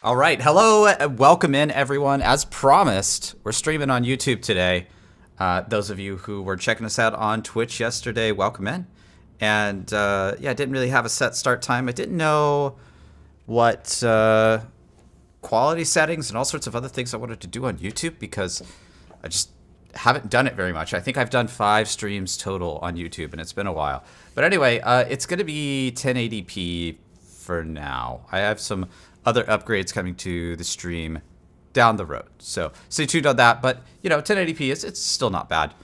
All right, hello, welcome in everyone. As promised, we're streaming on YouTube today. Those of you who were checking us out on Twitch yesterday, welcome in. And yeah, I didn't really have a set start time. I didn't know what quality settings and all sorts of other things I wanted to do on YouTube because I just haven't done it very much. I think I've done 5 streams total on YouTube, and it's been a while. But anyway, it's going to be 1080p for now. I have some other upgrades coming to the stream down the road, so stay tuned on that. But you know, 1080p it's still not bad.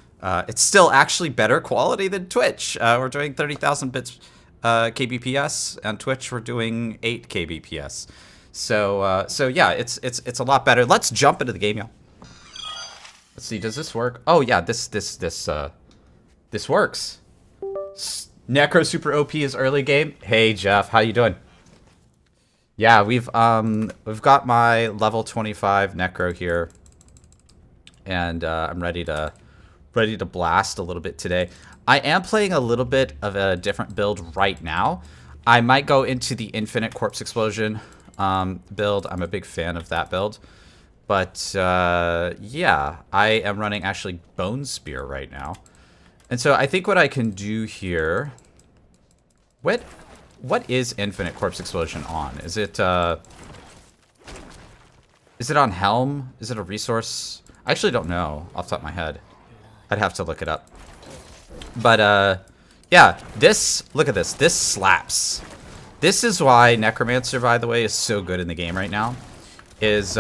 It's still actually better quality than Twitch. We're doing 30,000 bits kbps. On Twitch we're doing 8 kbps. So yeah, it's a lot better. Let's jump into the game, y'all. Let's see, does this work? Oh yeah, this works. Necro Super OP is early game. Hey Jeff, how you doing? Yeah, we've got my level 25 Necro here, and I'm ready to blast a little bit today. I am playing a little bit of a different build right now. I might go into the Infinite Corpse Explosion build. I'm a big fan of that build. But yeah, I am running actually Bone Spear right now. And so I think what I can do here... What is Infinite Corpse Explosion on? Is it on Helm? Is it a resource? I actually don't know off the top of my head. I'd have to look it up. But yeah, look at this. This slaps. This is why Necromancer, by the way, is so good in the game right now. Is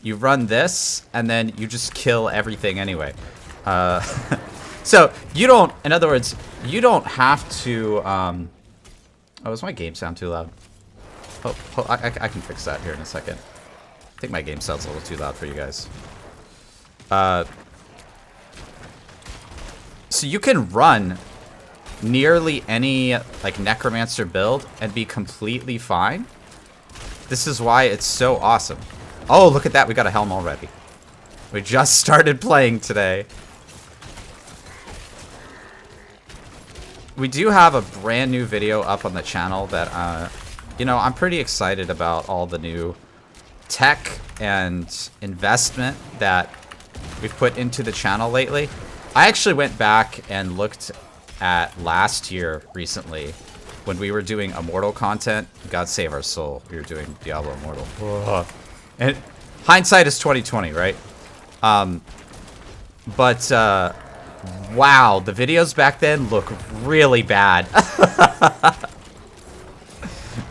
you run this, and then you just kill everything anyway. So you don't, in other words, you don't have to... Oh, is my game sound too loud? Oh, I can fix that here in a second. I think my game sounds a little too loud for you guys. So you can run nearly any like Necromancer build and be completely fine. This is why it's so awesome. Oh, look at that. We got a Helm already. We just started playing today. We do have a brand new video up on the channel that, you know, I'm pretty excited about all the new tech and investment that we've put into the channel lately. I actually went back and looked at last year recently when we were doing Immortal content. God save our soul. We were doing Diablo Immortal. Ugh. And hindsight is 2020, right? Wow, the videos back then look really bad.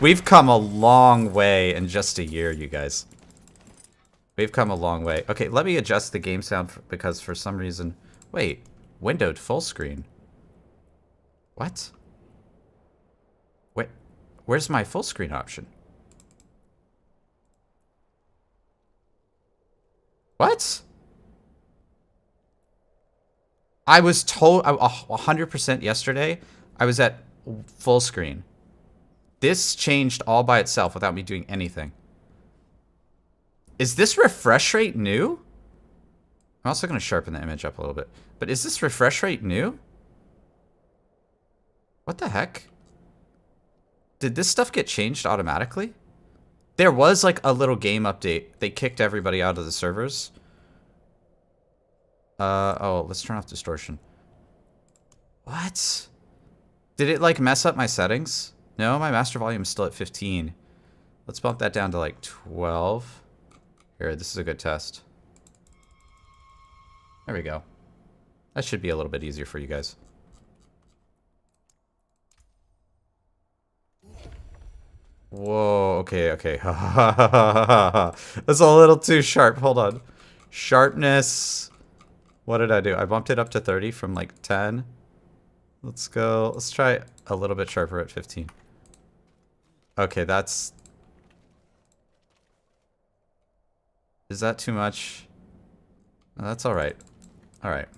We've come a long way in just a year, you guys. We've come a long way. Okay, let me adjust the game sound because for some reason... Wait, windowed full screen. What? Wait, where's my full screen option? What? I was told 100% yesterday I was at full screen. This changed all by itself without me doing anything. Is this refresh rate new? I'm also going to sharpen the image up a little bit. But is this refresh rate new? What the heck? Did this stuff get changed automatically? There was like a little game update. They kicked everybody out of the servers. Oh, let's turn off distortion. What? Did it, like, mess up my settings? No, my master volume is still at 15. Let's bump that down to, like, 12. Here, this is a good test. There we go. That should be a little bit easier for you guys. Whoa, okay, okay. That's a little too sharp. Hold on. Sharpness... What did I do? I bumped it up to 30 from like 10. Let's go. Let's try a little bit sharper at 15. Okay, that's... Is that too much? No, that's alright. Alright.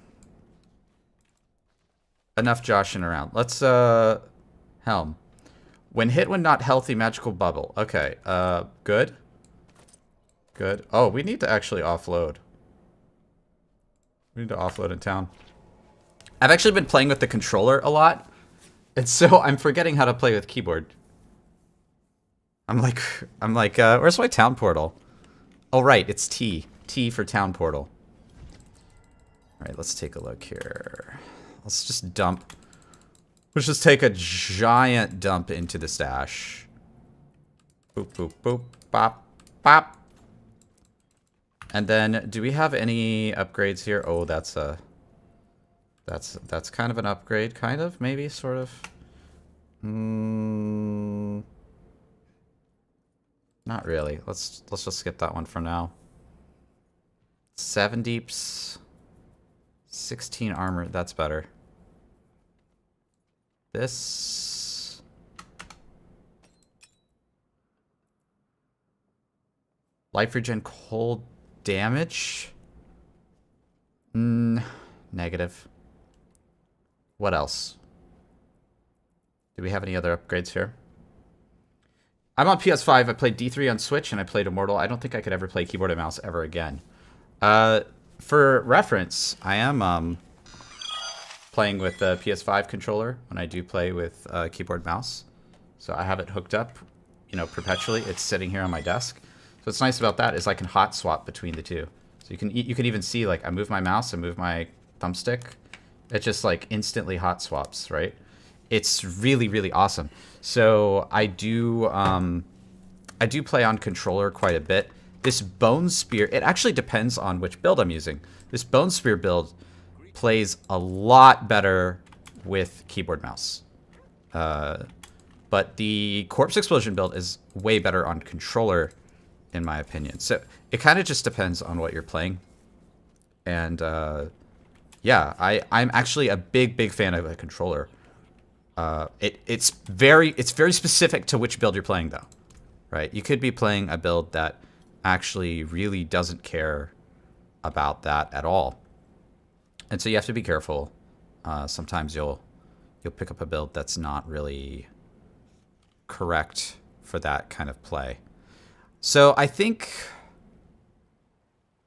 Enough joshing around. Let's, Helm. When hit when not healthy, magical bubble. Okay, good. Good. Oh, we need to actually offload. We need to offload in town. I've actually been playing with the controller a lot, and so I'm forgetting how to play with keyboard. where's my town portal? Oh, right, it's T. T for town portal. All right, let's take a look here. Let's just dump. Let's just take a giant dump into the stash. Boop, boop, boop, bop, bop. And then, do we have any upgrades here? Oh, that's kind of an upgrade, kind of, maybe, sort of. Not really. Let's just skip that one for now. 7 deeps, 16 armor. That's better. This. Life regen cold damage. Negative. What else? Do we have any other upgrades here? I'm on PS5. I played D3 on Switch, and I played Immortal. I don't think I could ever play keyboard and mouse ever again. For reference, I am playing with the PS5 controller when I do play with keyboard mouse. So I have it hooked up, you know, perpetually. It's sitting here on my desk. So what's nice about that is I can hot swap between the two. So you can even see, like, I move my mouse, I move my thumbstick. It just, like, instantly hot swaps, right? It's really, really awesome. So I do play on controller quite a bit. This Bone Spear, it actually depends on which build I'm using. This Bone Spear build plays a lot better with keyboard mouse. But the Corpse Explosion build is way better on controller, in my opinion. So it kind of just depends on what you're playing. And yeah, I'm actually a big fan of a controller. It's very specific to which build you're playing, though, right? You could be playing a build that actually really doesn't care about that at all, and so you have to be careful. Sometimes you'll pick up a build that's not really correct for that kind of play. So I think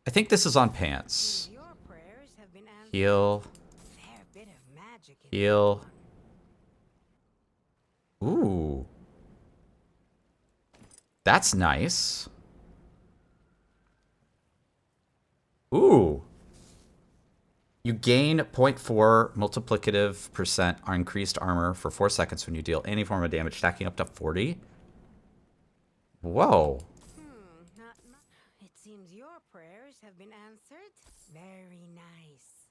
this is on pants. Heal. Heal. Ooh. That's nice. Ooh. You gain 0.4 multiplicative % on increased armor for 4 seconds when you deal any form of damage, stacking up to 40. Whoa. It seems your prayers have been answered. Very nice.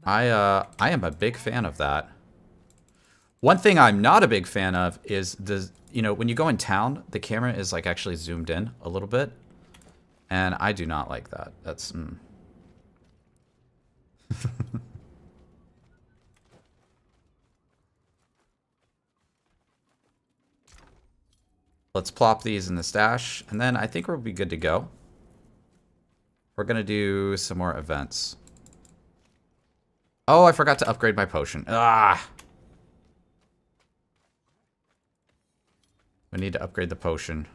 I am a big fan of that. One thing I'm not a big fan of is when you go in town, the camera is like actually zoomed in a little bit, and I do not like that. That's Let's plop these in the stash, and then I think we'll be good to go. We're gonna do some more events. Oh, I forgot to upgrade my potion. Ah! We need to upgrade the potion.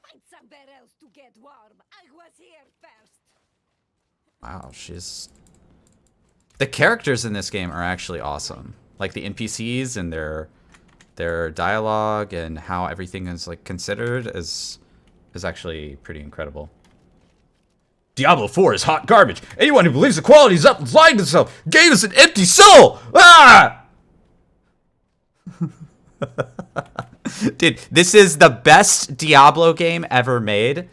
Find somewhere else to get warm. I was here first. Wow, she's... The characters in this game are actually awesome. Like the NPCs and their dialogue and how everything is like considered is actually pretty incredible. Diablo 4 is hot garbage. Anyone who believes the quality is up lying to himself. Game is an empty soul. Ah! Dude, this is the best Diablo game ever made,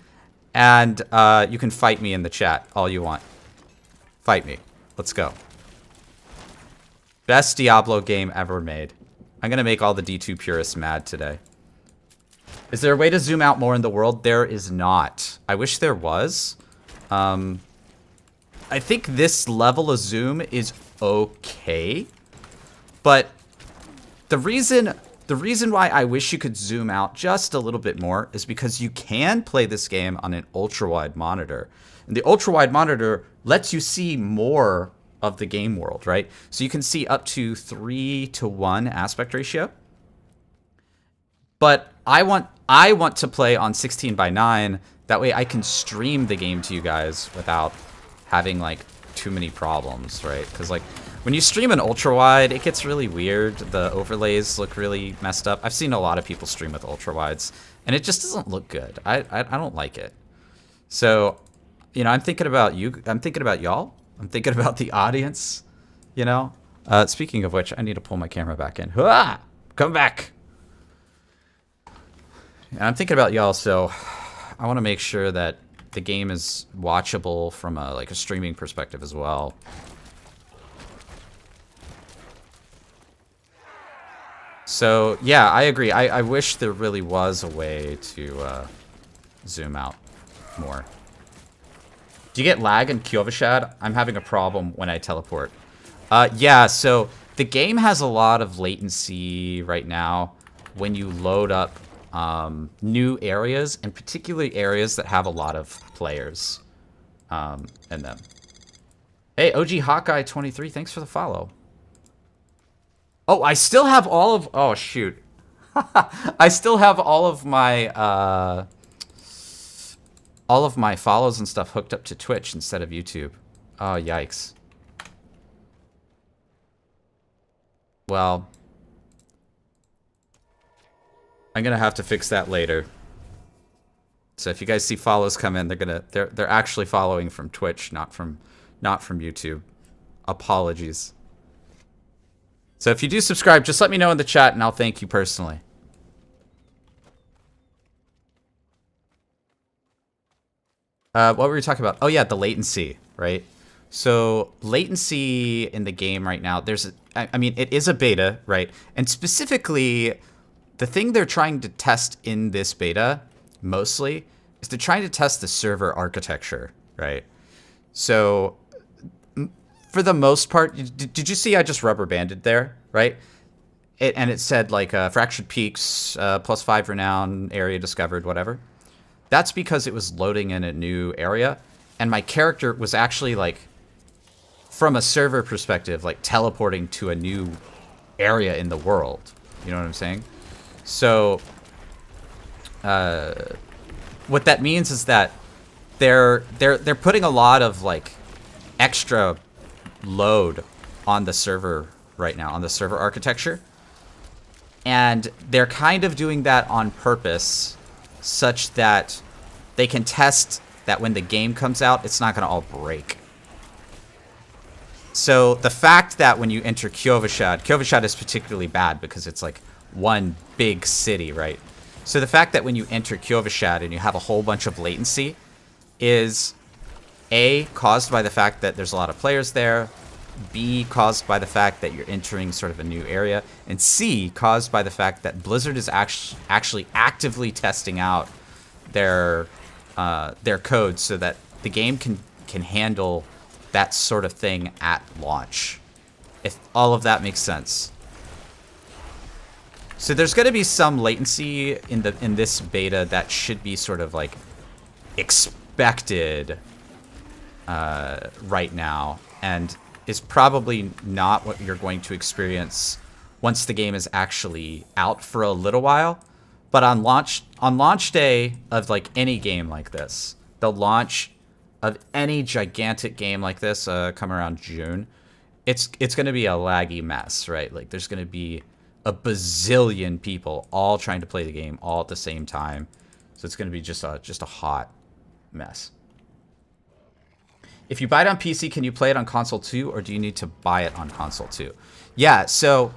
and you can fight me in the chat all you want. Fight me. Let's go. Best Diablo game ever made. I'm gonna make all the D2 purists mad today. Is there a way to zoom out more in the world? There is not. I wish there was. I think this level of zoom is okay, but the reason why I wish you could zoom out just a little bit more is because you can play this game on an ultra-wide monitor. And the ultra-wide monitor lets you see more of the game world, right? So you can see up to 3:1 aspect ratio. But I want to play on 16:9. That way I can stream the game to you guys without having like too many problems, right? Because like when you stream in ultra wide, it gets really weird. The overlays look really messed up. I've seen a lot of people stream with ultra wides, and it just doesn't look good. I don't like it. So, you know, I'm thinking about you. I'm thinking about y'all. I'm thinking about the audience. You know. Speaking of which, I need to pull my camera back in. Ah! Come back. And I'm thinking about y'all, so I want to make sure that the game is watchable from a streaming perspective as well. So yeah, I agree. I wish there really was a way to zoom out more. Do you get lag in Kyovashad? I'm having a problem when I teleport. Yeah, so the game has a lot of latency right now when you load up new areas, and particularly areas that have a lot of players in them. Hey, OG Hawkeye 23, thanks for the follow. Oh, I still have all of... Oh, shoot. I still have all of my follows and stuff hooked up to Twitch instead of YouTube. Oh, yikes. Well, I'm gonna have to fix that later. So if you guys see follows come in, they're actually following from Twitch, not from YouTube. Apologies. So if you do subscribe, just let me know in the chat and I'll thank you personally. What were we talking about? Oh yeah, the latency, right? So latency in the game right now, I mean, it is a beta, right? And specifically, the thing they're trying to test in this beta, mostly, is they're trying to test the server architecture, right? So, for the most part, did you see I just rubber banded there, right? And it said, like, Fractured Peaks, +5 renown, area discovered, whatever. That's because it was loading in a new area, and my character was actually, like, from a server perspective, like, teleporting to a new area in the world. You know what I'm saying? So, what that means is that they're putting a lot of, like, extra load on the server right now, on the server architecture. And they're kind of doing that on purpose, such that they can test that when the game comes out, it's not going to all break. So the fact that when you enter Kyovashad is particularly bad because it's like one big city, right? So the fact that when you enter Kyovashad and you have a whole bunch of latency is A, caused by the fact that there's a lot of players there, B, caused by the fact that you're entering sort of a new area, and C, caused by the fact that Blizzard is actually actively testing out their code so that the game can handle that sort of thing at launch. If all of that makes sense. So there's going to be some latency in this beta that should be sort of like expected right now, and is probably not what you're going to experience once the game is actually out for a little while. But on launch day of like any game like this, the launch of any gigantic game like this, come around June, it's going to be a laggy mess, right? Like there's going to be a bazillion people all trying to play the game all at the same time, so it's going to be just a hot mess. If you buy it on PC, can you play it on console too, or do you need to buy it on console too? Yeah, so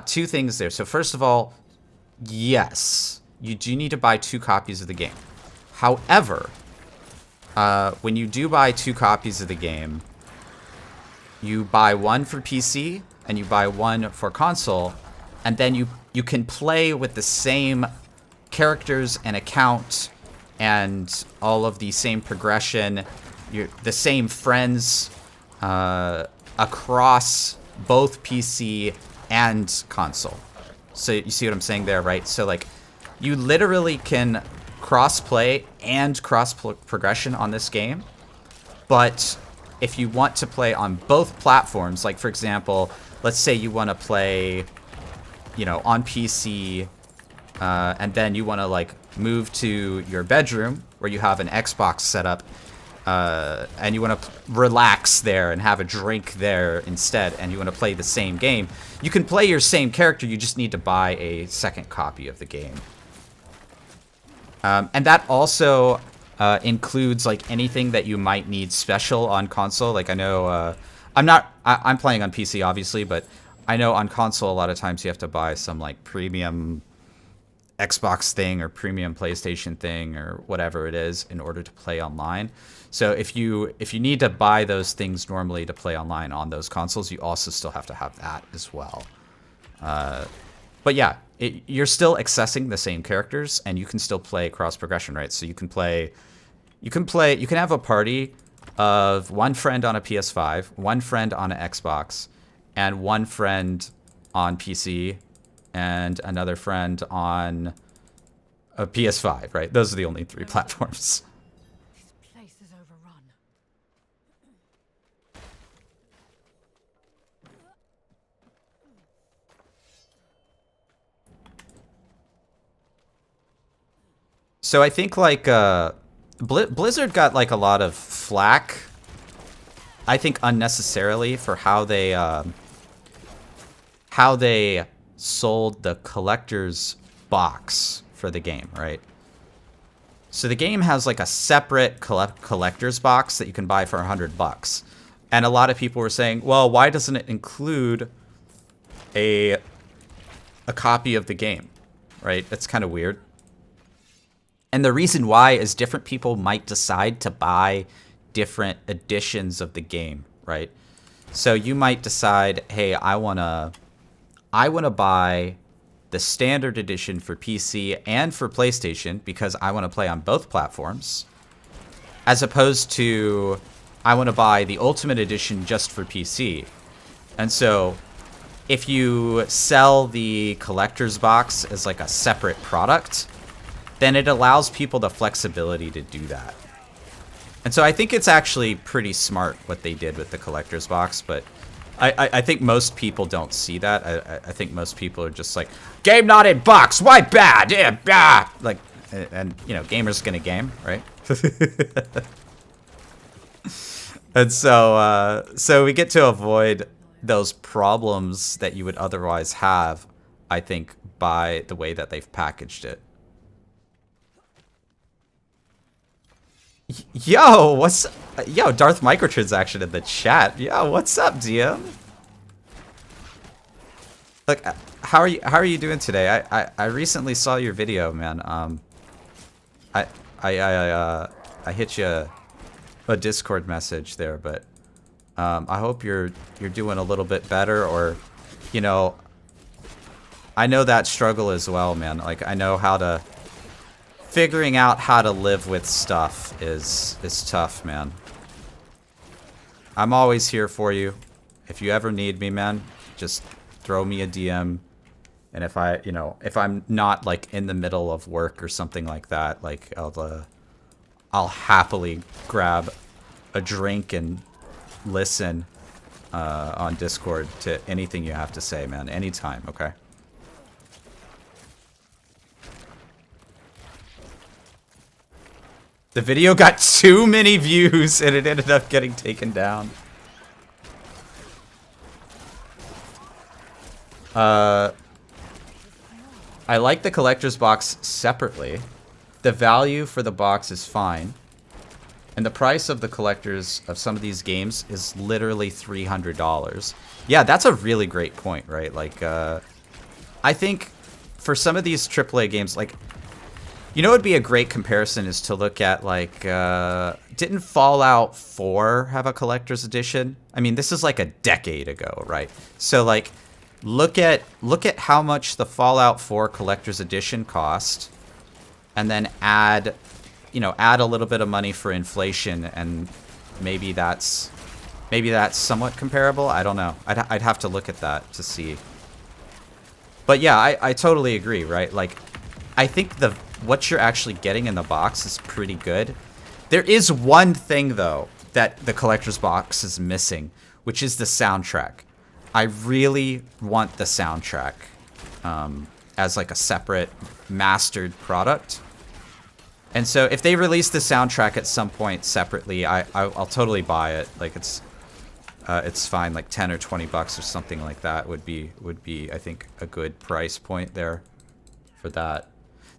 two things there. So first of all, yes, you do need to buy 2 copies of the game. However, when you do buy 2 copies of the game, you buy one for PC and you buy one for console, and then you can play with the same characters and account and all of the same progression, the same friends across both PC and console. So you see what I'm saying there, right? So like you literally can cross-play and cross-progression on this game, but if you want to play on both platforms, like for example, let's say you want to play, you know, on PC, and then you want to like move to your bedroom where you have an Xbox set up, and you want to relax there and have a drink there instead, and you want to play the same game, you can play your same character. You just need to buy a second copy of the game. And that also includes like anything that you might need special on console. Like I know I'm playing on PC obviously, but I know on console a lot of times you have to buy some like premium Xbox thing or premium PlayStation thing or whatever it is in order to play online. So if you need to buy those things normally to play online on those consoles, you also still have to have that as well. But yeah, you're still accessing the same characters, and you can still play cross progression, right? So you can have a party of one friend on a PS5, one friend on an Xbox, and one friend on PC, and another friend on a PS5, right? Those are the only 3 platforms. This place is overrun. So I think like Blizzard got like a lot of flack, I think unnecessarily, for how they sold the collector's box for the game, right? So the game has like a separate collector's box that you can buy for $100. And a lot of people were saying, well, why doesn't it include a copy of the game, right? That's kind of weird. And the reason why is different people might decide to buy different editions of the game, right? So you might decide, hey, I wanna buy the standard edition for PC and for PlayStation because I want to play on both platforms, as opposed to I want to buy the Ultimate Edition just for PC. And so if you sell the collector's box as like a separate product, then it allows people the flexibility to do that. And so I think it's actually pretty smart what they did with the collector's box, but I think most people don't see that. I think most people are just like, game not in box, why bad? Yeah, like, and you know, gamer's gonna game, right? And so we get to avoid those problems that you would otherwise have, I think, by the way that they've packaged it. Yo, Darth microtransaction in the chat. Yo, what's up, DM? Look, how are you doing today? I recently saw your video, man. I hit you a Discord message there, but I hope you're doing a little bit better, or you know, I know that struggle as well, man. Like I know figuring out how to live with stuff is tough, man. I'm always here for you. If you ever need me, man, just throw me a DM. And if I'm not like in the middle of work or something like that, like I'll happily grab a drink and listen on Discord to anything you have to say, man. Anytime, okay? The video got too many views and it ended up getting taken down. I like the collector's box separately. The value for the box is fine. And the price of the collectors of some of these games is literally $300. Yeah, that's a really great point, right? Like, I think for some of these AAA games, like, you know what would be a great comparison is to look at, like, didn't Fallout 4 have a collector's edition? I mean, this is like a decade ago, right? So, like, look at how much the Fallout 4 collector's edition cost, and then add a little bit of money for inflation, and maybe that's somewhat comparable. I don't know. I'd have to look at that to see. But yeah, I totally agree, right? Like, I think what you're actually getting in the box is pretty good. There is one thing, though, that the collector's box is missing, which is the soundtrack. I really want the soundtrack as like a separate mastered product. And so if they release the soundtrack at some point separately, I'll totally buy it. Like it's fine. Like 10 or 20 bucks or something like that would be I think a good price point there for that.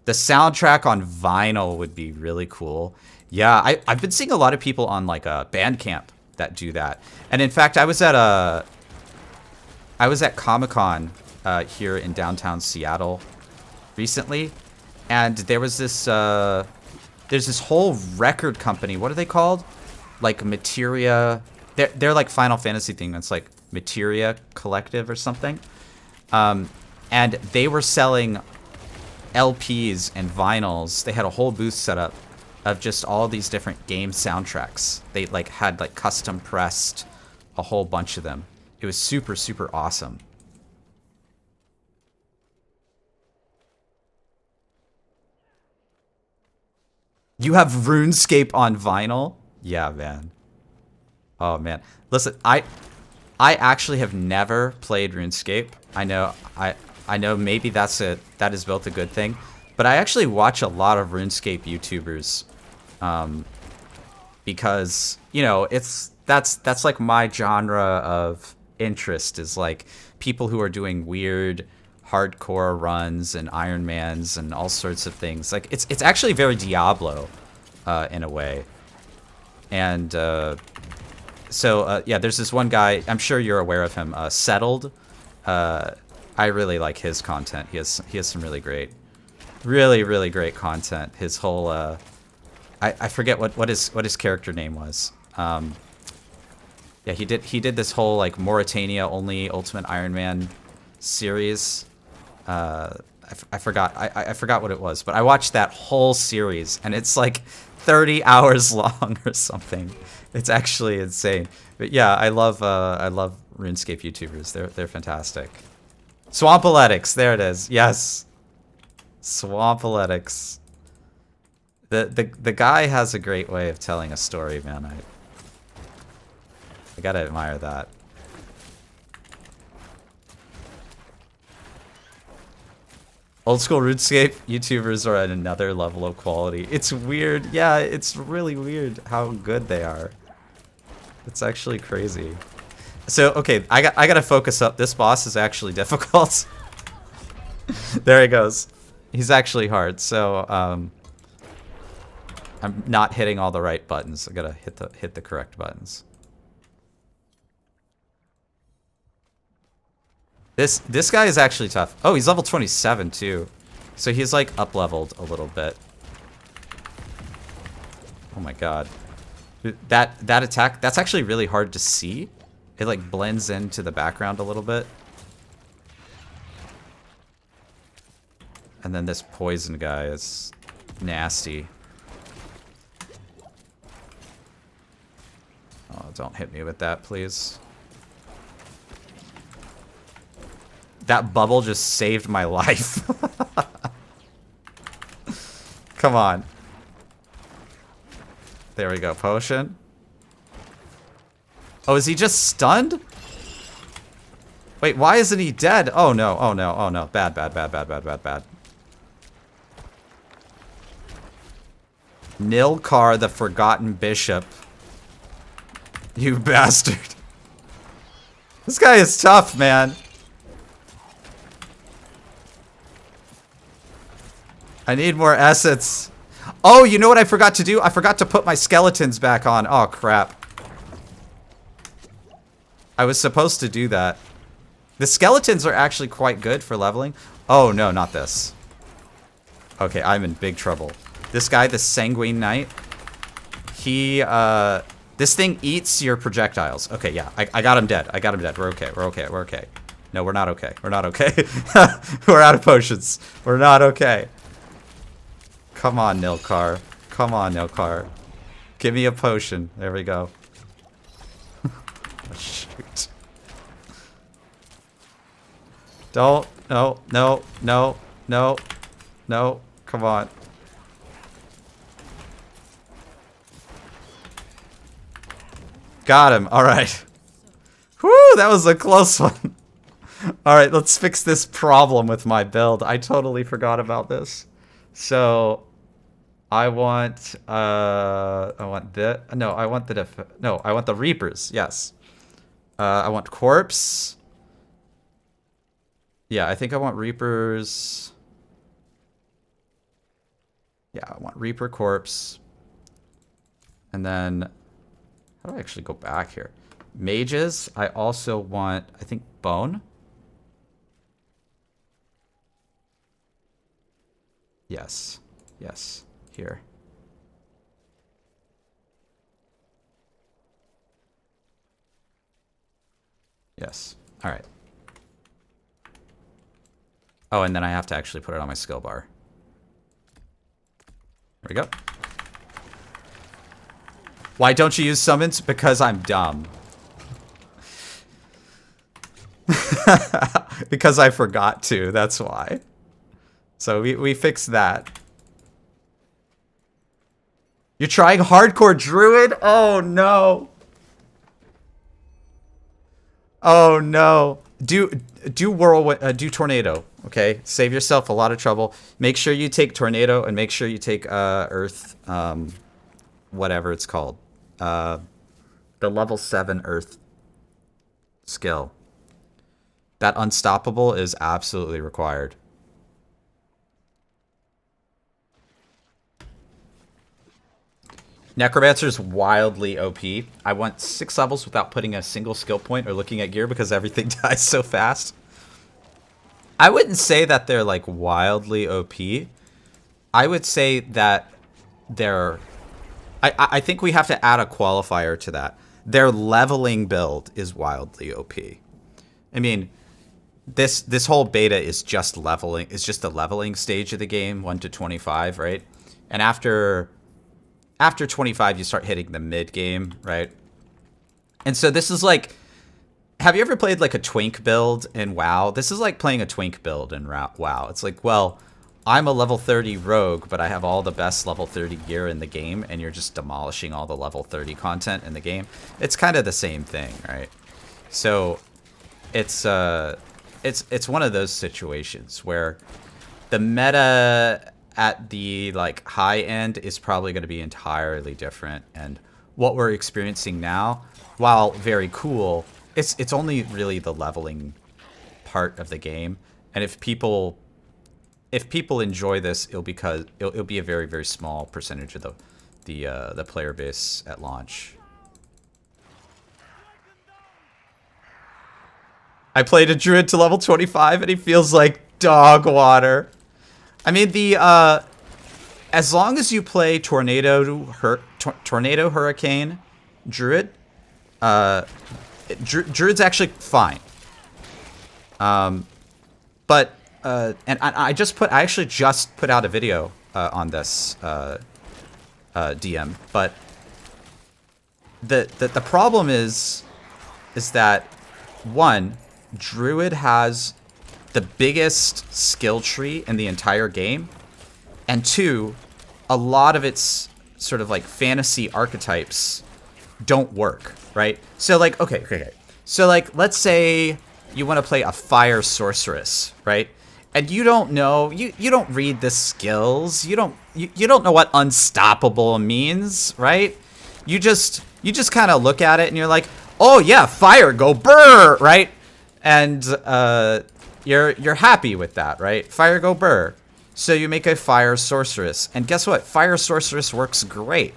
The soundtrack on vinyl would be really cool. Yeah, I've been seeing a lot of people on like a Bandcamp that do that. And in fact, I was at Comic-Con here in downtown Seattle recently, and there was this there's this whole record company. What are they called? Like Materia. They're like Final Fantasy thing. That's like Materia Collective or something. And they were selling LPs and vinyls. They had a whole booth set up of just all these different game soundtracks. They like had like custom pressed a whole bunch of them. It was super, super awesome. You have RuneScape on vinyl? Yeah, man. Oh man. Listen, I actually have never played RuneScape. I know maybe that is both a good thing, but I actually watch a lot of RuneScape YouTubers, because you know that's like my genre of interest, is like people who are doing weird hardcore runs and Ironmans and all sorts of things. Like it's actually very Diablo in a way. And so yeah, there's this one guy, I'm sure you're aware of him, Settled. I really like his content. He has some really great content. His whole I forget what his character name was. Yeah, he did this whole like Mauritania only Ultimate Iron Man series. I forgot what it was, but I watched that whole series, and it's like 30 hours long or something. It's actually insane. But yeah, I love RuneScape YouTubers. They're fantastic. SwampAlex, there it is. Yes, SwampAlex. The guy has a great way of telling a story, man. I gotta admire that. Old school RuneScape YouTubers are at another level of quality. It's weird. Yeah, it's really weird how good they are. It's actually crazy. So, okay, I gotta focus up. This boss is actually difficult. There he goes. He's actually hard. So, I'm not hitting all the right buttons. I gotta hit the correct buttons. This guy is actually tough. Oh, he's level 27 too. So he's like up-leveled a little bit. Oh my god. That attack, that's actually really hard to see. It like blends into the background a little bit. And then this poison guy is nasty. Oh, don't hit me with that, please. That bubble just saved my life. Come on. There we go. Potion. Oh, is he just stunned? Wait, why isn't he dead? Oh no, oh no, oh no. Bad, bad, bad, bad, bad, bad, bad. Nilkar, the Forgotten Bishop. You bastard. This guy is tough, man. I need more assets. Oh, you know what I forgot to do? I forgot to put my skeletons back on. Oh, crap. I was supposed to do that. The skeletons are actually quite good for leveling. Oh, no, not this. Okay, I'm in big trouble. This guy, the Sanguine Knight, he, this thing eats your projectiles. Okay, yeah, I got him dead. I got him dead. We're okay, we're okay, we're okay. No, we're not okay. We're not okay. We're out of potions. We're not okay. Come on, Nilkar. Come on, Nilkar. Give me a potion. There we go. Oh, shoot. Don't. No, no, no, no, no. Come on. Got him. All right. Whew, that was a close one. All right, let's fix this problem with my build. I totally forgot about this. So, I want the no, I want the no, I want the Reapers. Yes. I want Corpse. Yeah, I think I want Reapers. Yeah, I want Reaper, Corpse. And then how do I actually go back here? Mages, I also want, I think, Bone. Yes. Yes. Here. Yes. All right. Oh, and then I have to actually put it on my skill bar. There we go. Why don't you use summons? Because I'm dumb. Because I forgot to, that's why. So we fixed that. You're trying hardcore Druid? Oh no. Oh no. Do whirlwind, do tornado, okay? Save yourself a lot of trouble. Make sure you take tornado and make sure you take earth, whatever it's called. The level 7 earth skill. That unstoppable is absolutely required. Necromancer's wildly OP. I went 6 levels without putting a single skill point or looking at gear because everything dies so fast. I wouldn't say that they're like wildly OP. I would say that they're... I think we have to add a qualifier to that. Their leveling build is wildly OP. I mean, this whole beta is just leveling. It's just the leveling stage of the game, 1 to 25, right? And after 25, you start hitting the mid game, right? And so this is like, have you ever played like a Twink build in WoW? This is like playing a Twink build in WoW. It's like, well, I'm a level 30 rogue, but I have all the best level 30 gear in the game, and you're just demolishing all the level 30 content in the game. It's kind of the same thing, right? So it's one of those situations where the meta at the like high end is probably going to be entirely different, and what we're experiencing now, while very cool, it's only really the leveling part of the game. And if people enjoy this, it'll be a very, very small percentage of the player base at launch. I played a Druid to level 25 and he feels like dog water. I mean, as long as you play Tornado Hurricane Druid, Druid's actually fine. But and I actually just put out a video on this DM. But the problem is that, one, Druid has the biggest skill tree in the entire game, and two, a lot of its sort of like fantasy archetypes don't work, right? So like, okay. So like, let's say you want to play a fire sorceress, right? And you don't know, you don't read the skills, you don't know what unstoppable means, right? You just kind of look at it and you're like, oh yeah, fire, go burr, right? And you're happy with that, right? Fire, go burr. So you make a fire sorceress, and guess what? Fire sorceress works great.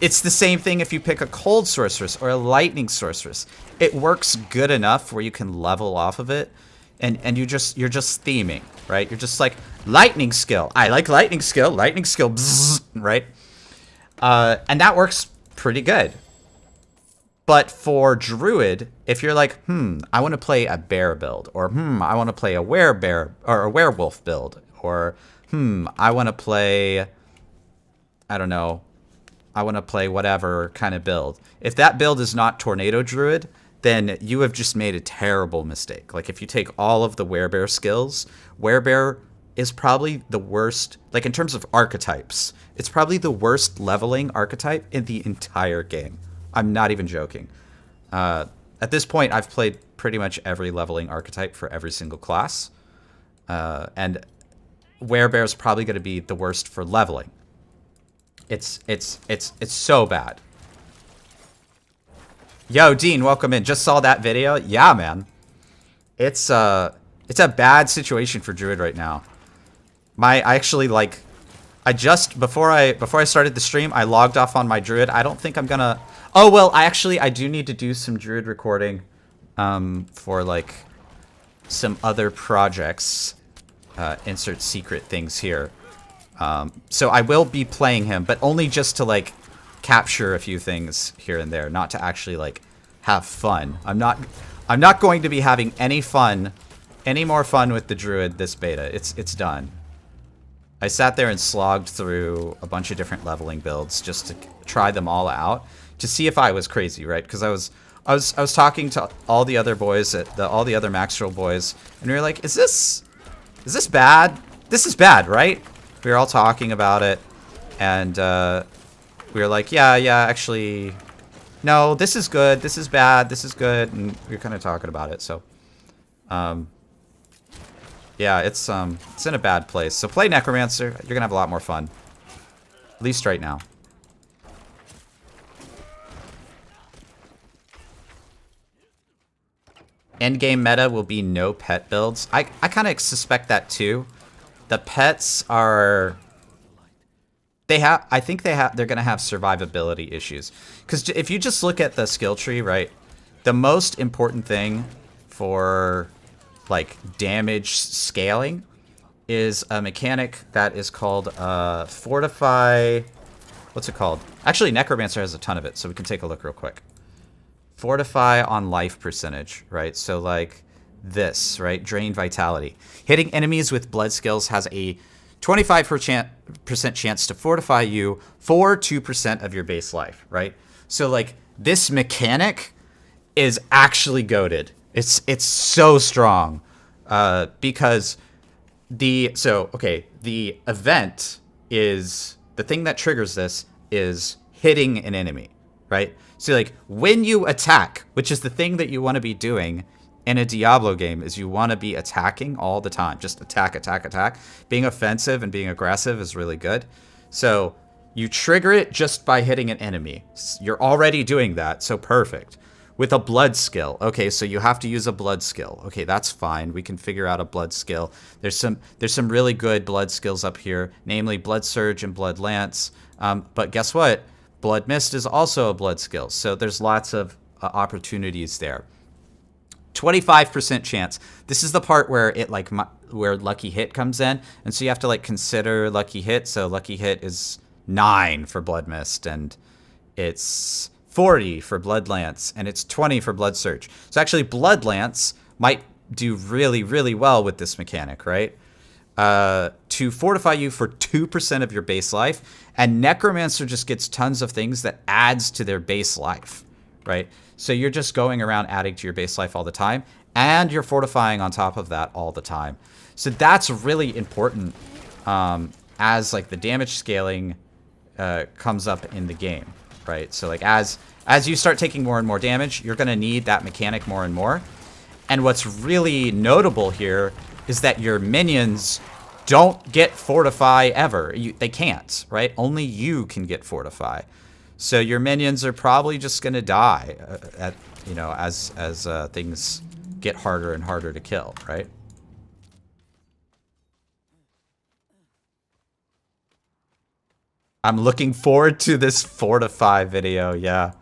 It's the same thing if you pick a cold sorceress or a lightning sorceress. It works good enough where you can level off of it, and you're just theming, right? You're just like, lightning skill. I like lightning skill, bzzz, right? And that works pretty good. But for Druid, if you're like, I want to play a bear build, or I want to play a werebear or a werewolf build, or I want to play, I don't know, I want to play whatever kind of build. If that build is not Tornado Druid, then you have just made a terrible mistake. Like if you take all of the werebear skills, werebear is probably the worst, like in terms of archetypes, it's probably the worst leveling archetype in the entire game. I'm not even joking. At this point, I've played pretty much every leveling archetype for every single class. And werebear is probably going to be the worst for leveling. It's so bad. Yo, Dean, welcome in. Just saw that video. Yeah, man. It's a bad situation for Druid right now. I actually like I just before I started the stream, I logged off on my Druid. I don't think I'm gonna. Oh well, I do need to do some Druid recording for like some other projects. Insert secret things here. So I will be playing him, but only just to like capture a few things here and there, not to actually like have fun. I'm not going to be having any more fun with the Druid this beta. It's done. I sat there and slogged through a bunch of different leveling builds just to try them all out to see if I was crazy, right? Because I was talking to all the other boys all the other Max Roll boys, and we were like, is this bad? This is bad, right? We were all talking about it, and we were like, yeah, actually, no, this is good, this is bad, this is good, and we were kind of talking about it. So, yeah, it's in a bad place. So play Necromancer. You're gonna have a lot more fun, at least right now. Endgame meta will be no pet builds. I kind of suspect that too. The pets are... I think they're going to have survivability issues. Because if you just look at the skill tree, right, the most important thing for like damage scaling is a mechanic that is called Fortify. What's it called? Actually, Necromancer has a ton of it, so we can take a look real quick. Fortify on life percentage, right? So like this, right? Drain vitality. Hitting enemies with blood skills has a 25% chance to fortify you for 2% of your base life, right? So like this mechanic is actually goated. It's so strong because the event is the thing that triggers this is hitting an enemy, right? So like when you attack, which is the thing that you want to be doing in a Diablo game, is you want to be attacking all the time. Just attack, attack, attack. Being offensive and being aggressive is really good. So you trigger it just by hitting an enemy. You're already doing that, so perfect. With a blood skill. Okay, so you have to use a blood skill. Okay, that's fine. We can figure out a blood skill. There's some really good blood skills up here, namely Blood Surge and Blood Lance. But guess what? Blood Mist is also a blood skill. So there's lots of opportunities there. 25% chance. This is the part where it where Lucky Hit comes in, and so you have to like consider Lucky Hit. So Lucky Hit is 9 for Blood Mist, and it's 40 for Blood Lance, and it's 20 for Blood Surge. So actually, Blood Lance might do really, really well with this mechanic, right? To fortify you for 2% of your base life, and Necromancer just gets tons of things that adds to their base life, right? So you're just going around adding to your base life all the time, and you're fortifying on top of that all the time. So that's really important as like the damage scaling comes up in the game, right? So like as you start taking more and more damage, you're going to need that mechanic more and more. And what's really notable here is that your minions don't get Fortify ever. They can't, right? Only you can get Fortify. So your minions are probably just going to die as things get harder and harder to kill, right? I'm looking forward to this Fortify video. Yeah,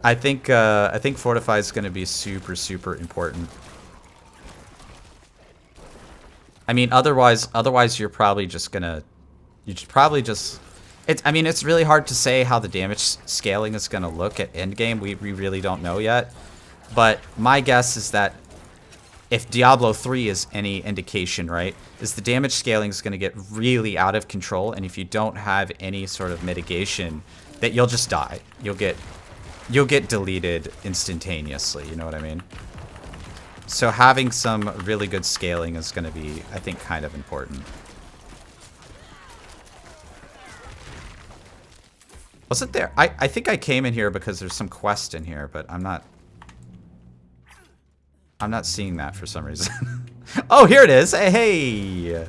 I think Fortify is going to be super, super important. I mean, otherwise you're probably just gonna, it's really hard to say how the damage scaling is gonna look at endgame. We really don't know yet. But my guess is that if Diablo 3 is any indication, right, is the damage scaling is gonna get really out of control, and if you don't have any sort of mitigation, that you'll just die. You'll get deleted instantaneously, you know what I mean? So having some really good scaling is going to be, I think, kind of important. Wasn't there? I think I came in here because there's some quest in here, but I'm not seeing that for some reason. Oh, here it is. Hey.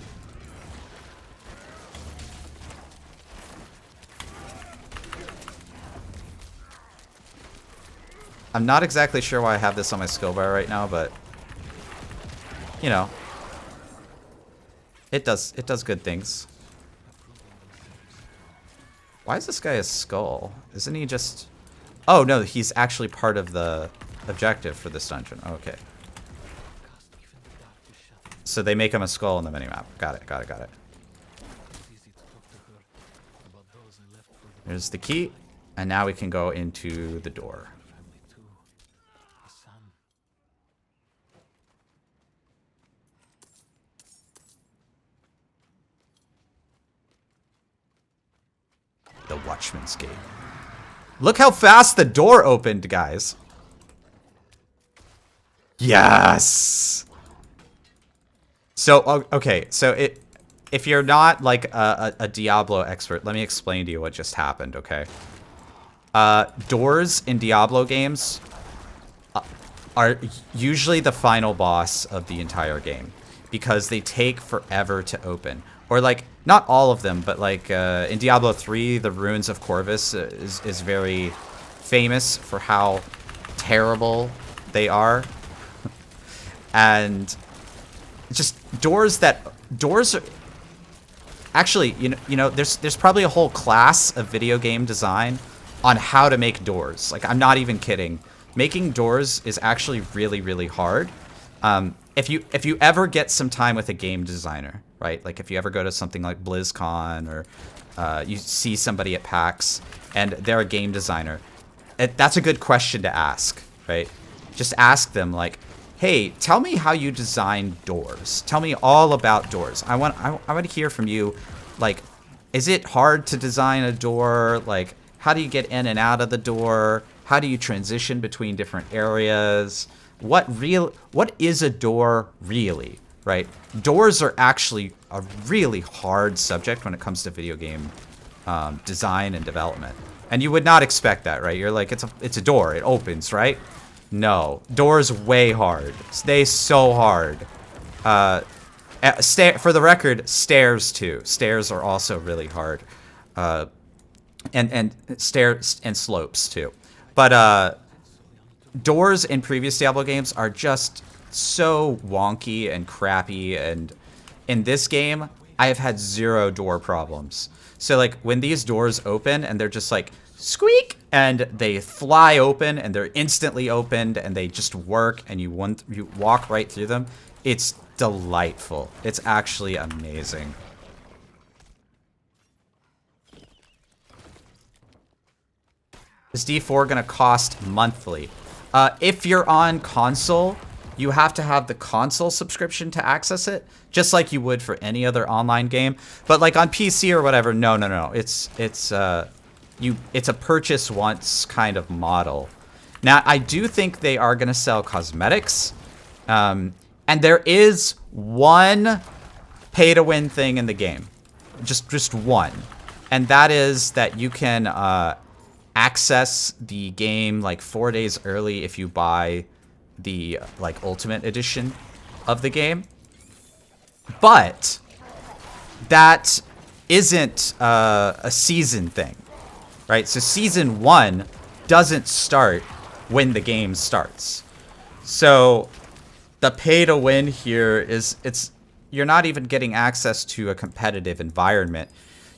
I'm not exactly sure why I have this on my skill bar right now, but you know, it does good things. Why is this guy a skull? Isn't he just... Oh, no, he's actually part of the objective for this dungeon. Okay. So they make him a skull in the minimap. Got it. There's the key. And now we can go into the door. The Watchman's Gate. Look how fast the door opened, guys. Yes. So, okay. So if you're not like a Diablo expert, let me explain to you what just happened, okay? Doors in Diablo games are usually the final boss of the entire game because they take forever to open. Or like, not all of them, but like in Diablo 3, the Ruins of Corvus is very famous for how terrible they are. And just doors are actually, you know, there's probably a whole class of video game design on how to make doors. Like, I'm not even kidding. Making doors is actually really, really hard. If you ever get some time with a game designer, right? Like if you ever go to something like BlizzCon or you see somebody at PAX and they're a game designer, that's a good question to ask, right? Just ask them like, hey, tell me how you design doors. Tell me all about doors. I want to hear from you. Like, is it hard to design a door? Like, how do you get in and out of the door? How do you transition between different areas? What is a door really, right? Doors are actually a really hard subject when it comes to video game design and development. And you would not expect that, right? You're like, it's a door, it opens, right? No, doors way hard. They so hard. For the record, stairs too. Stairs are also really hard. And stairs and slopes too. But doors in previous Diablo games are just so wonky and crappy, and in this game, I have had 0 door problems. So like when these doors open and they're just like squeak and they fly open and they're instantly opened and they just work and you walk right through them, it's delightful. It's actually amazing. Is D4 gonna cost monthly? If you're on console, you have to have the console subscription to access it, just like you would for any other online game. But like on PC or whatever, no. It's a purchase once kind of model. Now, I do think they are gonna sell cosmetics, and there is one pay-to-win thing in the game, just one, and that is that you can access the game like 4 days early if you buy the like ultimate edition of the game. But that isn't a season thing, right? So season 1 doesn't start when the game starts. So the pay to win here is you're not even getting access to a competitive environment.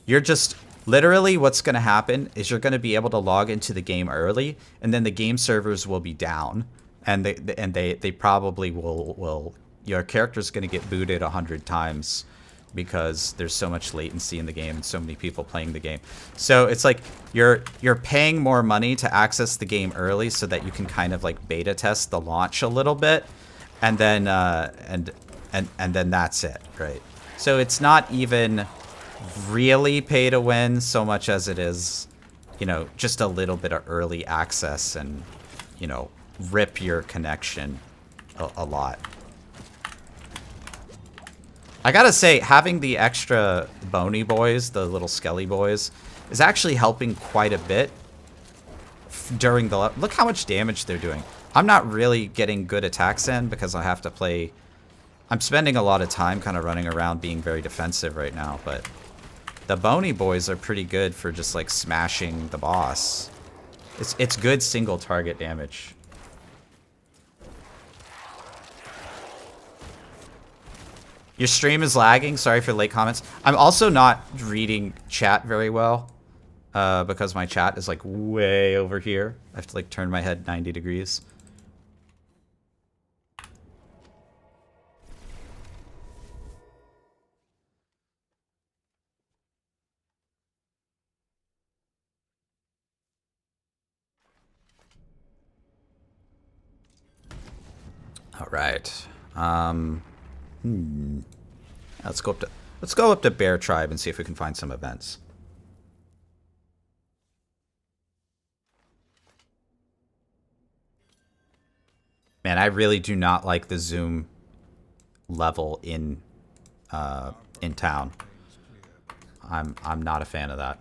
You're just literally what's going to happen is you're going to be able to log into the game early, and then the game servers will be down, and they probably will your character's going to get booted 100 times because there's so much latency in the game and so many people playing the game. So it's like you're paying more money to access the game early so that you can kind of like beta test the launch a little bit, and then and then that's it, right? So it's not even really pay to win so much as it is, you know, just a little bit of early access and, you know, rip your connection a lot. I gotta say, having the extra bony boys, the little skelly boys, is actually helping quite a bit during the... Look how much damage they're doing. I'm not really getting good attacks in because I have to play... I'm spending a lot of time kind of running around being very defensive right now, but the bony boys are pretty good for just like smashing the boss. It's good single target damage. Your stream is lagging. Sorry for late comments. I'm also not reading chat very well because my chat is like way over here. I have to like turn my head 90 degrees. All right. Let's go up to Bear Tribe and see if we can find some events. Man, I really do not like the zoom level in town. I'm not a fan of that.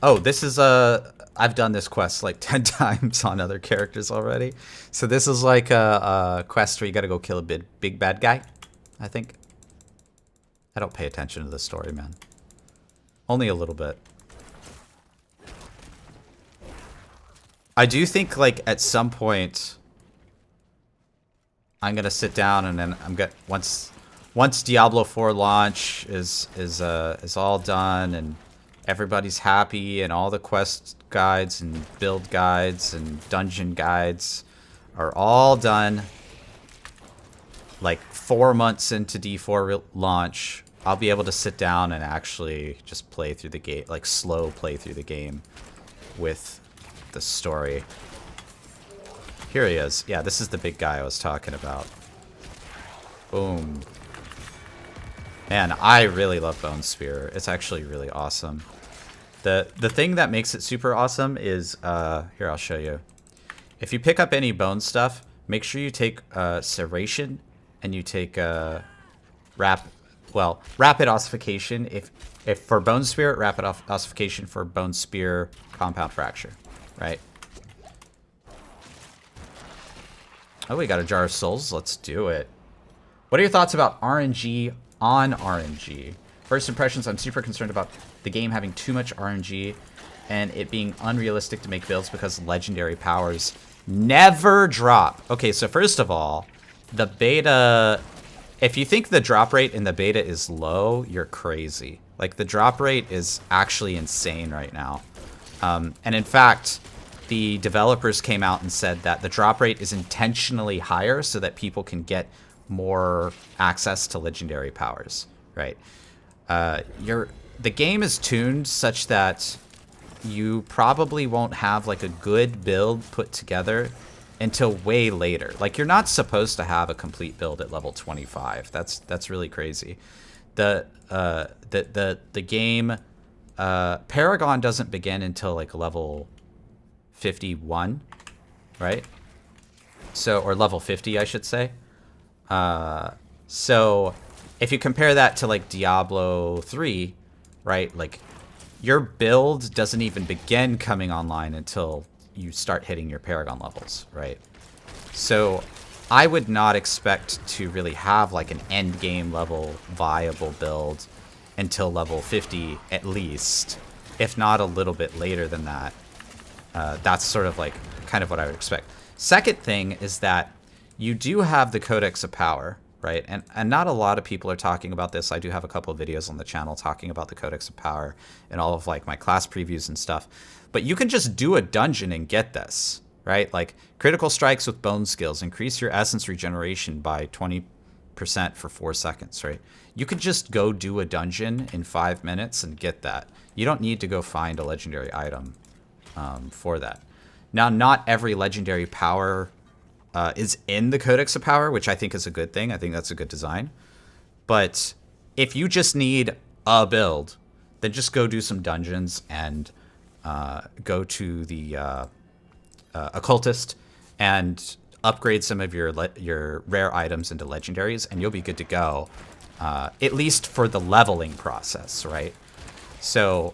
Oh, this is I've done this quest like 10 times on other characters already. So this is like a quest where you gotta go kill a big bad guy, I think. I don't pay attention to the story, man. Only a little bit. I do think like at some point I'm gonna sit down and then once Diablo 4 launch is all done and everybody's happy and all the quest guides and build guides and dungeon guides are all done, like 4 months into D4 launch, I'll be able to sit down and actually just play through the game, like slow play through the game with the story. Here he is. Yeah, this is the big guy I was talking about. Boom. Man, I really love Bone Spear. It's actually really awesome. The thing that makes it super awesome is, here, I'll show you. If you pick up any bone stuff, make sure you take Serration and you take Rapid Ossification. If for Bone Spear, Rapid Ossification for Bone Spear Compound Fracture, right? Oh, we got a Jar of Souls. Let's do it. What are your thoughts about RNG on RNG? First impressions, I'm super concerned about the game having too much RNG and it being unrealistic to make builds because legendary powers never drop. Okay, so first of all, the beta, if you think the drop rate in the beta is low, you're crazy. Like, the drop rate is actually insane right now. And in fact, the developers came out and said that the drop rate is intentionally higher so that people can get more access to legendary powers, right? The game is tuned such that you probably won't have like a good build put together until way later. Like, you're not supposed to have a complete build at level 25. That's really crazy. The game Paragon doesn't begin until like level 51, right? So, or level 50, I should say. So if you compare that to like Diablo 3, right? Like, your build doesn't even begin coming online until you start hitting your Paragon levels, right? So I would not expect to really have like an end game level viable build until level 50 at least, if not a little bit later than that. That's sort of like kind of what I would expect. Second thing is that you do have the Codex of Power, right? And not a lot of people are talking about this. I do have a couple of videos on the channel talking about the Codex of Power and all of like my class previews and stuff. But you can just do a dungeon and get this, right? Like, critical strikes with bone skills increase your essence regeneration by 20% for 4 seconds, right? You could just go do a dungeon in 5 minutes and get that. You don't need to go find a legendary item for that. Now, not every legendary power is in the Codex of Power, which I think is a good thing. I think that's a good design. But if you just need a build, then just go do some dungeons and go to the Occultist and upgrade some of your rare items into legendaries, and you'll be good to go, at least for the leveling process, right? So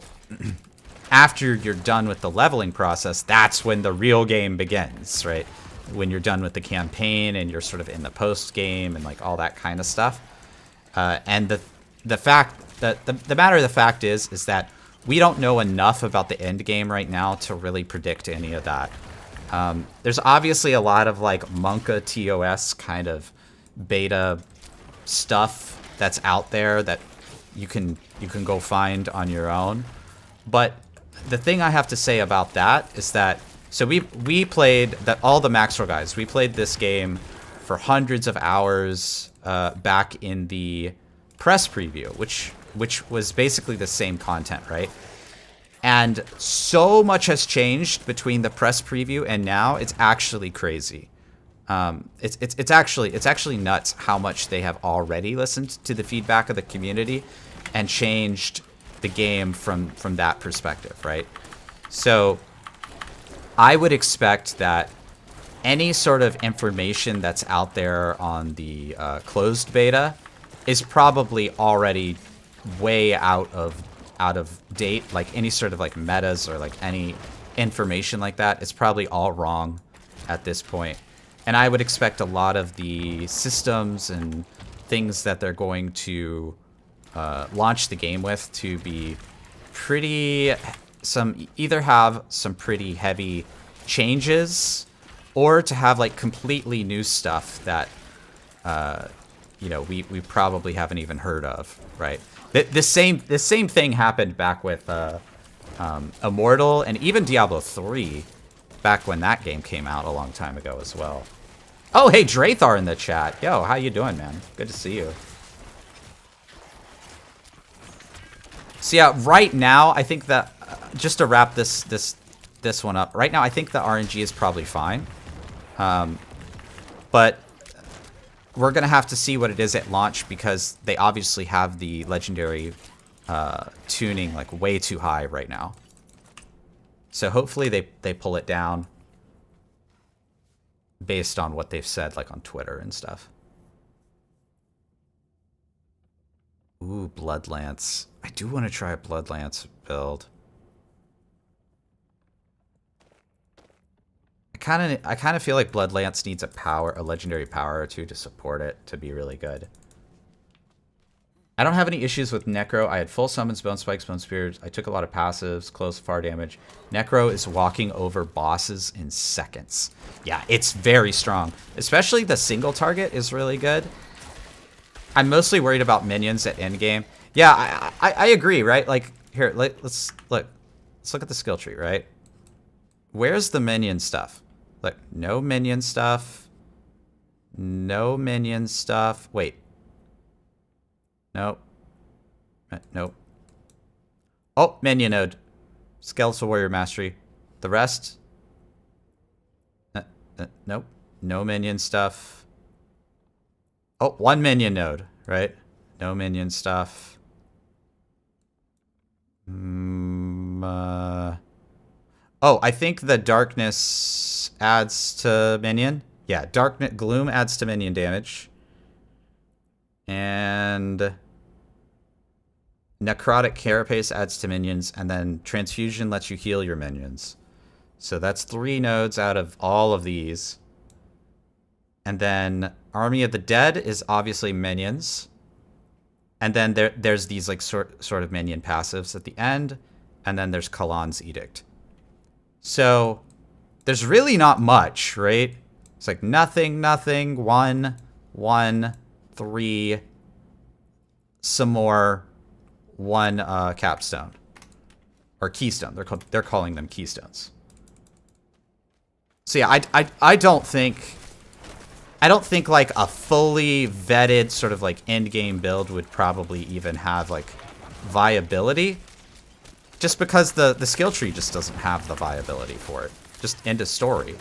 after you're done with the leveling process, that's when the real game begins, right? When you're done with the campaign and you're sort of in the post game and like all that kind of stuff. And the fact that the matter of the fact is that we don't know enough about the end game right now to really predict any of that. There's obviously a lot of like Monka TOS kind of beta stuff that's out there that you can go find on your own. But the thing I have to say about that is that so we played that all the Maxwell guys. We played this game for hundreds of hours back in the press preview, which was basically the same content, right? And so much has changed between the press preview and now. It's actually crazy. It's actually nuts how much they have already listened to the feedback of the community and changed the game from that perspective, right? So I would expect that any sort of information that's out there on the closed beta is probably already way out of date. Like any sort of like metas or like any information like that, it's probably all wrong at this point. And I would expect a lot of the systems and things that they're going to launch the game with to be either have some pretty heavy changes or to have like completely new stuff that we probably haven't even heard of, right? The same thing happened back with Immortal and even Diablo 3 back when that game came out a long time ago as well. Oh, hey, Drathar in the chat. Yo, how you doing, man? Good to see you. So yeah, right now, I think that, just to wrap this one up, right now I think the RNG is probably fine. But we're going to have to see what it is at launch because they obviously have the legendary tuning like way too high right now. So hopefully they pull it down based on what they've said like on Twitter and stuff. Ooh, Bloodlance. I do want to try a Bloodlance build. I kind of feel like Bloodlance needs a legendary power or two to support it to be really good. I don't have any issues with Necro. I had full summons, Bone Spikes, Bone Spears. I took a lot of passives, close, far damage. Necro is walking over bosses in seconds. Yeah, it's very strong. Especially the single target is really good. I'm mostly worried about minions at endgame. Yeah, I agree, right? Like, here, let's look at the skill tree, right? Where's the minion stuff? Look, no minion stuff. No minion stuff. Wait. Nope. Nope. Oh, minion node. Skeletal Warrior Mastery. The rest? Nope. No minion stuff. Oh, one minion node, right? No minion stuff. Oh, I think the darkness adds to minion. Yeah, gloom adds to minion damage. And necrotic carapace adds to minions, and then transfusion lets you heal your minions. So that's 3 nodes out of all of these. And then Army of the Dead is obviously minions. And then there's these like sort of minion passives at the end, and then there's Kalan's Edict. So there's really not much, right? It's like nothing, 1, 1, 3, some more, 1 capstone or keystone. They're calling them keystones. So yeah, I don't think like a fully vetted sort of like end game build would probably even have like viability, just because the skill tree just doesn't have the viability for it. Just end of story.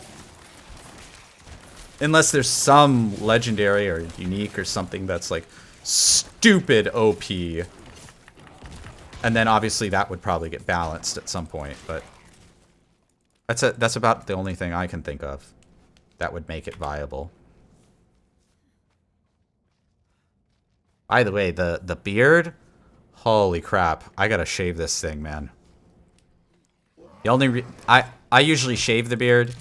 Unless there's some legendary or unique or something that's like stupid OP. And then obviously that would probably get balanced at some point, but that's about the only thing I can think of that would make it viable. By the way, the beard, holy crap, I gotta shave this thing, man. The only I usually shave the beard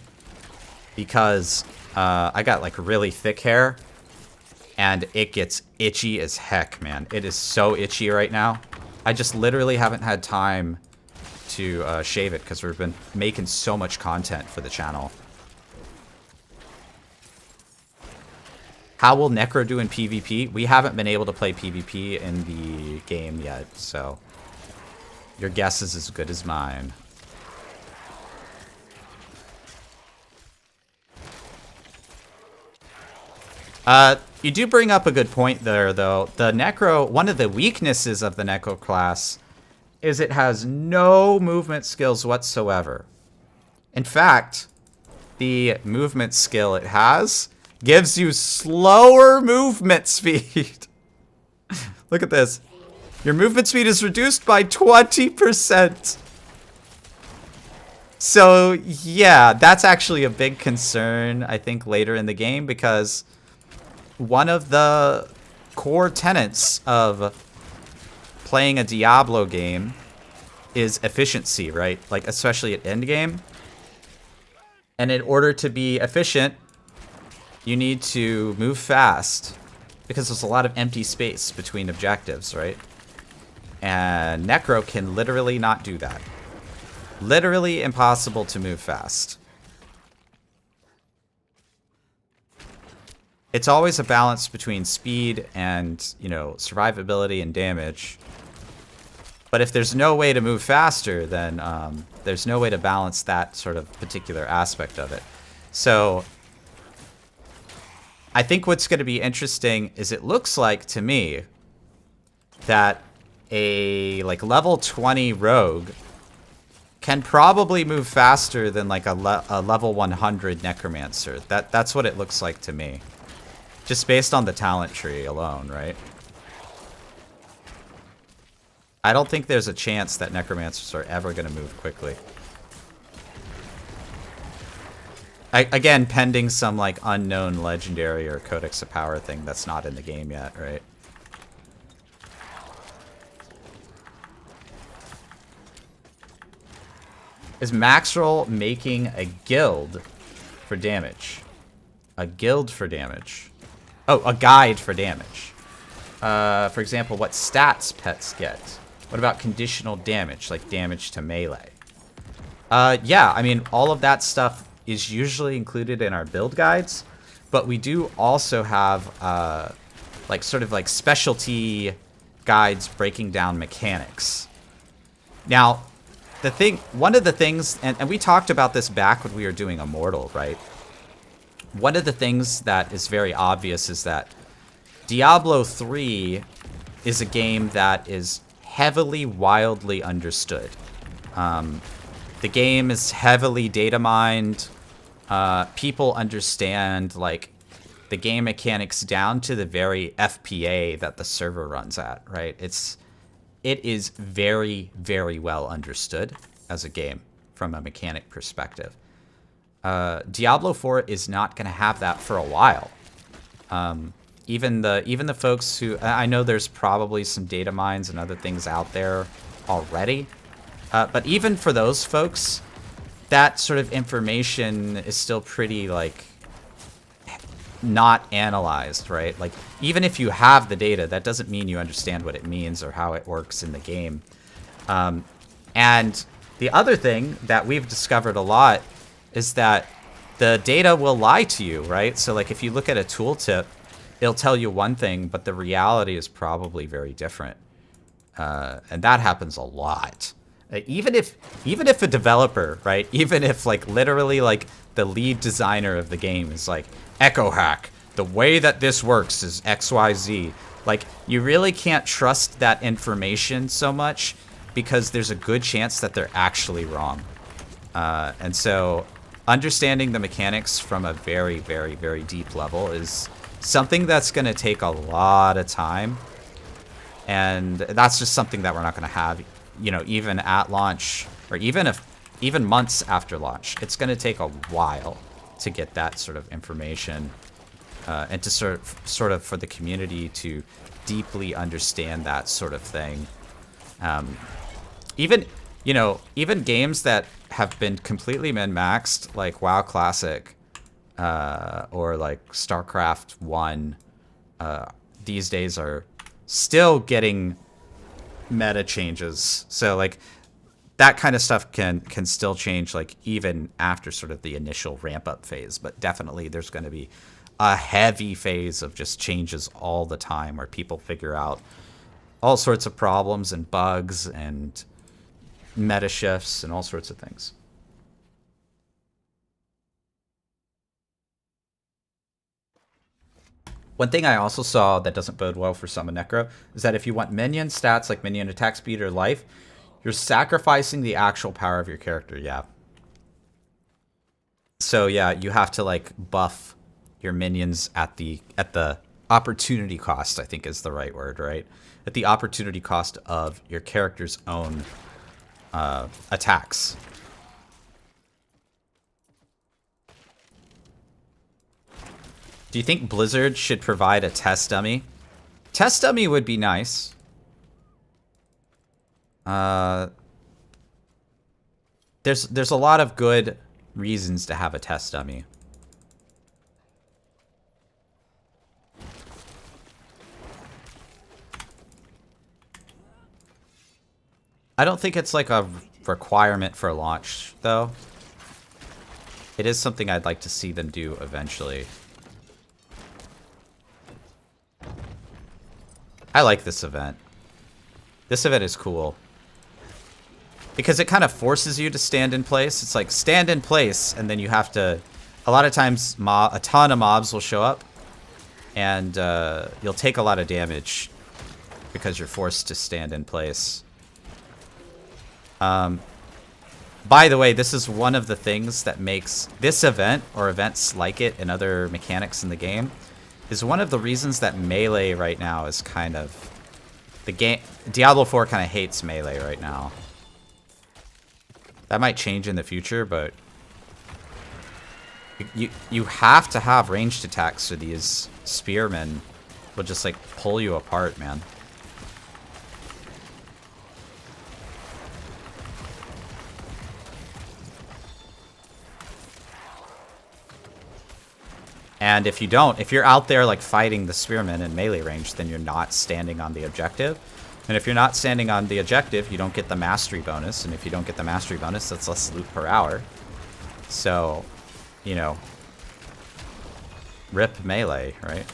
because I got like really thick hair and it gets itchy as heck, man. It is so itchy right now. I just literally haven't had time to shave it because we've been making so much content for the channel How will Necro do in PvP? We haven't been able to play PvP in the game yet, so your guess is as good as mine. You do bring up a good point there, though. The Necro, one of the weaknesses of the Necro class is it has no movement skills whatsoever. In fact, the movement skill it has gives you slower movement speed. Look at this. Your movement speed is reduced by 20%. So, yeah, that's actually a big concern, I think, later in the game, because one of the core tenets of playing a Diablo game is efficiency, right? Like, especially at endgame. And in order to be efficient, you need to move fast, because there's a lot of empty space between objectives, right? And Necro can literally not do that. Literally impossible to move fast. It's always a balance between speed and, you know, survivability and damage. But if there's no way to move faster, then there's no way to balance that sort of particular aspect of it. So I think what's going to be interesting is it looks like to me that a like level 20 rogue can probably move faster than like a level 100 necromancer. That's what it looks like to me. Just based on the talent tree alone, right? I don't think there's a chance that necromancers are ever going to move quickly. Again, pending some like unknown legendary or Codex of Power thing that's not in the game yet, right? Is Maxroll making a guild for damage? A guild for damage. Oh, a guide for damage. For example, what stats pets get? What about conditional damage, like damage to melee? Yeah, I mean, all of that stuff is usually included in our build guides, but we do also have like sort of like specialty guides breaking down mechanics. Now, one of the things, and we talked about this back when we were doing Immortal, right? One of the things that is very obvious is that Diablo 3 is a game that is heavily, wildly understood. The game is heavily data mined. People understand like the game mechanics down to the very FPA that the server runs at, right? It is very, very well understood as a game from a mechanic perspective. Diablo 4 is not going to have that for a while. Even the folks who, I know there's probably some data mines and other things out there already, but even for those folks, that sort of information is still pretty like not analyzed, right? Like even if you have the data, that doesn't mean you understand what it means or how it works in the game. And the other thing that we've discovered a lot is that the data will lie to you, right? So like if you look at a tooltip, it'll tell you one thing, but the reality is probably very different. And that happens a lot. Even if a developer, right? Even if like literally like the lead designer of the game is like, Echo Hack, the way that this works is XYZ. Like you really can't trust that information so much because there's a good chance that they're actually wrong. And so understanding the mechanics from a very, very, very deep level is something that's going to take a lot of time. And that's just something that we're not going to have, you know, even at launch or even months after launch. It's going to take a while to get that sort of information and to sort of for the community to deeply understand that sort of thing. Even games that have been completely min-maxed, like WoW Classic or like StarCraft 1, these days are still getting meta changes. So like that kind of stuff can still change like even after sort of the initial ramp up phase, but definitely there's going to be a heavy phase of just changes all the time where people figure out all sorts of problems and bugs and meta shifts and all sorts of things. One thing I also saw that doesn't bode well for Summon Necro is that if you want minion stats like minion attack speed or life, you're sacrificing the actual power of your character, yeah. So yeah, you have to like buff your minions at the opportunity cost, I think is the right word, right? At the opportunity cost of your character's own attacks. Do you think Blizzard should provide a test dummy? Test dummy would be nice. There's a lot of good reasons to have a test dummy. I don't think it's like a requirement for launch, though. It is something I'd like to see them do eventually. I like this event. This event is cool. Because it kind of forces you to stand in place. It's like, stand in place, and then you have to... A lot of times, a ton of mobs will show up, and you'll take a lot of damage because you're forced to stand in place. By the way, this is one of the things that makes this event, or events like it and other mechanics in the game, is one of the reasons that melee right now is kind of... The game... Diablo 4 kind of hates melee right now. That might change in the future, but... You have to have ranged attacks, so these spearmen will just, like, pull you apart, man. And if you don't, if you're out there like fighting the spearmen in melee range, then you're not standing on the objective. And if you're not standing on the objective, you don't get the mastery bonus. And if you don't get the mastery bonus, that's less loot per hour. So, you know, rip melee, right?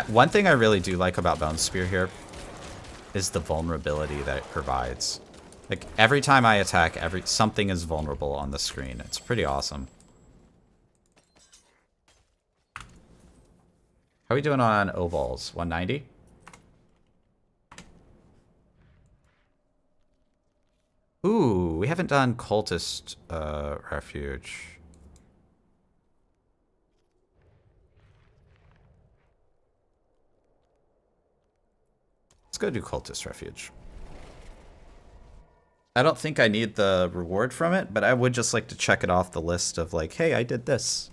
One thing I really do like about Bone Spear here is the vulnerability that it provides. Like, every time I attack, something is vulnerable on the screen. It's pretty awesome. How are we doing on O-balls? 190? Ooh, we haven't done Cultist Refuge. Let's go do Cultist Refuge. I don't think I need the reward from it, but I would just like to check it off the list of like, hey, I did this.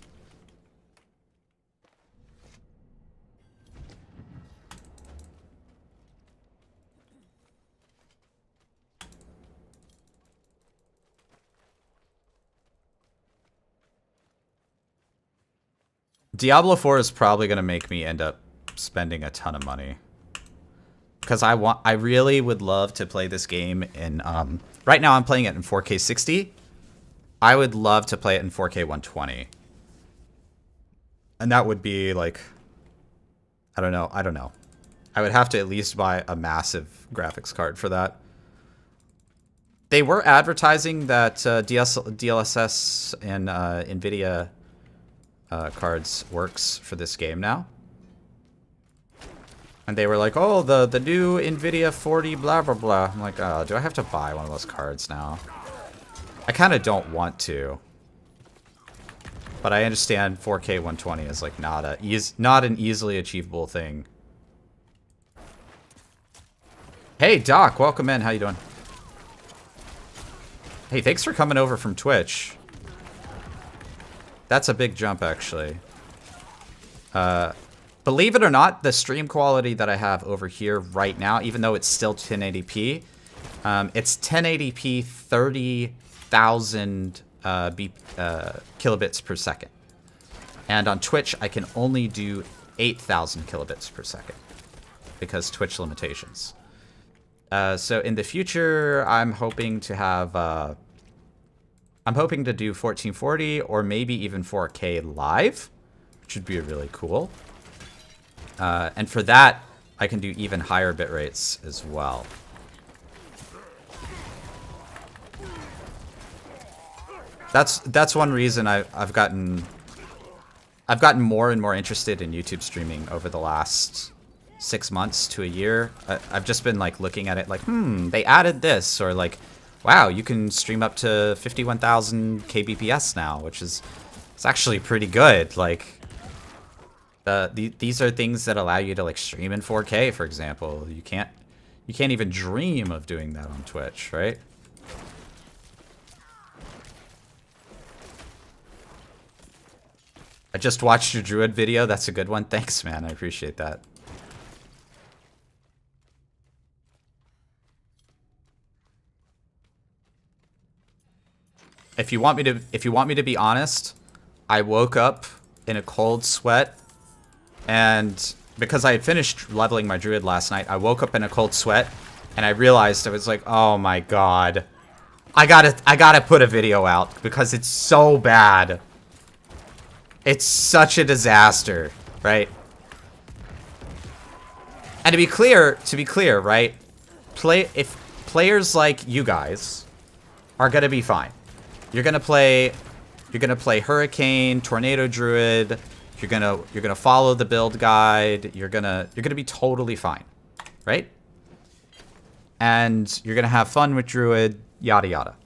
Diablo 4 is probably going to make me end up spending a ton of money. Because I really would love to play this game in, right now I'm playing it in 4K 60. I would love to play it in 4K 120. And that would be like, I don't know. I would have to at least buy a massive graphics card for that. They were advertising that DLSS and NVIDIA cards works for this game now. And they were like, oh, the new NVIDIA 40 blah, blah, blah. I'm like, oh, do I have to buy one of those cards now? I kind of don't want to. But I understand 4K 120 is like not an easily achievable thing. Hey, Doc, welcome in. How you doing? Hey, thanks for coming over from Twitch. That's a big jump, actually. Believe it or not, the stream quality that I have over here right now, even though it's still 1080p, it's 1080p 30,000 kilobits per second. And on Twitch, I can only do 8,000 kilobits per second because Twitch limitations. So in the future, I'm hoping to have... I'm hoping to do 1440 or maybe even 4K live, which would be really cool. And for that, I can do even higher bit rates as well. That's one reason I've gotten more and more interested in YouTube streaming over the last 6 months to a year. I've just been like looking at it like, they added this, or like, wow, you can stream up to 51,000 kbps now, which is, it's actually pretty good. Like, these are things that allow you to like stream in 4K, for example. You can't even dream of doing that on Twitch, right? I just watched your Druid video. That's a good one. Thanks, man. I appreciate that. If you want me to be honest, I woke up in a cold sweat, and because I had finished leveling my Druid last night, I woke up in a cold sweat, and I realized, I was like, oh my god, I gotta put a video out because it's so bad. It's such a disaster, right? And to be clear, right? If players like you guys are gonna be fine. You're gonna play Hurricane, Tornado Druid. You're gonna follow the build guide. You're gonna be totally fine, right? And you're gonna have fun with Druid, yada yada.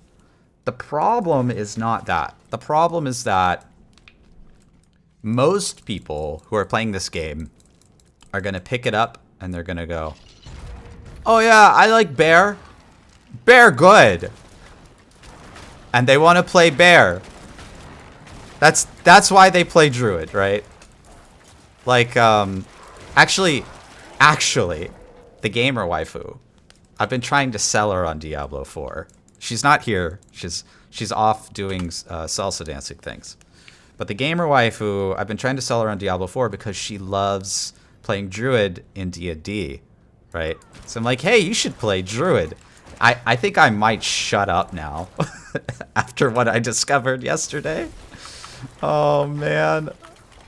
The problem is not that. The problem is that most people who are playing this game are gonna pick it up and they're gonna go, oh yeah, I like Bear. Bear good. And they want to play Bear. That's why they play Druid, right? Like, actually, the gamer waifu, I've been trying to sell her on Diablo 4. She's not here. She's off doing salsa dancing things. But the gamer waifu, I've been trying to sell her on Diablo 4 because she loves playing Druid in D&D, right? So I'm like, hey, you should play Druid. I think I might shut up now after what I discovered yesterday. Oh, man.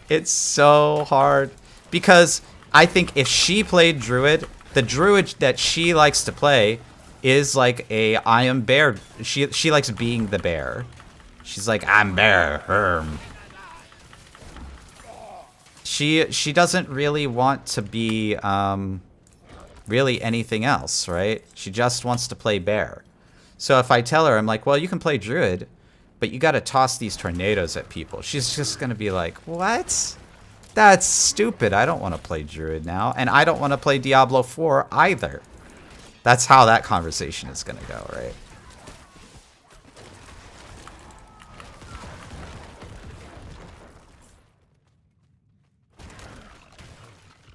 It's so hard. Because I think if she played Druid, the Druid that she likes to play is like a I am bear. She likes being the bear. She's like, I'm bear. She doesn't really want to be really anything else, right? She just wants to play bear. So if I tell her, I'm like, well, you can play Druid, but you gotta toss these tornadoes at people. She's just gonna be like, what? That's stupid. I don't want to play Druid now. And I don't want to play Diablo 4 either. That's how that conversation is gonna go, right?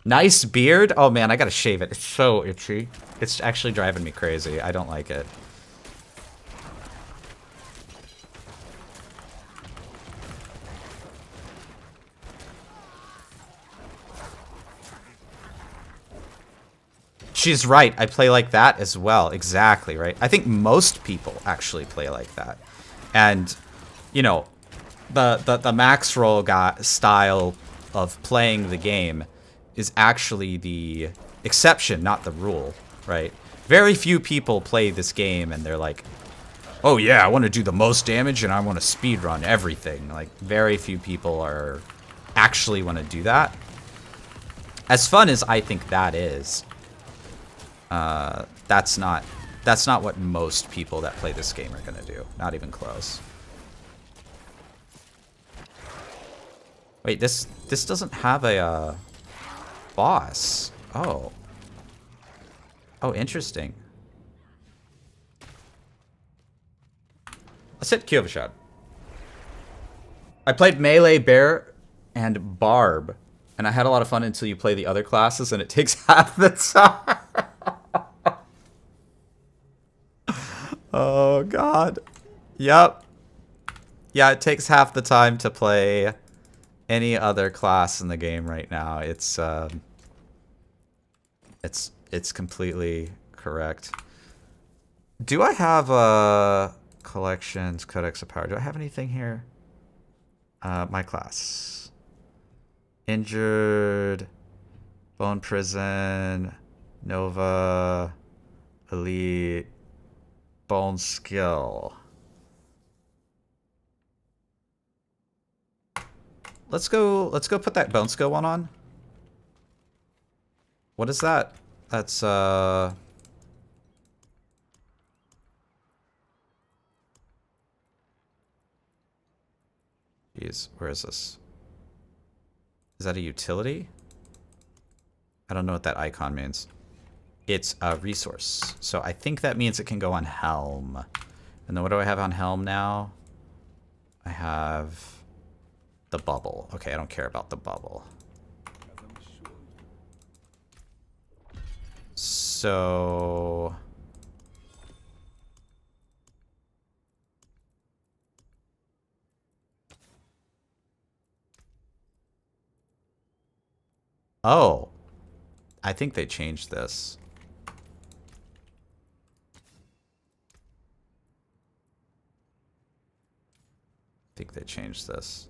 Nice beard. Oh man, I gotta shave it. It's so itchy. It's actually driving me crazy. I don't like it. She's right. I play like that as well. Exactly, right? I think most people actually play like that. And, you know, the max roll style of playing the game is actually the exception, not the rule, right? Very few people play this game and they're like, oh yeah, I want to do the most damage and I want to speedrun everything. Like, very few people are actually want to do that. As fun as I think that is, that's not what most people that play this game are gonna do. Not even close. Wait, this doesn't have a boss. Oh. Oh, interesting. Let's hit Kyovashad. I played Melee, Bear, and Barb, and I had a lot of fun until you play the other classes, and it takes half the time. Oh, God. Yep. Yeah, it takes half the time to play any other class in the game right now. It's completely correct. Do I have collections, codex of power? Do I have anything here? My class. Injured, bone prison, Nova, elite, bone skill. Let's go put that bone skill one on. What is that? That's Jeez, where is this? Is that a utility? I don't know what that icon means. It's a resource. So I think that means it can go on Helm. And then what do I have on Helm now? I have the bubble. Okay, I don't care about the bubble. So... Oh, I think they changed this. I think they changed this.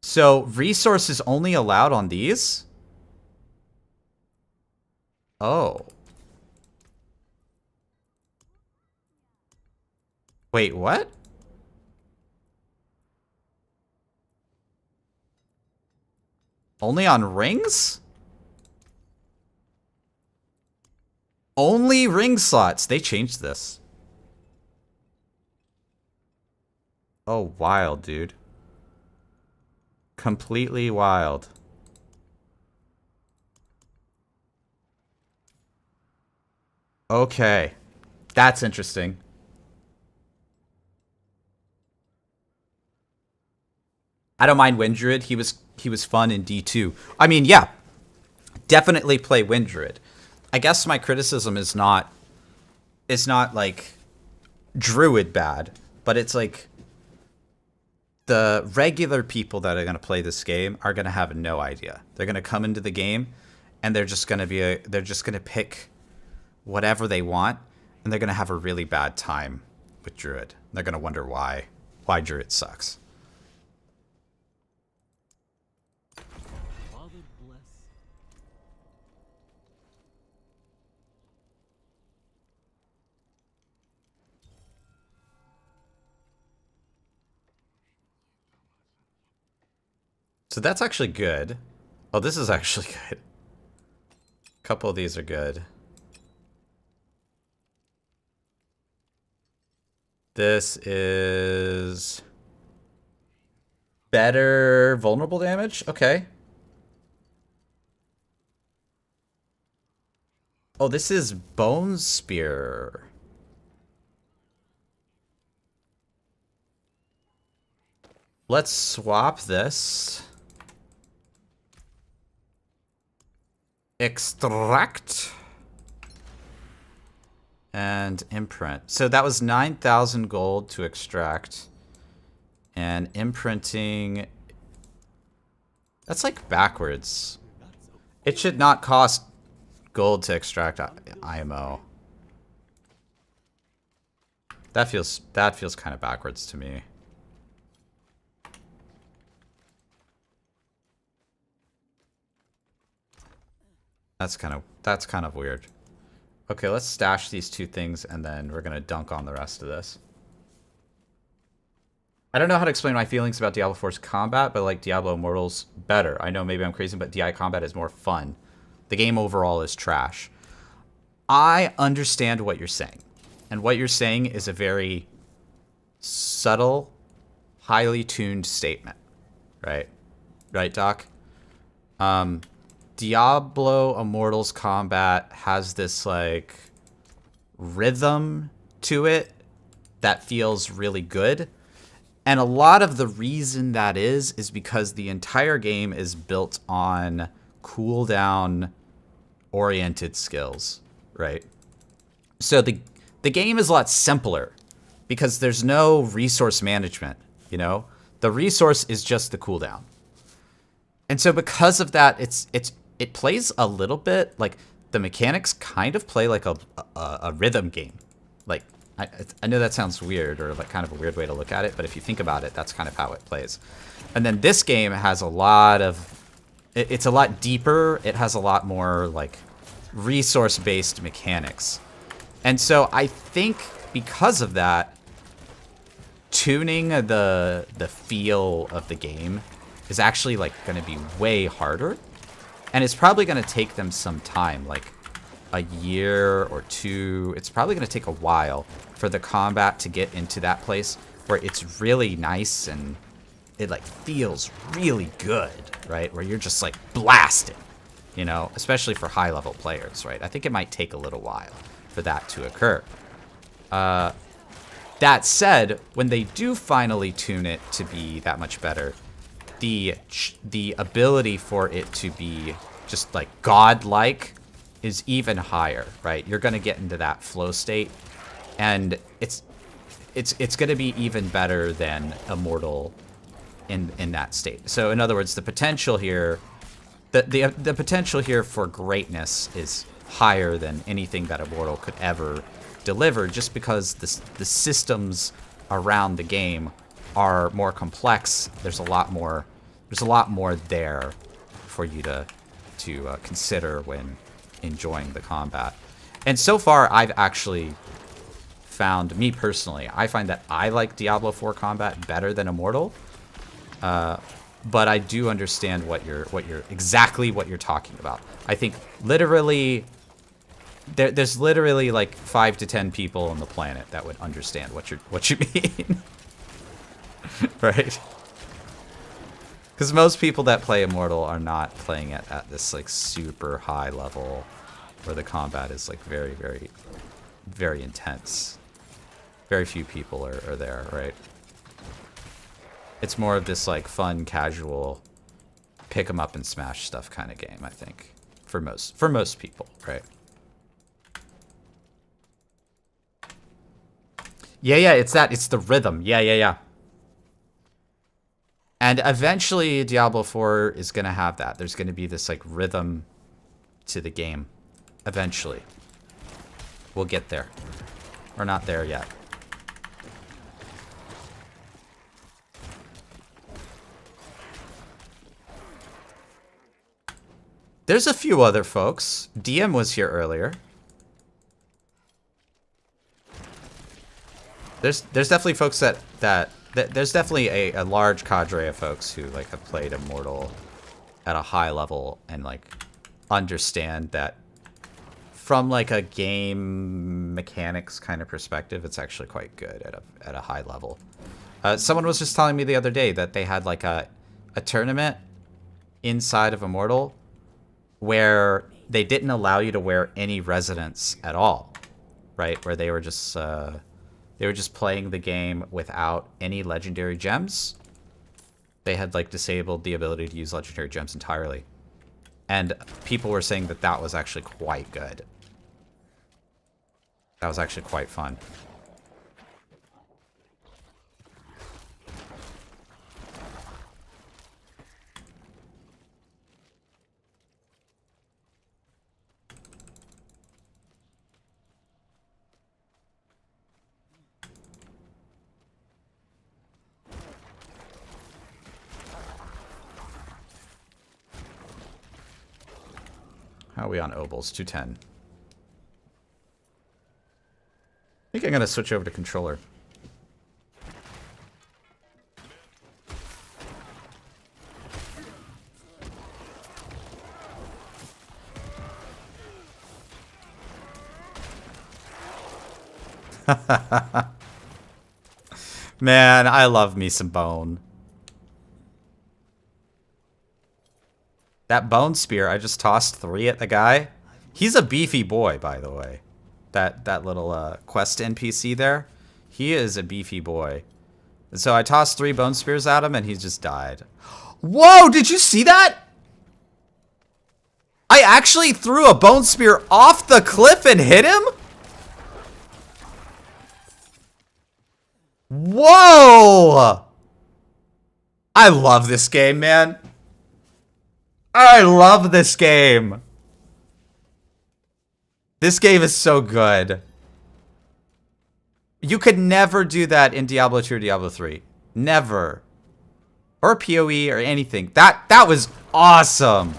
So, resources only allowed on these? Oh. Wait, what? Only on rings? Only ring slots. They changed this. Oh, wild, dude. Completely wild. Okay. That's interesting. I don't mind Wind Druid. He was fun in D2. I mean, yeah. Definitely play Wind Druid. I guess my criticism is not like Druid bad, but it's like the regular people that are going to play this game are going to have no idea. They're going to come into the game and they're just going to pick whatever they want, and they're going to have a really bad time with Druid. They're going to wonder why Druid sucks. So that's actually good. Oh, this is actually good. A couple of these are good. This is better vulnerable damage. Okay. Oh, this is Bone Spear. Let's swap this. Extract. And imprint. So that was 9,000 gold to extract. And imprinting... That's like backwards. It should not cost gold to extract IMO. That feels kind of backwards to me. That's kind of weird. Okay, let's stash these two things and then we're gonna dunk on the rest of this. I don't know how to explain my feelings about Diablo 4's combat, but like Diablo Immortals better. I know maybe I'm crazy, but DI combat is more fun. The game overall is trash. I understand what you're saying. And what you're saying is a very subtle, highly tuned statement. Right? Right, Doc? Diablo Immortals combat has this like rhythm to it that feels really good. And a lot of the reason that is because the entire game is built on cooldown oriented skills, right? So the game is a lot simpler because there's no resource management, you know? The resource is just the cooldown. And so because of that, it plays a little bit like the mechanics kind of play like a rhythm game. Like I know that sounds weird or like kind of a weird way to look at it, but if you think about it, that's kind of how it plays. And then this game has a lot of it's a lot deeper. It has a lot more like resource-based mechanics. And so I think because of that, tuning the feel of the game is actually like going to be way harder. And it's probably going to take them some time, like a year or two. It's probably going to take a while for the combat to get into that place where it's really nice and it like feels really good, right? Where you're just like blasting, you know, especially for high level players, right? I think it might take a little while for that to occur. That said, when they do finally tune it to be that much better, the ability for it to be just like godlike is even higher, right? You're going to get into that flow state, and it's going to be even better than Immortal in that state. So in other words, the potential here, the potential here for greatness is higher than anything that Immortal could ever deliver, just because the systems around the game are more complex. There's a lot more there for you to consider when enjoying the combat. And so far, I've actually found, me personally, I find that I like Diablo 4 combat better than Immortal. But I do understand what you're exactly what you're talking about. I think literally there's literally like 5 to 10 people on the planet that would understand what you mean. Right? Because most people that play Immortal are not playing it at this like super high level where the combat is like very, very, very intense. Very few people are there, right? It's more of this like fun, casual, pick 'em up and smash stuff kind of game, I think, for most people, right? Yeah, it's the rhythm. Yeah. And eventually Diablo 4 is going to have that. There's going to be this like rhythm to the game. Eventually. We'll get there. We're not there yet. There's a few other folks. DM was here earlier. There's definitely folks that there's definitely a large cadre of folks who like have played Immortal at a high level and like understand that from like a game mechanics kind of perspective, it's actually quite good at a high level. Someone was just telling me the other day that they had like a tournament inside of Immortal where they didn't allow you to wear any residence at all, right? Where they were just playing the game without any legendary gems. They had like disabled the ability to use legendary gems entirely. And people were saying that that was actually quite good. That was actually quite fun. How are we on obols? 210. I think I'm going to switch over to controller. Man, I love me some bone. That bone spear, I just tossed 3 at the guy. He's a beefy boy, by the way. That little quest NPC there. He is a beefy boy. And so I tossed 3 bone spears at him and he just died. Whoa, did you see that? I actually threw a bone spear off the cliff and hit him? Whoa! I love this game, man. I love this game. This game is so good. You could never do that in Diablo 2 or Diablo 3. Never. Or PoE or anything. That was awesome.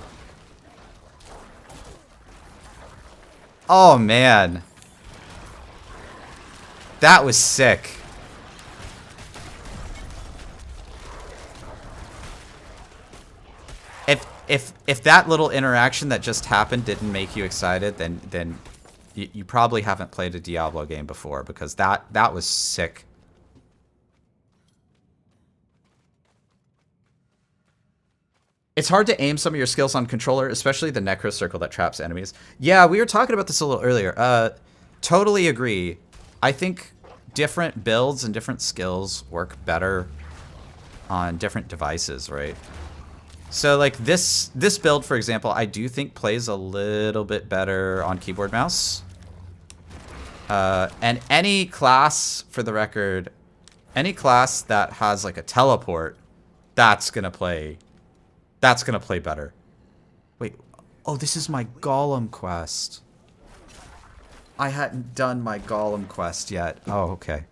Oh, man. That was sick. If that little interaction that just happened didn't make you excited, then you probably haven't played a Diablo game before, because that was sick. It's hard to aim some of your skills on controller, especially the Necro circle that traps enemies. Yeah, we were talking about this a little earlier. Totally agree. I think different builds and different skills work better on different devices, right? So like this build, for example, I do think plays a little bit better on keyboard mouse. And any class, for the record, any class that has like a teleport, that's gonna play better. Wait, oh, this is my Golem quest. I hadn't done my Golem quest yet. Oh, okay.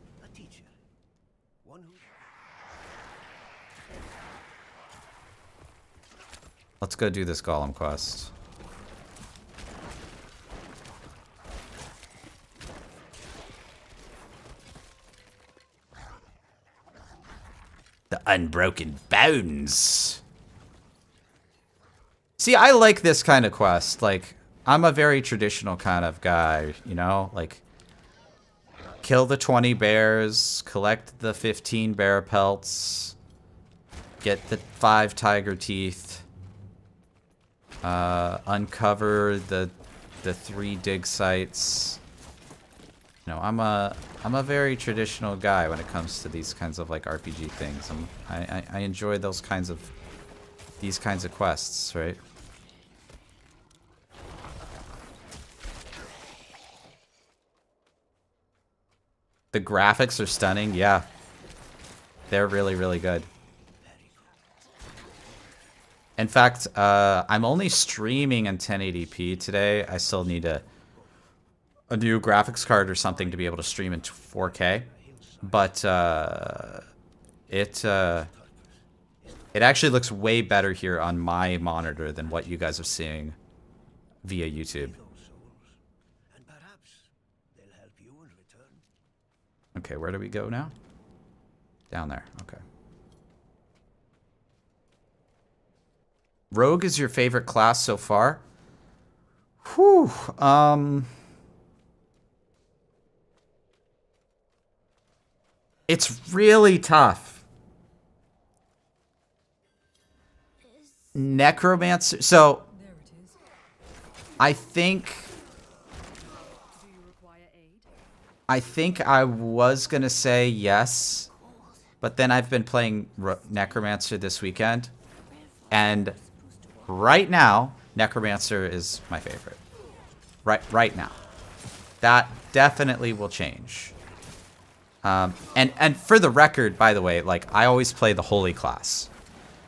Let's go do this Golem quest. The Unbroken Bones. See, I like this kind of quest. Like, I'm a very traditional kind of guy, you know? Like, kill the 20 bears, collect the 15 bear pelts, get the 5 tiger teeth, uncover the 3 dig sites. You know, I'm a very traditional guy when it comes to these kinds of like RPG things. I enjoy these kinds of quests, right? The graphics are stunning, yeah. They're really, really good. In fact, I'm only streaming in 1080p today. I still need a new graphics card or something to be able to stream in 4K. But it actually looks way better here on my monitor than what you guys are seeing via YouTube. Okay, where do we go now? Down there, okay. Rogue is your favorite class so far? Whew, it's really tough. Necromancer, so I think I was gonna say yes, but then I've been playing Necromancer this weekend, and right now Necromancer is my favorite. Right now, that definitely will change. And for the record, by the way, like I always play the Holy class,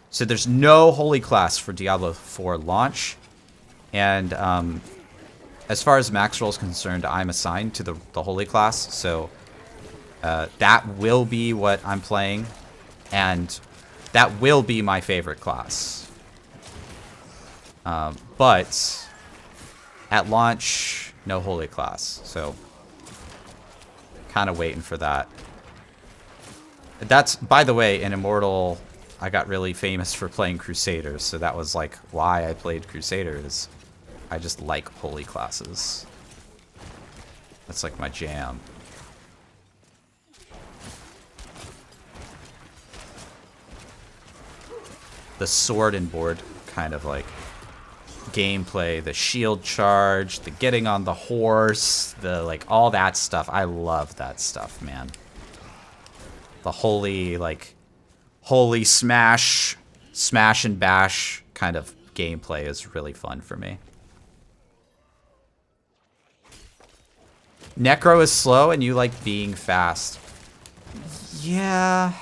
so there's no Holy class for Diablo 4 launch, and as far as max roll is concerned, I'm assigned to the Holy class, so that will be what I'm playing, and that will be my favorite class. But at launch, no Holy class, so kind of waiting for that. That's, by the way, in Immortal, I got really famous for playing Crusaders, so that was like why I played Crusaders. I just like holy classes. That's like my jam. The sword and board kind of like gameplay, the shield charge, the getting on the horse, the like all that stuff. I love that stuff, man. The holy smash and bash kind of gameplay is really fun for me. Necro is slow and you like being fast. Yeah.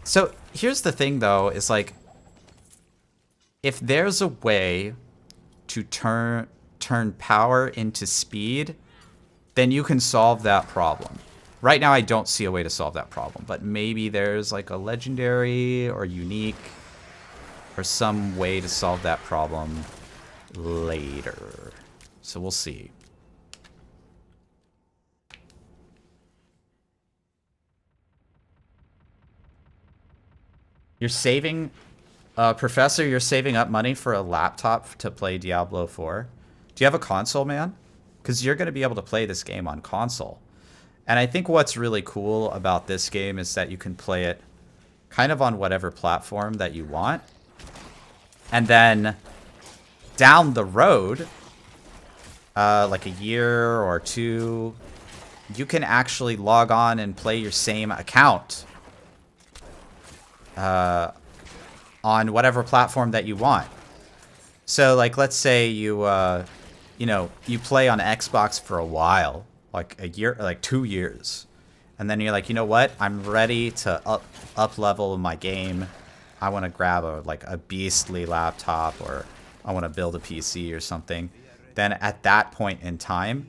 So here's the thing though, is like, if there's a way to turn power into speed, then you can solve that problem. Right now I don't see a way to solve that problem, but maybe there's like a legendary or unique or some way to solve that problem later. So we'll see. You're saving, Professor, you're saving up money for a laptop to play Diablo 4. Do you have a console, man? Because you're going to be able to play this game on console. And I think what's really cool about this game is that you can play it kind of on whatever platform that you want. And then down the road, like a year or two, you can actually log on and play your same account on whatever platform that you want. So, like, let's say you, you know, you play on Xbox for a while, like a year, like 2 years, and then you're like, you know what? I'm ready to up level my game. I want to grab a beastly laptop, or I want to build a PC or something. Then at that point in time,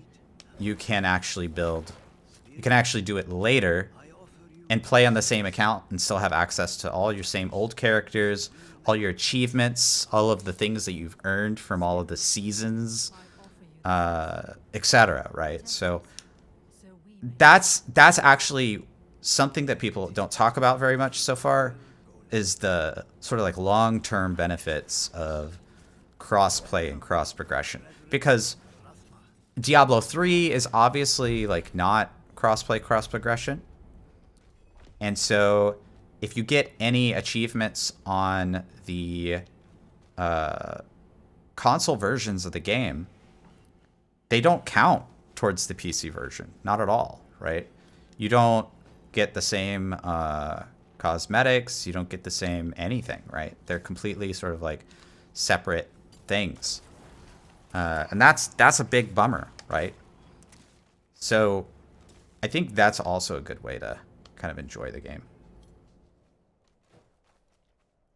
you can actually do it later and play on the same account and still have access to all your same old characters, all your achievements, all of the things that you've earned from all of the seasons, etc. Right? So that's actually something that people don't talk about very much so far, is the sort of like long-term benefits of cross-play and cross-progression. Because Diablo 3 is obviously like not cross-play, cross-progression. And so if you get any achievements on the console versions of the game, they don't count towards the PC version. Not at all, right? You don't get the same cosmetics. You don't get the same anything, right? They're completely sort of like separate things. And that's a big bummer, right? So I think that's also a good way to kind of enjoy the game.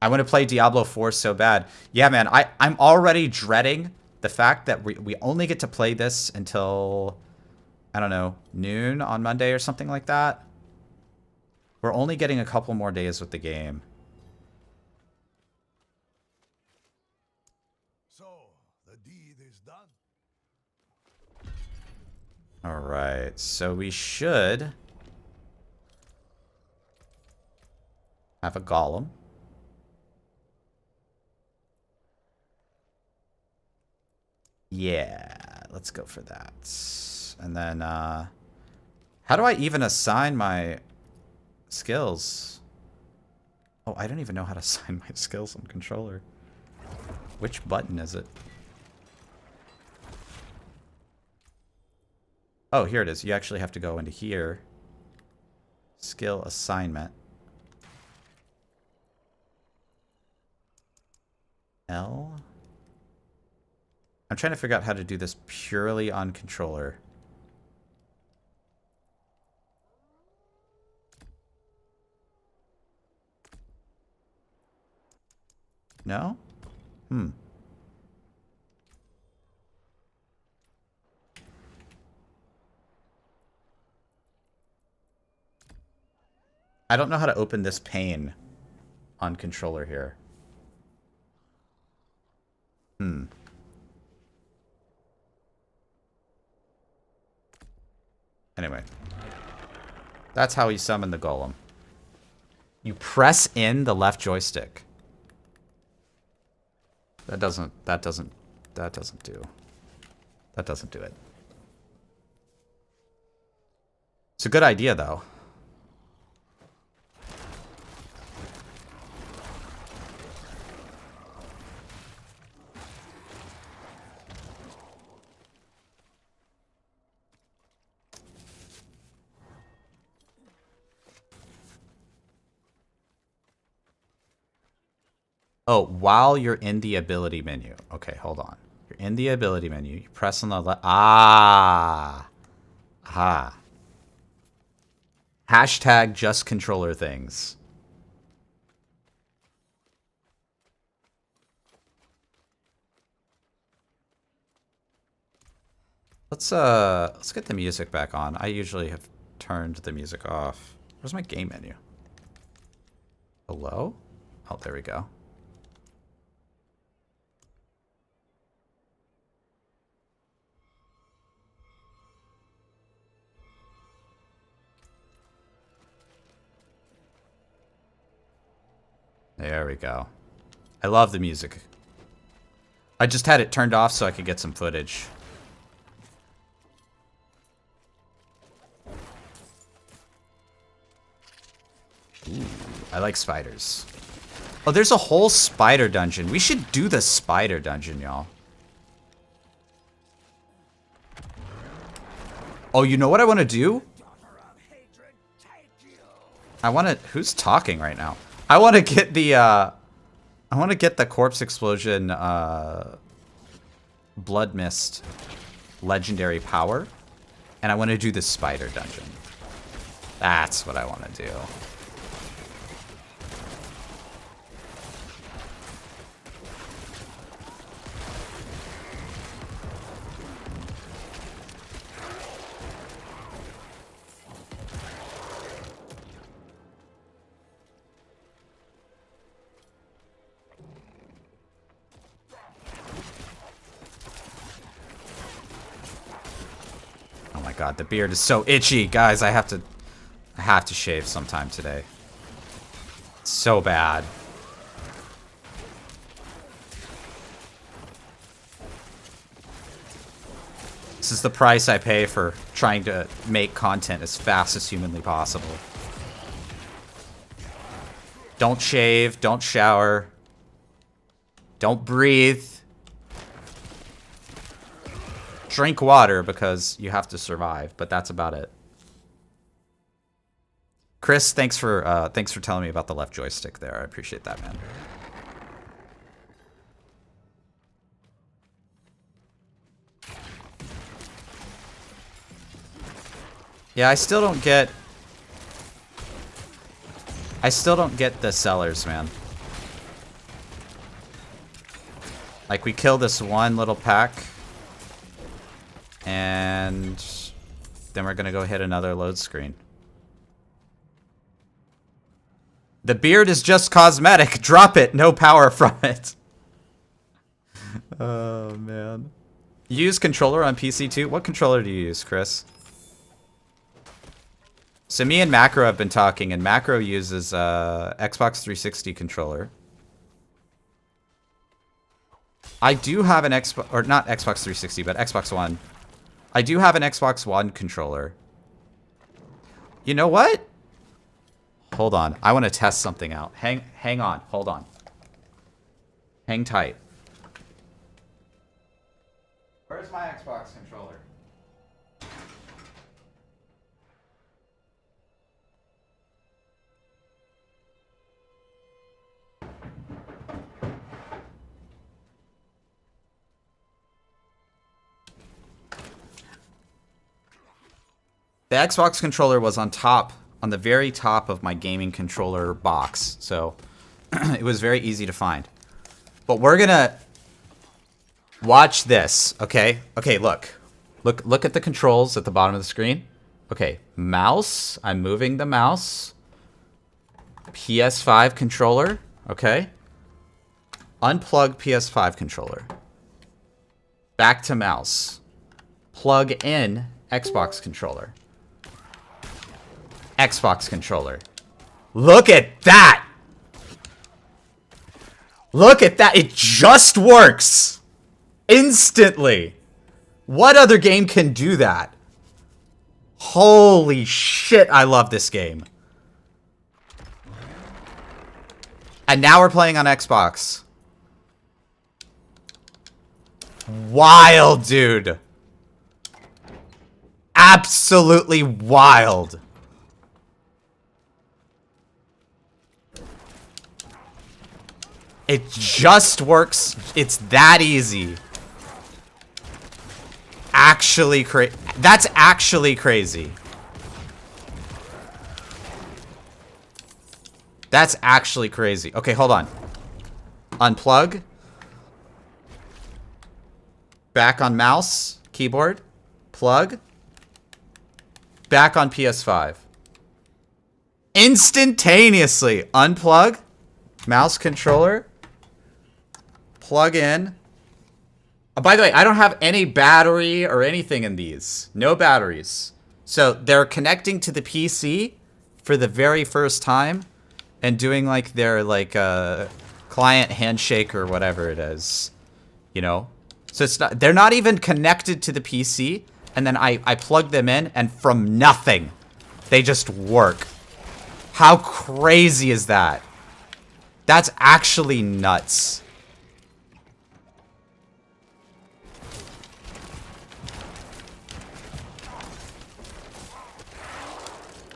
I want to play Diablo 4 so bad. Yeah, man, I'm already dreading the fact that we only get to play this until, I don't know, noon on Monday or something like that. We're only getting a couple more days with the game. So, the deed is done. All right, so we should have a golem. Yeah, let's go for that. And then, how do I even assign my skills? Oh, I don't even know how to assign my skills on controller. Which button is it? Oh, here it is. You actually have to go into here. Skill assignment. L? I'm trying to figure out how to do this purely on controller. No? I don't know how to open this pane on controller here. Anyway. That's how you summon the golem. You press in the left joystick. That doesn't do it. It's a good idea though. Oh, while you're in the ability menu. Okay, hold on. You're in the ability menu. You press on the left. Ah. Aha. Hashtag just controller things. Let's get the music back on. I usually have turned the music off. Where's my game menu? Hello? Oh, there we go. There we go. I love the music. I just had it turned off so I could get some footage. Ooh, I like spiders. Oh, there's a whole spider dungeon. We should do the spider dungeon, y'all. Oh, you know what I want to do? I want to... Who's talking right now? I want to get the... I want to get the corpse explosion blood mist legendary power. And I want to do the spider dungeon. That's what I want to do. God, the beard is so itchy, guys. I have to shave sometime today. It's so bad. This is the price I pay for trying to make content as fast as humanly possible. Don't shave, don't shower, don't breathe. Drink water because you have to survive, but that's about it. Chris, thanks for telling me about the left joystick there. I appreciate that, man. Yeah, I still don't get the sellers, man. Like, we kill this one little pack. And then we're going to go hit another load screen. The beard is just cosmetic. Drop it. No power from it. Oh, man. You use controller on PC too? What controller do you use, Chris? So me and Macro have been talking, and Macro uses Xbox 360 controller. I do have an Xbox, or not Xbox 360, but Xbox One. I do have an Xbox One controller. You know what? Hold on. I want to test something out. Hang on. Hold on. Hang tight. Where's my Xbox controller? The Xbox controller was on the very top of my gaming controller box, so it was very easy to find. But we're gonna watch this, okay? Okay, look at the controls at the bottom of the screen. Okay, mouse. I'm moving the mouse. PS5 controller. Okay. Unplug PS5 controller. Back to mouse. Plug in Xbox controller. Xbox controller. Look at that! Look at that! It just works! Instantly! What other game can do that? Holy shit, I love this game. And now we're playing on Xbox. Wild, dude. Absolutely wild. It just works. It's that easy. actually crazy. That's actually crazy. That's actually crazy. Okay, hold on. Unplug. Back on mouse, keyboard, plug. Back on PS5. Instantaneously. Unplug. Mouse controller. Plug in. Oh, by the way, I don't have any battery or anything in these. No batteries. So they're connecting to the PC for the very first time and doing like their client handshake or whatever it is. You know? So it's not, they're not even connected to the PC, and then I plug them in, and from nothing, they just work. How crazy is that? That's actually nuts.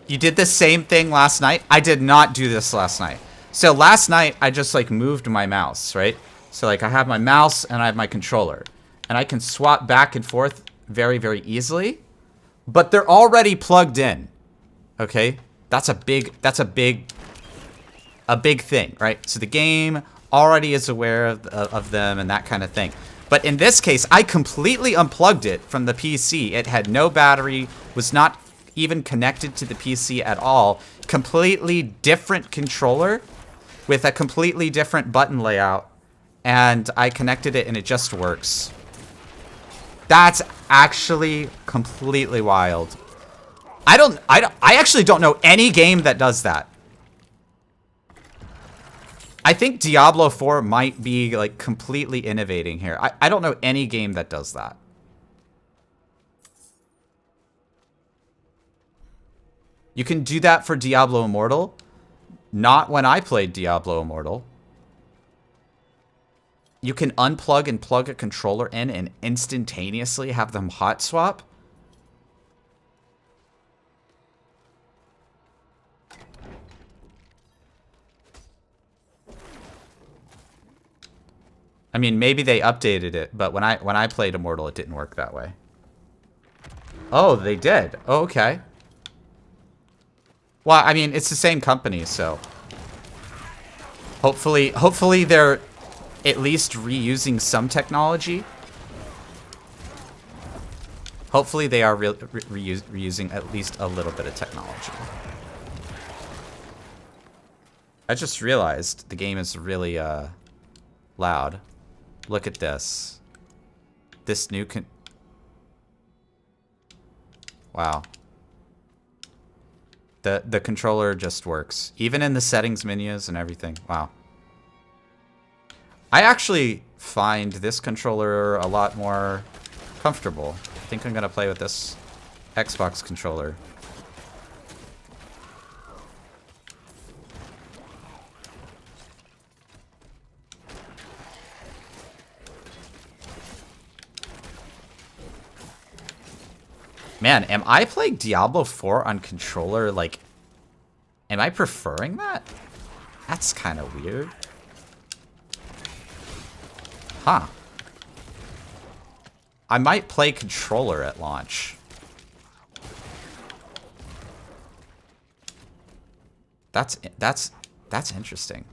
You did the same thing last night? I did not do this last night. So last night, I just like moved my mouse, right? So like I have my mouse and I have my controller. And I can swap back and forth very, very easily. But they're already plugged in. Okay? That's a big thing, right? So the game already is aware of them and that kind of thing. But in this case, I completely unplugged it from the PC. It had no battery, was not even connected to the PC at all. Completely different controller with a completely different button layout. And I connected it and it just works. That's actually completely wild. I actually don't know any game that does that. I think Diablo 4 might be like completely innovating here. I don't know any game that does that. You can do that for Diablo Immortal. Not when I played Diablo Immortal. You can unplug and plug a controller in and instantaneously have them hot swap. I mean, maybe they updated it, but when I played Immortal, it didn't work that way. Oh, they did. Oh, okay. Well, I mean, it's the same company, so hopefully they're at least reusing some technology. Hopefully they are reusing at least a little bit of technology. I just realized the game is really loud. Look at this. This new wow. The controller just works. Even in the settings menus and everything. Wow. I actually find this controller a lot more comfortable. I think I'm going to play with this Xbox controller. Man, am I playing Diablo 4 on controller? Like, am I preferring that? That's kind of weird. Huh. I might play controller at launch. That's interesting.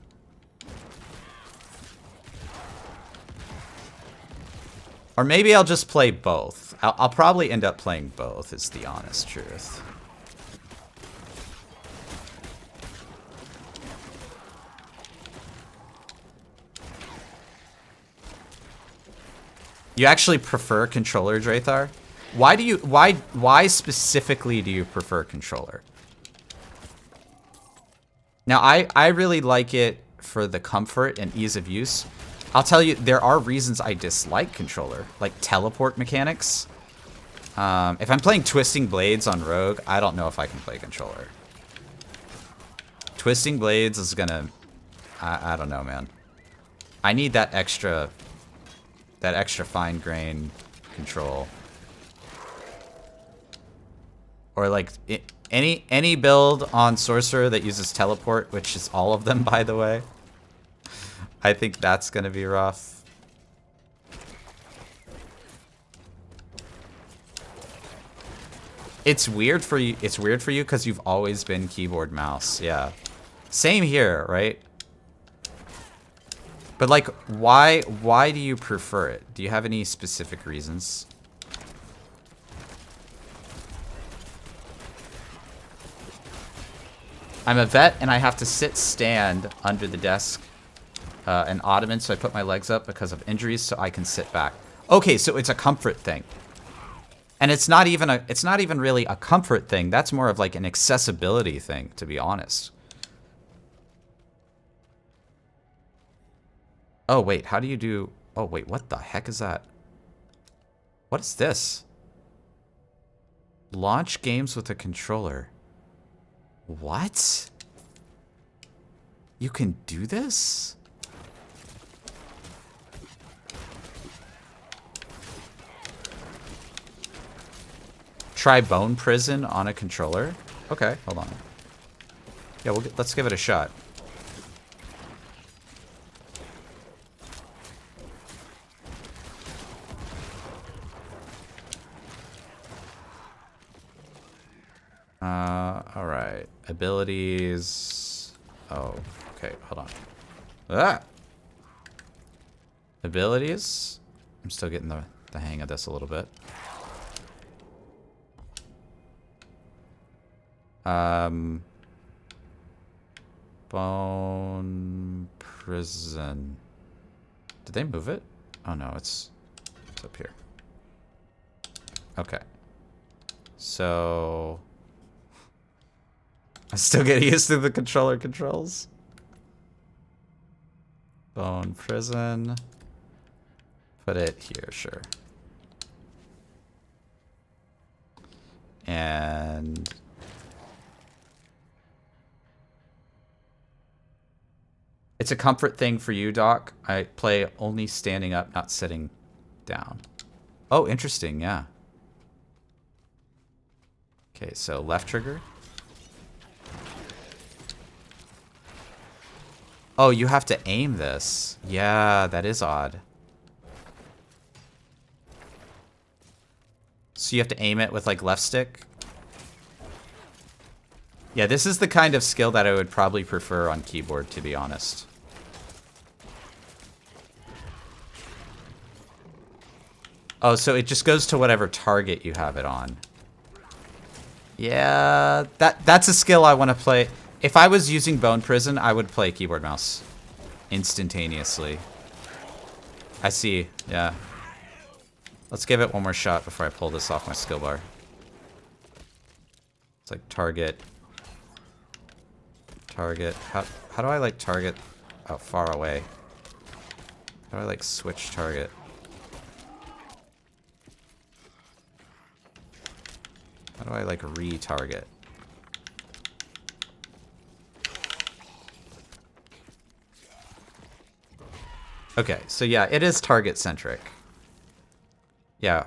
Or maybe I'll just play both. I'll probably end up playing both, is the honest truth. You actually prefer controller, Drathar? Why specifically do you prefer controller? Now, I really like it for the comfort and ease of use. I'll tell you, there are reasons I dislike controller, like teleport mechanics. If I'm playing Twisting Blades on Rogue, I don't know if I can play controller. Twisting Blades is gonna... I don't know, man. I need that extra fine grain control. Or like any build on Sorcerer that uses teleport, which is all of them, by the way. I think that's gonna be rough. It's weird for you. It's weird for you because you've always been keyboard mouse. Yeah. Same here, right? But like, why do you prefer it? Do you have any specific reasons? I'm a vet and I have to stand under the desk, an ottoman, so I put my legs up because of injuries so I can sit back. Okay, so it's a comfort thing. And it's not even really a comfort thing. That's more of like an accessibility thing, to be honest. Oh, wait, how do you do... Oh, wait, what the heck is that? What is this? Launch games with a controller. What? You can do this? Try Bone Prison on a controller? Okay, hold on. Yeah, let's give it a shot. Alright. Abilities. Oh, okay, hold on. Ah! Abilities. I'm still getting the hang of this a little bit. Bone Prison. Did they move it? Oh no, it's up here. Okay. So I still get used to the controller controls. Bone Prison. Put it here, sure. And it's a comfort thing for you, Doc. I play only standing up, not sitting down. Oh, interesting, yeah. Okay, so left trigger. Oh, you have to aim this. Yeah, that is odd. So you have to aim it with, like, left stick? Yeah, this is the kind of skill that I would probably prefer on keyboard, to be honest. Oh, so it just goes to whatever target you have it on. Yeah, that's a skill I want to play. If I was using Bone Prison, I would play keyboard mouse instantaneously. I see, yeah. Let's give it one more shot before I pull this off my skill bar. It's like target. Target. How do I like target? Oh, far away. How do I like switch target? How do I like retarget? Okay, so yeah, it is target centric. Yeah,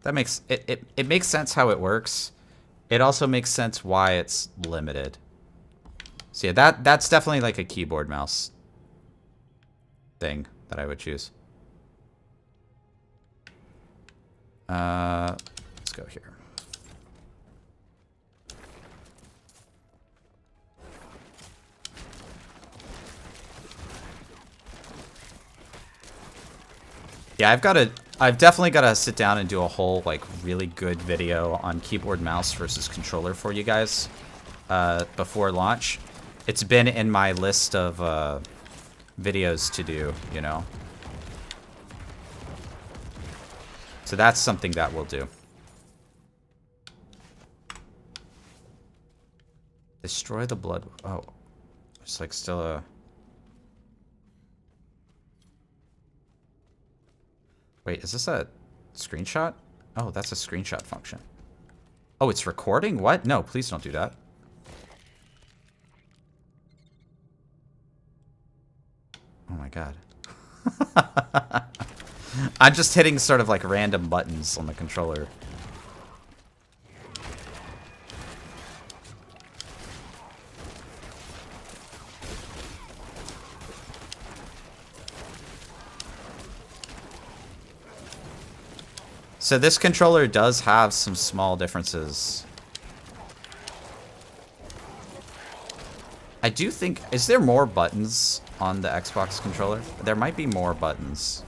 that makes it makes sense how it works. It also makes sense why it's limited. So yeah, that's definitely like a keyboard mouse thing that I would choose. Let's go here. Yeah, I've definitely got to sit down and do a whole, like, really good video on keyboard, mouse versus controller for you guys before launch. It's been in my list of videos to do, you know. So that's something that we'll do. Destroy the blood. Oh, it's like still a... Wait, is this a screenshot? Oh, that's a screenshot function. Oh, it's recording? What? No, please don't do that. Oh my god. I'm just hitting sort of like random buttons on the controller. So this controller does have some small differences. I do think... Is there more buttons on the Xbox controller? There might be more buttons.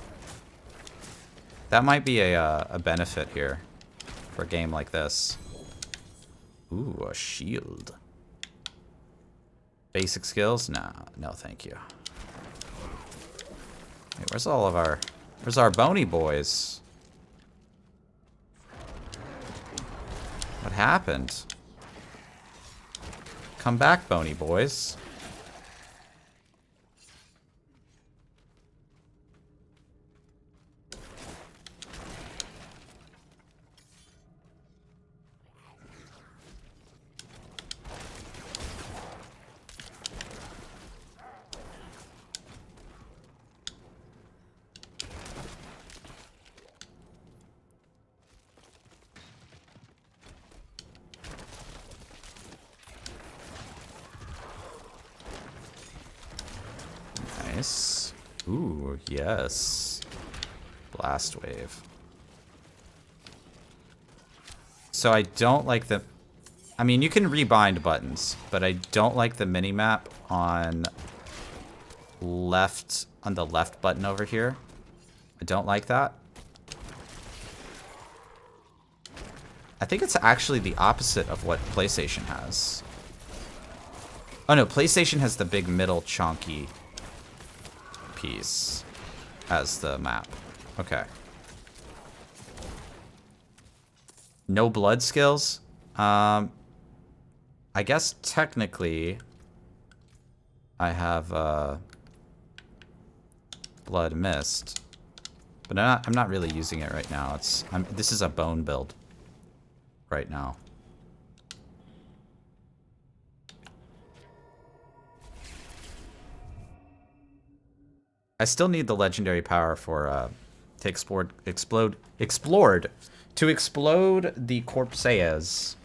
That might be a benefit here for a game like this. Ooh, a shield. Basic skills? Nah, no thank you. Wait, where's all of our... Where's our bony boys? What happened? Come back, bony boys. Nice. Ooh, yes. Blast wave. So I don't like the... I mean, you can rebind buttons, but I don't like the mini-map on the left button over here. I don't like that. I think it's actually the opposite of what PlayStation has. Oh no, PlayStation has the big middle chunky piece as the map. Okay. No blood skills? I guess technically I have blood mist, but I'm not really using it right now. This is a bone build right now. I still need the legendary power for to explode the corpses.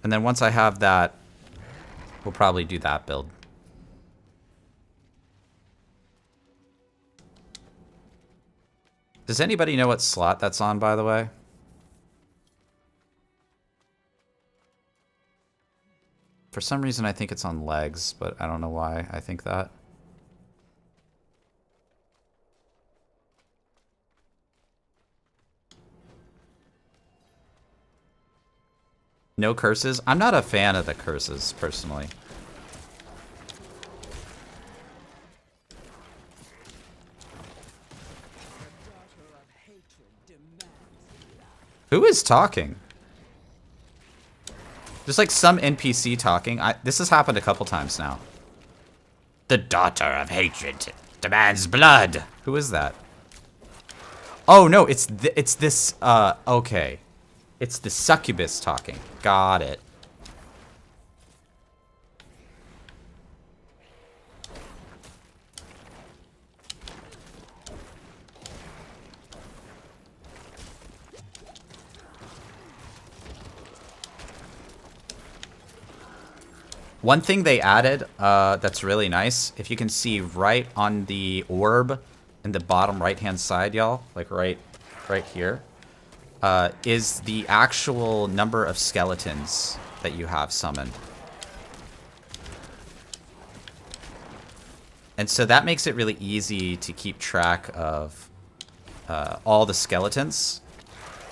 And then once I have that, we'll probably do that build. Does anybody know what slot that's on, by the way? For some reason I think it's on legs, but I don't know why I think that. No curses? I'm not a fan of the curses, personally. Who is talking? There's like some NPC talking. This has happened a couple times now. The daughter of hatred demands blood. Who is that? Oh no, it's this. Okay. It's the succubus talking. Got it. One thing they added that's really nice, if you can see right on the orb in the bottom right-hand side, y'all, like right here, is the actual number of skeletons that you have summoned. And so that makes it really easy to keep track of all the skeletons.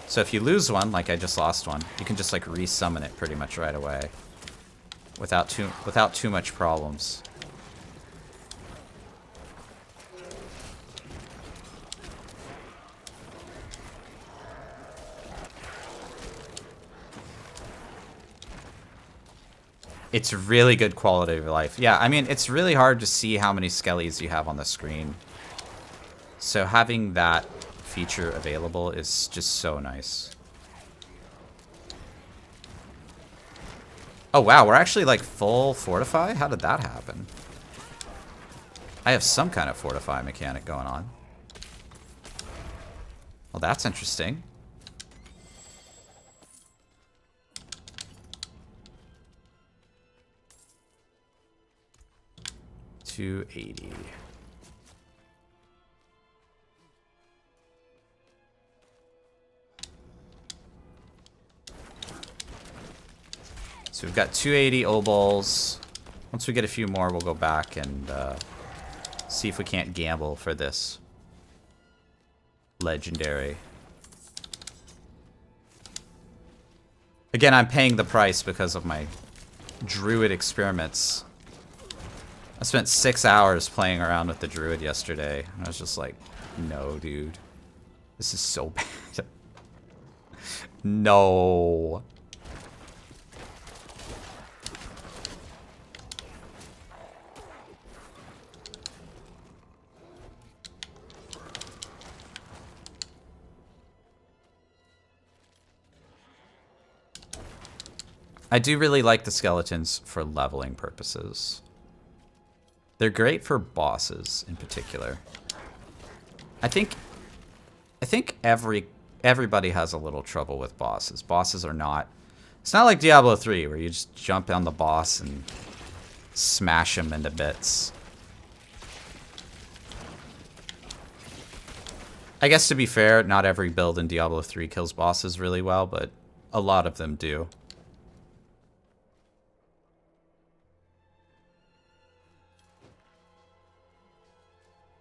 So if you lose one, like I just lost one, you can just like resummon it pretty much right away without too much problems. It's really good quality of life. Yeah, I mean, it's really hard to see how many skellies you have on the screen. So having that feature available is just so nice. Oh wow, we're actually like full Fortify? How did that happen? I have some kind of Fortify mechanic going on. Well, that's interesting. 280. So we've got 280 obols. Once we get a few more, we'll go back and see if we can't gamble for this legendary. Again, I'm paying the price because of my Druid experiments. I spent 6 hours playing around with the Druid yesterday. And I was just like, no, dude. This is so bad. No. I do really like the skeletons for leveling purposes. They're great for bosses in particular. I think everybody has a little trouble with bosses. Bosses are not... It's not like Diablo 3 where you just jump on the boss and smash him into bits. I guess to be fair, not every build in Diablo 3 kills bosses really well, but a lot of them do.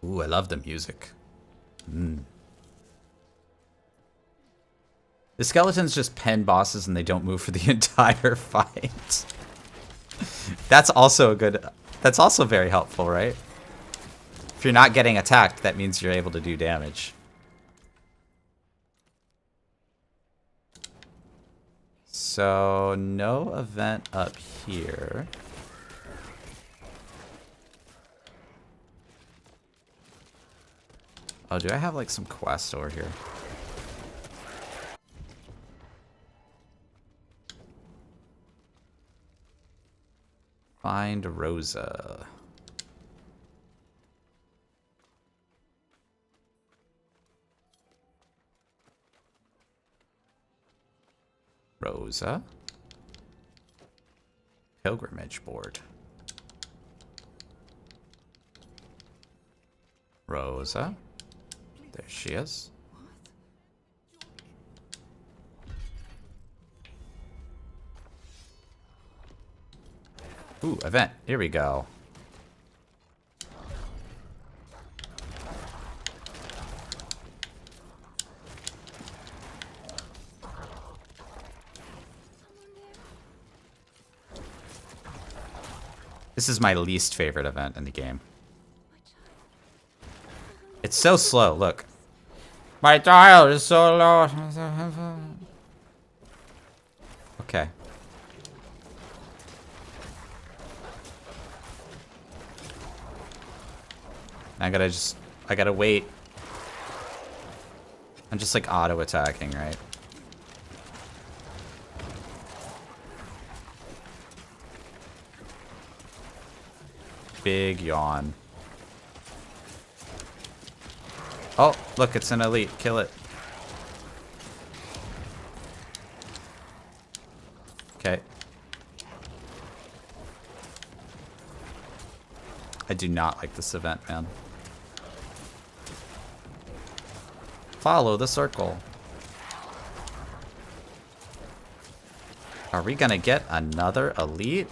Ooh, I love the music. The skeletons just pen bosses and they don't move for the entire fight. That's also a good... That's also very helpful, right? If you're not getting attacked, that means you're able to do damage. So, no event up here. Oh, do I have like some quest over here? Find Rosa. Rosa. Pilgrimage board. Rosa. There she is. Ooh, event. Here we go. This is my least favorite event in the game. It's so slow, look. My dial is so low. Okay. I gotta wait. I'm just like auto attacking, right? Big yawn. Oh, look, it's an elite. Kill it. Okay. I do not like this event, man. Follow the circle. Are we gonna get another elite?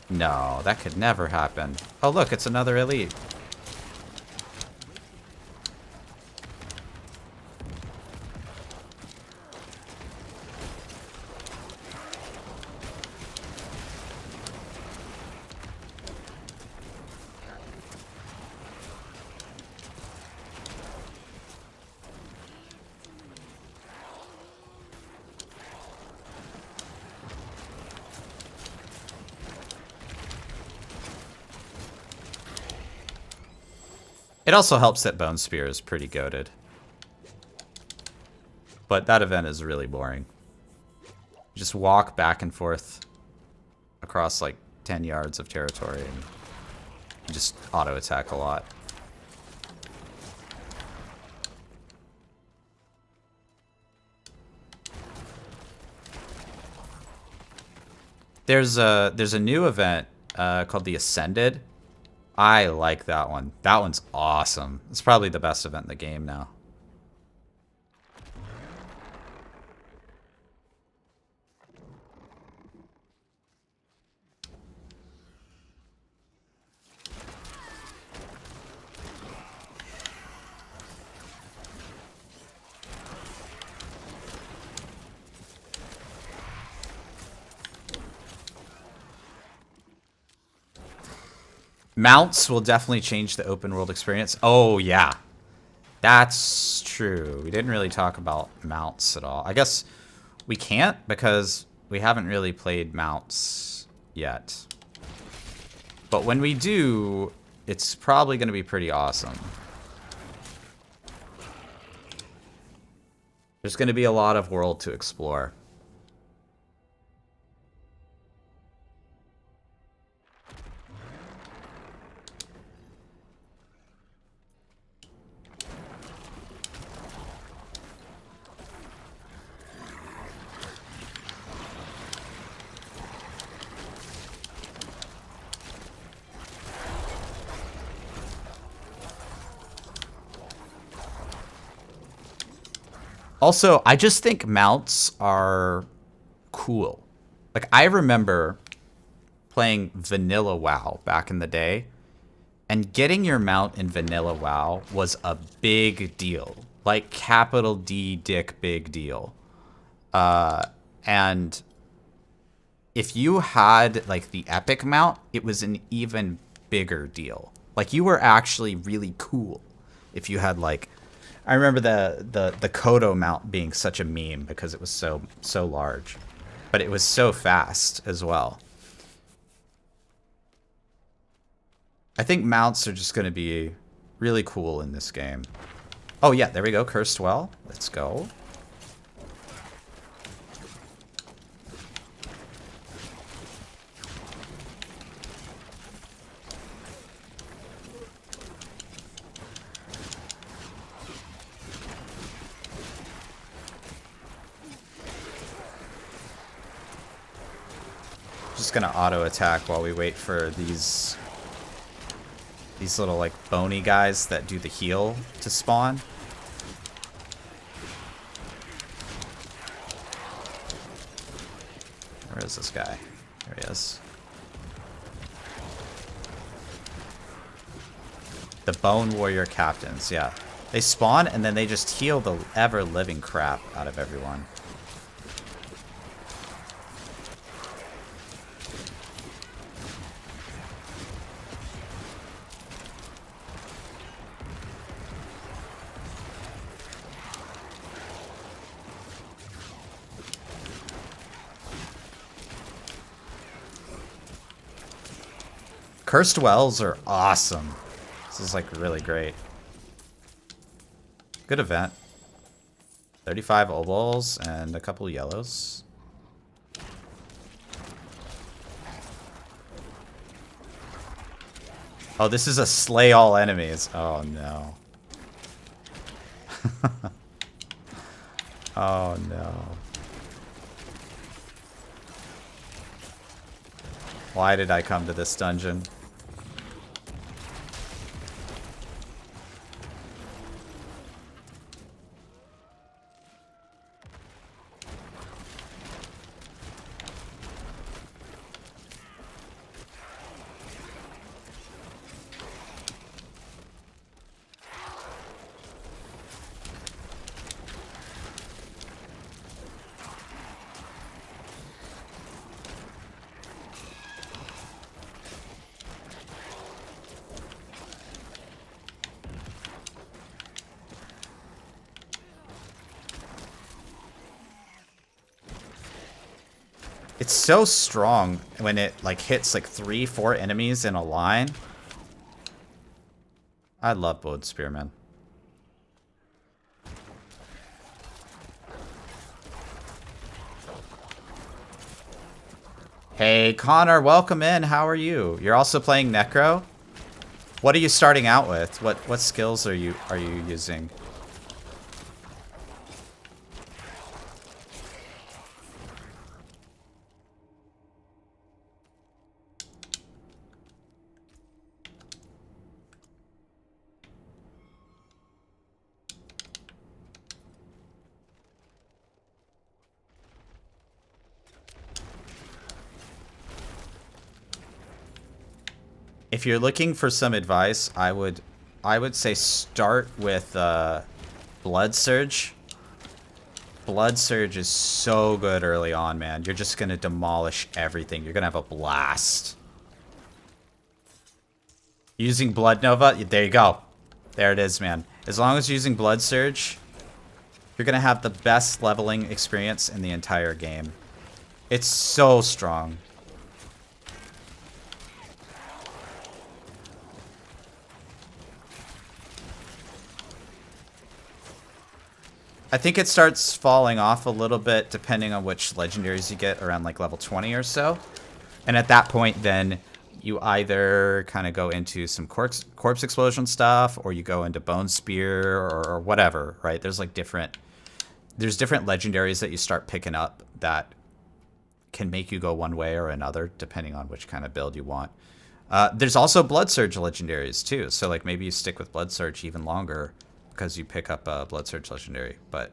No, that could never happen. Oh, look, it's another elite. It also helps that Bone Spear is pretty goated. But that event is really boring. You just walk back and forth across like 10 yards of territory and you just auto attack a lot. There's a new event called the Ascended. I like that one. That one's awesome. It's probably the best event in the game now. Mounts will definitely change the open world experience. Oh, yeah. That's true. We didn't really talk about mounts at all. I guess we can't because we haven't really played mounts yet. But when we do, it's probably going to be pretty awesome. There's going to be a lot of world to explore. Also, I just think mounts are cool. Like, I remember playing Vanilla WoW back in the day, and getting your mount in Vanilla WoW was a big deal. Like, capital D dick big deal. And if you had, like, the epic mount, it was an even bigger deal. Like, you were actually really cool if you had, like... I remember the Kodo mount being such a meme because it was so large. But it was so fast as well. I think mounts are just going to be really cool in this game. Oh yeah, there we go, Cursed Well. Let's go. Just gonna auto attack while we wait for these little like bony guys that do the heal to spawn. Where is this guy? There he is. The Bone Warrior Captains, yeah. They spawn and then they just heal the ever-living crap out of everyone. Cursed Wells are awesome. This is like really great. Good event. 35 obols and a couple yellows. Oh, this is a slay all enemies. Oh no. Oh no. Why did I come to this dungeon? It's so strong when it like hits like 3-4 enemies in a line. I love Bowed Spearmen. Hey Connor, welcome in. How are you? You're also playing Necro? What are you starting out with? What skills are you using? If you're looking for some advice, I would say start with Blood Surge. Blood Surge is so good early on, man. You're just gonna demolish everything. You're gonna have a blast. Using Blood Nova, there you go. There it is, man. As long as you're using Blood Surge, you're going to have the best leveling experience in the entire game. It's so strong. I think it starts falling off a little bit depending on which legendaries you get around like level 20 or so. And at that point, then you either kind of go into some corpse explosion stuff, or you go into Bone Spear or whatever, right? There's like different legendaries that you start picking up that can make you go one way or another depending on which kind of build you want. There's also Blood Surge legendaries too. So like maybe you stick with Blood Surge even longer because you pick up a Blood Surge legendary. But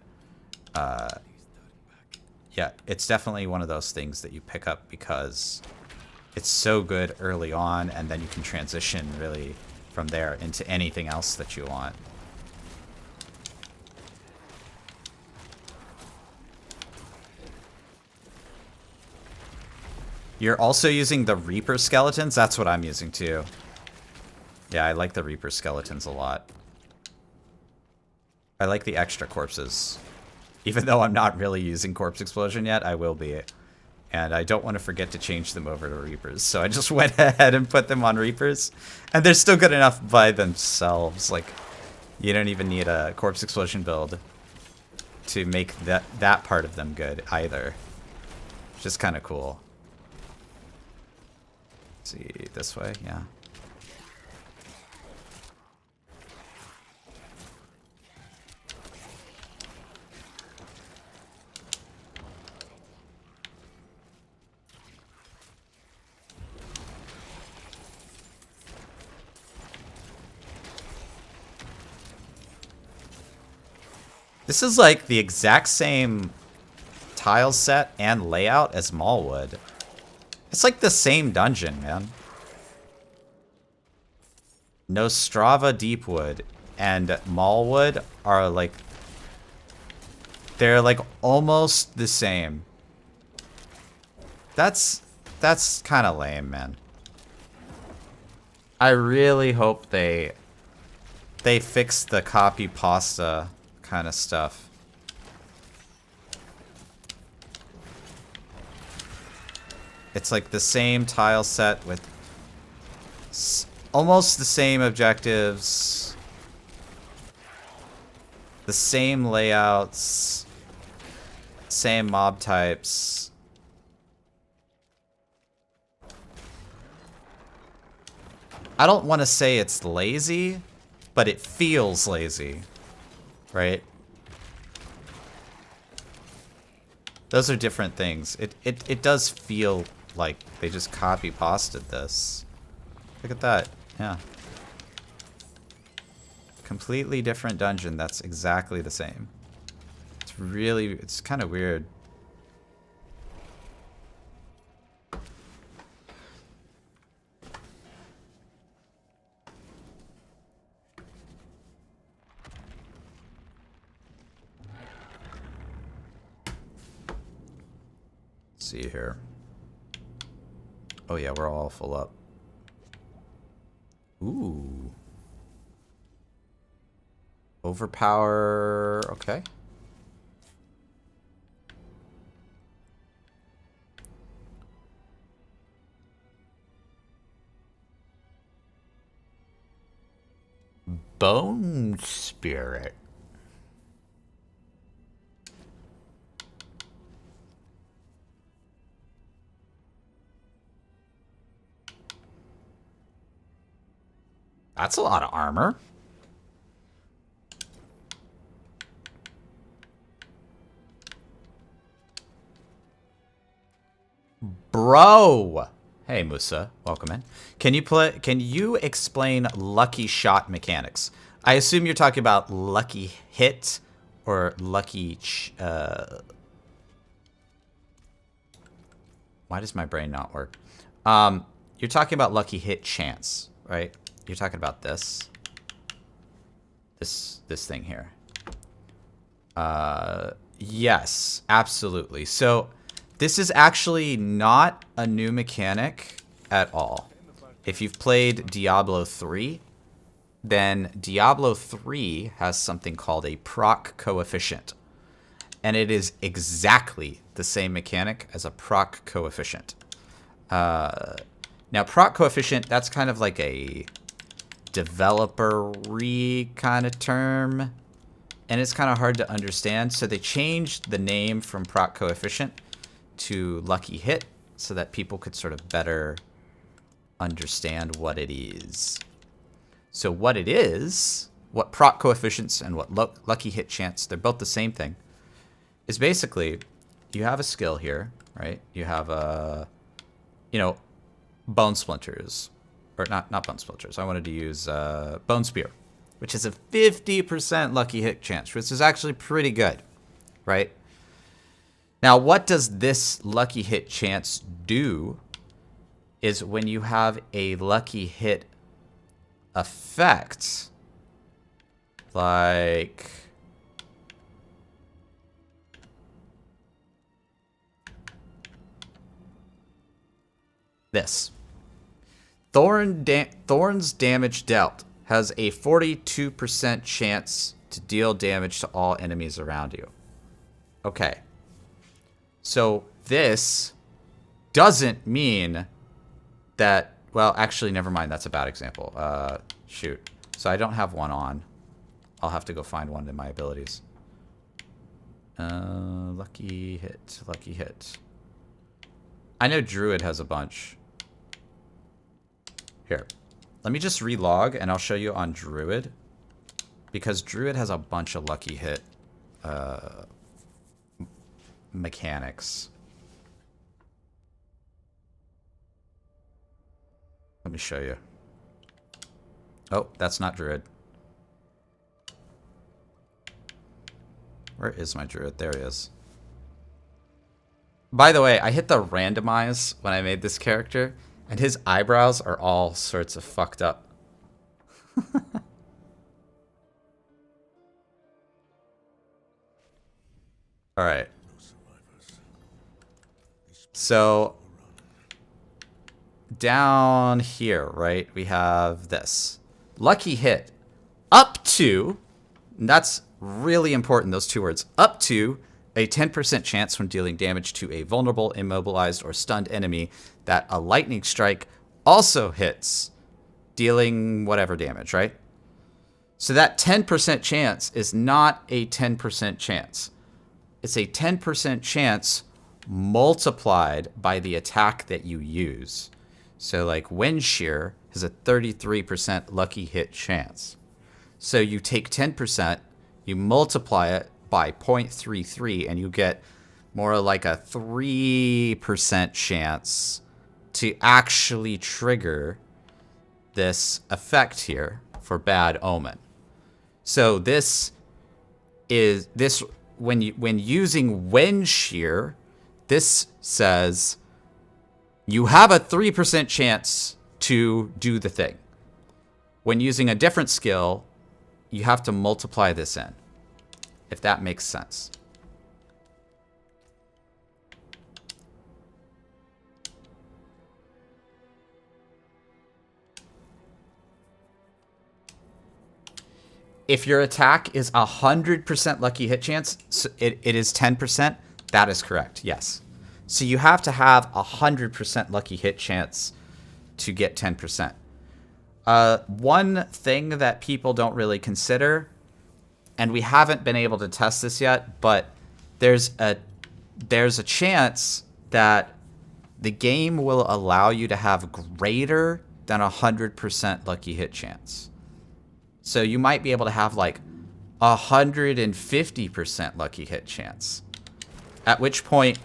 yeah, it's definitely one of those things that you pick up because it's so good early on, and then you can transition really from there into anything else that you want. You're also using the Reaper skeletons? That's what I'm using too. Yeah, I like the Reaper skeletons a lot. I like the extra corpses. Even though I'm not really using Corpse Explosion yet, I will be. And I don't want to forget to change them over to Reapers. So I just went ahead and put them on Reapers. And they're still good enough by themselves. Like, you don't even need a Corpse Explosion build to make that part of them good either. Which is kind of cool. Let's see, this way, yeah. This is like the exact same tile set and layout as Mallwood. It's like the same dungeon, man. Nostrava Deepwood and Mallwood are like... they're like almost the same. That's kind of lame, man. I really hope they fix the copy pasta kind of stuff. It's like the same tile set with almost the same objectives, the same layouts, same mob types. I don't want to say it's lazy, but it feels lazy. Right? Those are different things. It does feel like they just copy pasted this. Look at that. Yeah. Completely different dungeon that's exactly the same. It's kind of weird. See here. Oh yeah, we're all full up. Ooh. Overpower. Okay. Bone Spirit. That's a lot of armor. Bro. Hey Musa, welcome in. Can you explain lucky shot mechanics? I assume you're talking about lucky hit or lucky why does my brain not work? You're talking about lucky hit chance, right? You're talking about this thing here. Yes, absolutely. So this is actually not a new mechanic at all. if you've played Diablo 3, then Diablo 3 has something called a proc coefficient. And it is exactly the same mechanic as a proc coefficient. Now, proc coefficient, that's kind of like a developer-y kind of term. And it's kind of hard to understand. So they changed the name from proc coefficient to lucky hit so that people could sort of better understand what it is. So what it is, what proc coefficients and what lucky hit chance, they're both the same thing, is basically you have a skill here, right? You have a, bone splinters, or not bone splinters. I wanted to use bone spear, which is a 50% lucky hit chance, which is actually pretty good, right? Now, what does this lucky hit chance do is when you have a lucky hit effect, like this. Thorn's damage dealt has a 42% chance to deal damage to all enemies around you. Okay. So this doesn't mean that, well, actually, never mind. That's a bad example. Shoot. So I don't have one on. I'll have to go find one in my abilities. Lucky hit, lucky hit. I know Druid has a bunch. Here. Let me just relog and I'll show you on Druid. Because Druid has a bunch of lucky hit mechanics. Let me show you. Oh, that's not Druid. Where is my Druid? There he is. By the way, I hit the randomize when I made this character, and his eyebrows are all sorts of fucked up. Alright. So, down here, right, we have this. Lucky hit. Up to, and that's really important, those two words. Up to a 10% chance when dealing damage to a vulnerable, immobilized, or stunned enemy that a lightning strike also hits, dealing whatever damage, right? So that 10% chance is not a 10% chance. It's a 10% chance multiplied by the attack that you use. So like Wind Shear has a 33% lucky hit chance. So you take 10%, you multiply it by 0.33, and you get more like a 3% chance to actually trigger this effect here for Bad Omen. So this is when using Wind Shear, this says you have a 3% chance to do the thing. When using a different skill, you have to multiply this in, if that makes sense. If your attack is 100% lucky hit chance, so it is 10%, that is correct, yes. So you have to have 100% lucky hit chance to get 10%. One thing that people don't really consider, and we haven't been able to test this yet, but there's a chance that the game will allow you to have greater than 100% lucky hit chance. So you might be able to have like 150% lucky hit chance. At which point,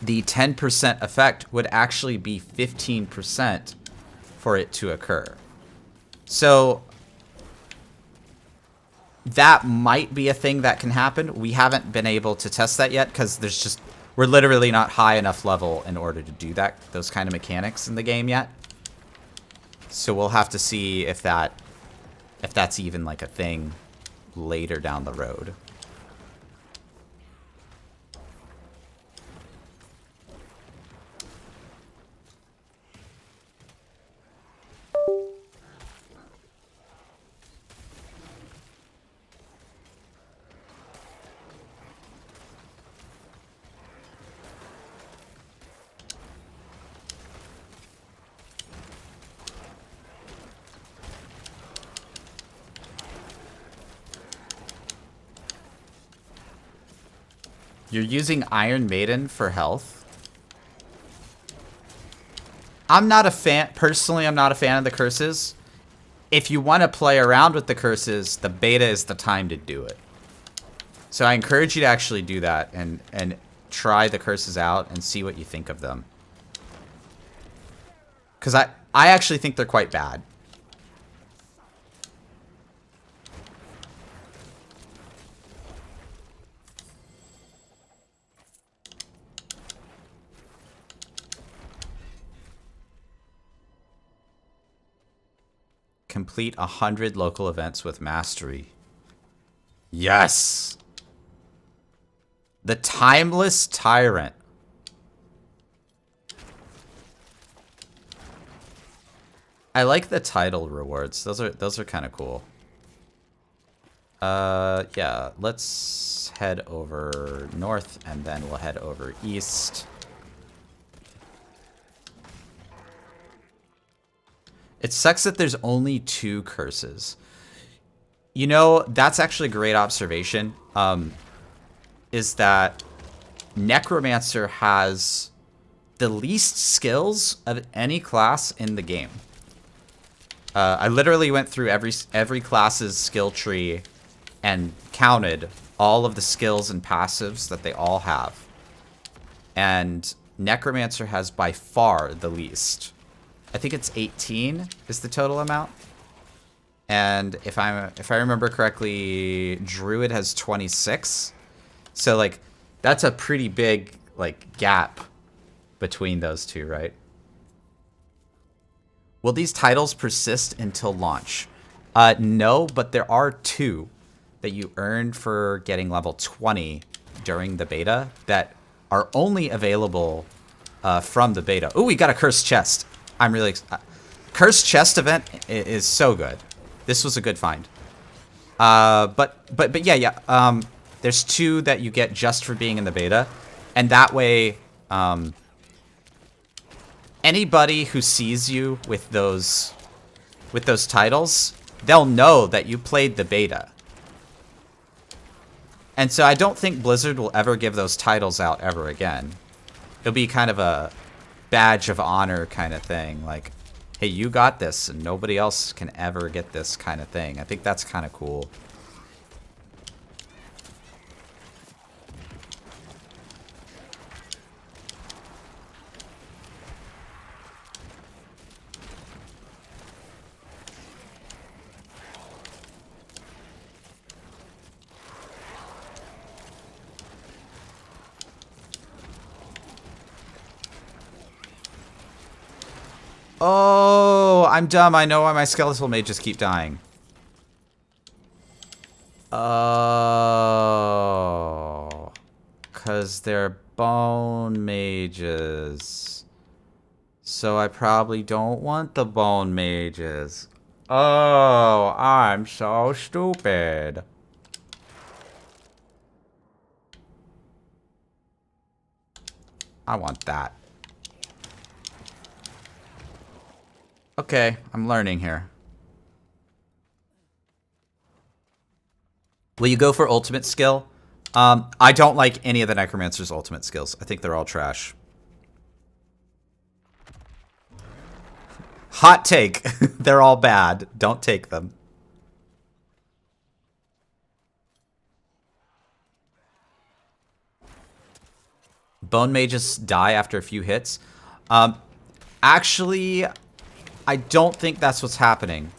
the 10% effect would actually be 15% for it to occur. So that might be a thing that can happen. We haven't been able to test that yet because we're literally not high enough level in order to do that, those kind of mechanics in the game yet. So we'll have to see if that's even like a thing later down the road. You're using Iron Maiden for health. I'm not a fan, personally, I'm not a fan of the curses. If you want to play around with the curses, the beta is the time to do it. So I encourage you to actually do that and try the curses out and see what you think of them. Because I actually think they're quite bad. Complete 100 local events with mastery. Yes! The Timeless Tyrant. I like the title rewards. Those are kind of cool. Yeah, let's head over north and then we'll head over east. It sucks that there's only 2 curses. You know, that's actually a great observation. Is that Necromancer has the least skills of any class in the game. I literally went through every class's skill tree and counted all of the skills and passives that they all have. And Necromancer has by far the least. I think it's 18 is the total amount. And if I remember correctly, Druid has 26. So like that's a pretty big like gap between those two, right? Will these titles persist until launch? No, but there are 2 that you earned for getting level 20 during the beta that are only available from the beta. Oh, we got a cursed chest. I'm really cursed chest event is so good. This was a good find. But yeah. There's 2 that you get just for being in the beta, and that way, anybody who sees you with those titles, they'll know that you played the beta. And so I don't think Blizzard will ever give those titles out ever again. It'll be kind of a badge of honor kind of thing, like, hey, you got this and nobody else can ever get this kind of thing. I think that's kind of cool. Oh, I'm dumb. I know why my skeletal mages keep dying. Oh. 'Cause they're bone mages. So I probably don't want the bone mages. Oh, I'm so stupid. I want that. Okay, I'm learning here. Will you go for ultimate skill? I don't like any of the Necromancer's ultimate skills. I think they're all trash. Hot take. They're all bad. Don't take them. Bone mages die after a few hits. Actually, I don't think that's what's happening.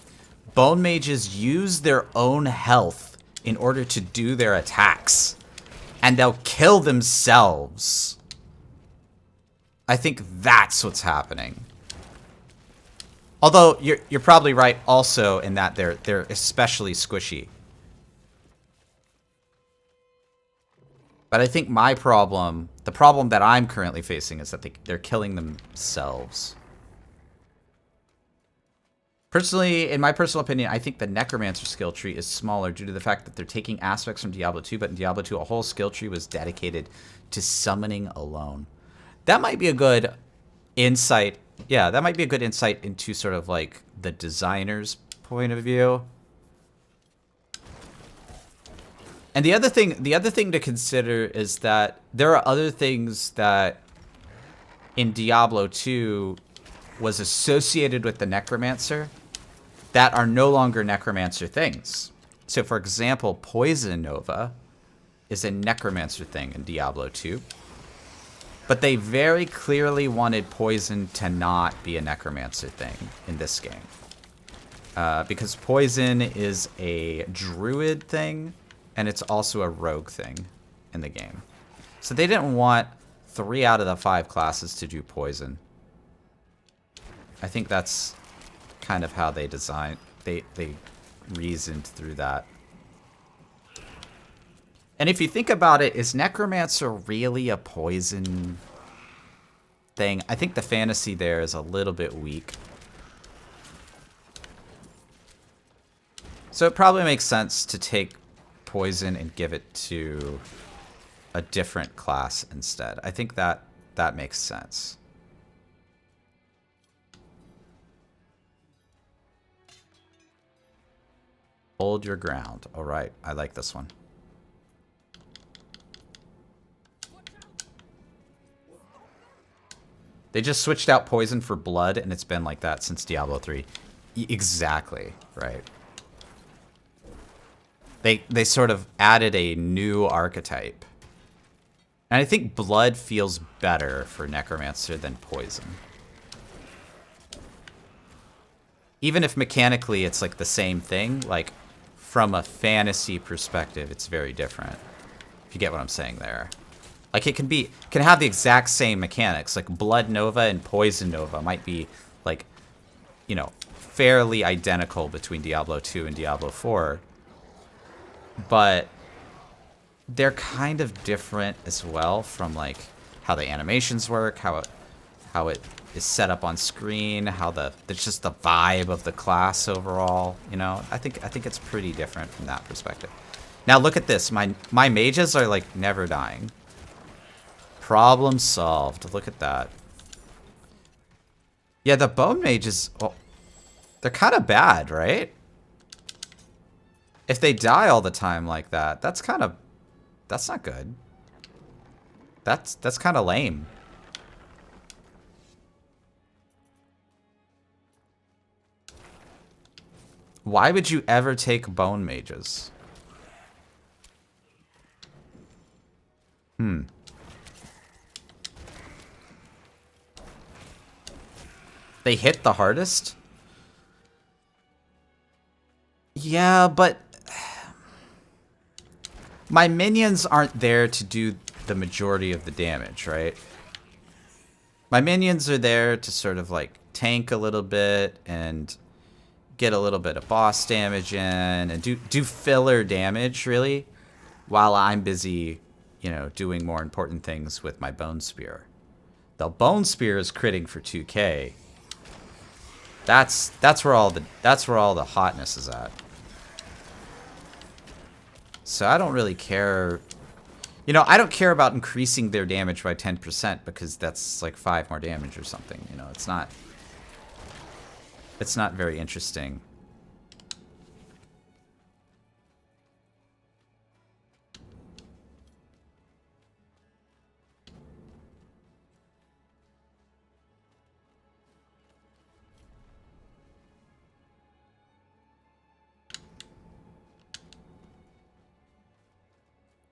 Bone mages use their own health in order to do their attacks. And they'll kill themselves. I think that's what's happening. Although, you're probably right also in that they're especially squishy. But I think my problem, the problem that I'm currently facing is that they're killing themselves. Personally, in my personal opinion, I think the Necromancer skill tree is smaller due to the fact that they're taking aspects from Diablo 2, but in Diablo 2, a whole skill tree was dedicated to summoning alone. That might be a good insight. Yeah, that might be a good insight into sort of like the designer's point of view. And the other thing to consider is that there are other things that in Diablo 2 was associated with the Necromancer that are no longer Necromancer things. So, for example, Poison Nova is a Necromancer thing in Diablo 2. But they very clearly wanted Poison to not be a Necromancer thing in this game. Because Poison is a Druid thing, and it's also a Rogue thing in the game. So they didn't want 3 out of the 5 classes to do Poison. I think that's kind of how they designed, they reasoned through that. And if you think about it, is Necromancer really a Poison thing? I think the fantasy there is a little bit weak. So it probably makes sense to take Poison and give it to a different class instead. I think that makes sense. Hold your ground. All right, I like this one. They just switched out Poison for Blood, and it's been like that since Diablo 3. Exactly, right. They sort of added a new archetype. And I think Blood feels better for Necromancer than Poison. Even if mechanically it's like the same thing, like from a fantasy perspective, it's very different. If you get what I'm saying there. Like it can have the exact same mechanics. Like Blood Nova and Poison Nova might be like, you know, fairly identical between Diablo 2 and Diablo 4. But they're kind of different as well from like how the animations work, how it is set up on screen, how it's just the vibe of the class overall. You know, I think it's pretty different from that perspective. Now look at this. My mages are like never dying. Problem solved. Look at that. Yeah, the bone mages, well, they're kind of bad, right? If they die all the time like that, that's not good. That's kind of lame. Why would you ever take bone mages? They hit the hardest? Yeah, but my minions aren't there to do the majority of the damage, right? My minions are there to sort of like tank a little bit and get a little bit of boss damage in and do filler damage, really, while I'm busy, you know, doing more important things with my Bone Spear. The Bone Spear is critting for 2k. That's where all the hotness is at. So I don't really care. You know, I don't care about increasing their damage by 10% because that's like 5 more damage or something. You know, it's not very interesting.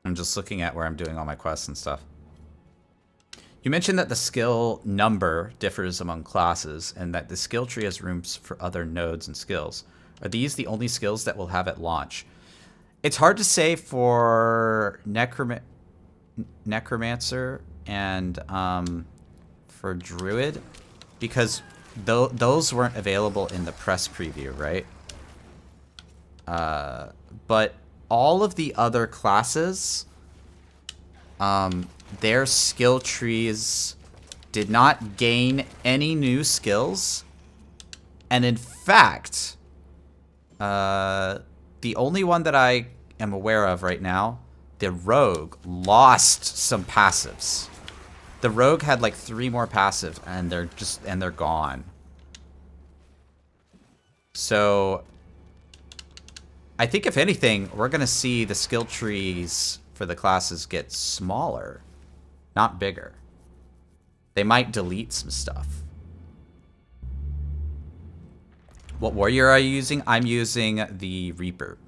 I'm just looking at where I'm doing all my quests and stuff. You mentioned that the skill number differs among classes and that the skill tree has rooms for other nodes and skills. Are these the only skills that will have at launch? It's hard to say for Necromancer and for Druid because those weren't available in the press preview, right? But all of the other classes, their skill trees did not gain any new skills. And in fact, the only one that I am aware of right now, the Rogue, lost some passives. The Rogue had like 3 more passive and they're gone. So I think if anything, we're going to see the skill trees for the classes get smaller, not bigger. They might delete some stuff. What warrior are you using? I'm using the Reaper.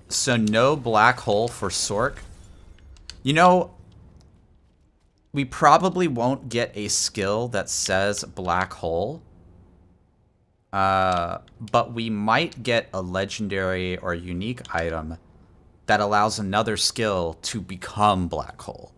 So no black hole for Sork. You know, we probably won't get a skill that says black hole. But we might get a legendary or unique item that allows another skill to become black hole.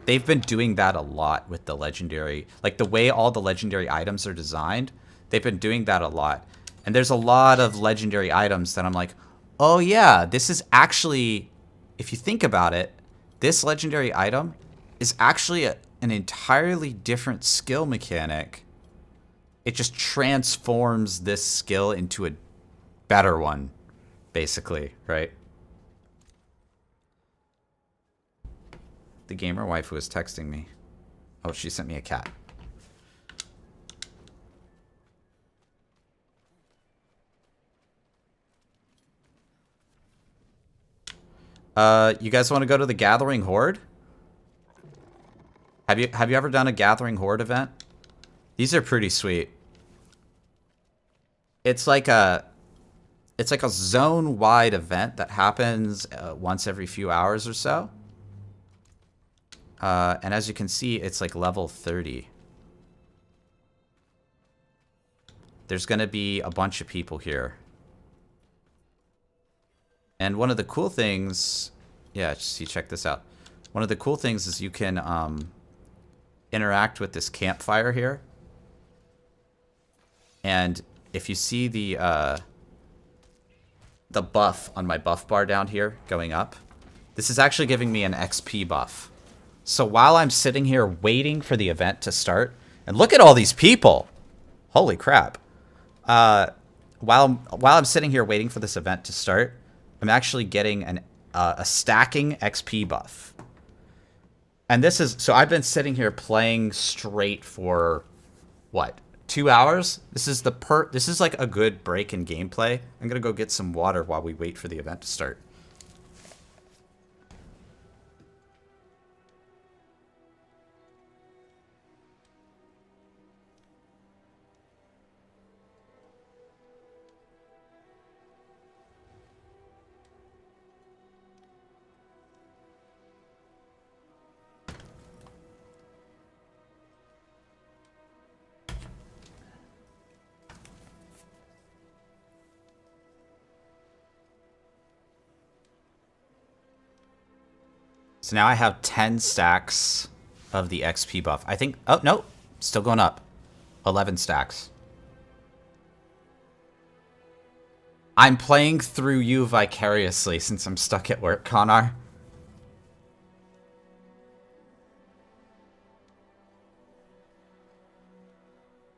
They've been doing that a lot with the legendary, like the way all the legendary items are designed. They've been doing that a lot. And there's a lot of legendary items that I'm like, oh yeah, this is actually, if you think about it, this legendary item is actually an entirely different skill mechanic. It just transforms this skill into a better one, basically, right? The gamer waifu is texting me. Oh, she sent me a cat. You guys want to go to the Gathering Horde? Have you ever done a Gathering Horde event? These are pretty sweet. It's like a zone-wide event that happens once every few hours or so. And as you can see, it's like level 30. There's going to be a bunch of people here. And one of the cool things, yeah, see, check this out. One of the cool things is you can interact with this campfire here. And if you see the buff on my buff bar down here going up, this is actually giving me an XP buff. So while I'm sitting here waiting for the event to start, and look at all these people, holy crap! While I'm sitting here waiting for this event to start, I'm actually getting a stacking XP buff. And this is, so I've been sitting here playing straight for what? 2 hours? This is like a good break in gameplay. I'm gonna go get some water while we wait for the event to start. So now I have 10 stacks of the XP buff. I think, oh, no, still going up. 11 stacks. I'm playing through you vicariously since I'm stuck at work, Connor.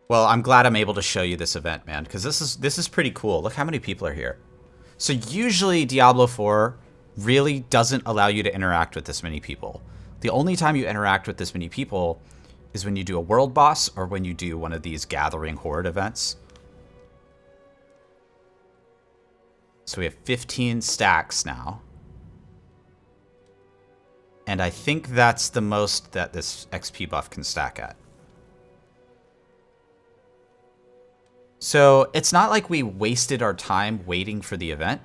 Well, I'm glad I'm able to show you this event, man, because this is pretty cool. Look how many people are here. So usually Diablo 4 really doesn't allow you to interact with this many people. The only time you interact with this many people is when you do a world boss or when you do one of these Gathering Horde events. So we have 15 stacks now. And I think that's the most that this XP buff can stack at. So it's not like we wasted our time waiting for the event,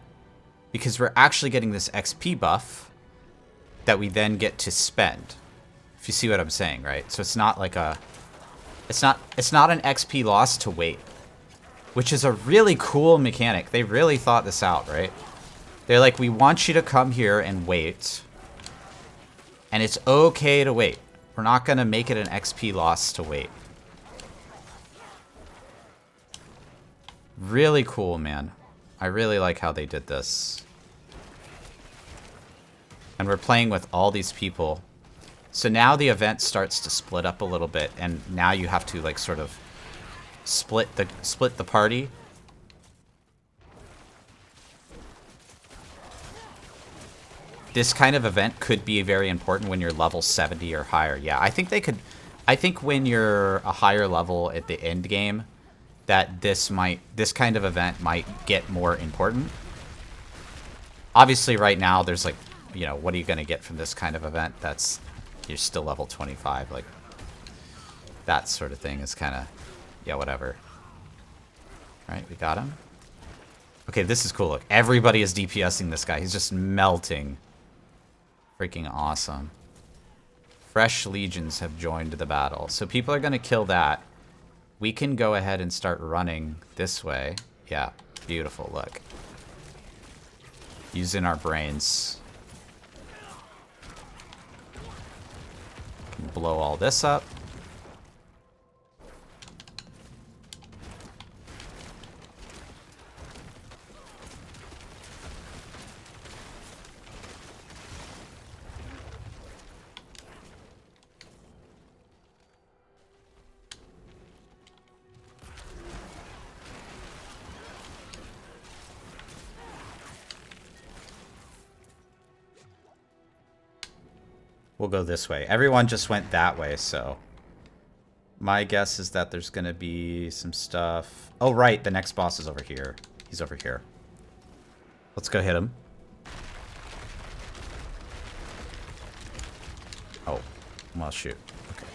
because we're actually getting this XP buff that we then get to spend. If you see what I'm saying, right? So it's not like it's not an XP loss to wait, which is a really cool mechanic. They really thought this out, right? They're like, we want you to come here and wait, and it's okay to wait. We're not gonna make it an XP loss to wait. Really cool, man. I really like how they did this. And we're playing with all these people. So now the event starts to split up a little bit, and now you have to like sort of split the party. this kind of event could be very important when you're level 70 or higher. Yeah, I think they could. I think when you're a higher level at the end game, that this kind of event might get more important. Obviously, right now there's like, you know, what are you going to get from this kind of event? That's, you're still level 25. Like, that sort of thing is kind of, yeah, whatever. All right, we got him. Okay, this is cool. Look, everybody is DPSing this guy. He's just melting. Freaking awesome. Fresh legions have joined the battle. So people are going to kill that. We can go ahead and start running this way. Yeah, beautiful. Look. Using our brains. Blow all this up. We'll go this way. Everyone just went that way, so... My guess is that there's gonna be some stuff... Oh, right, the next boss is over here. He's over here. Let's go hit him. Oh, well, shoot. Okay.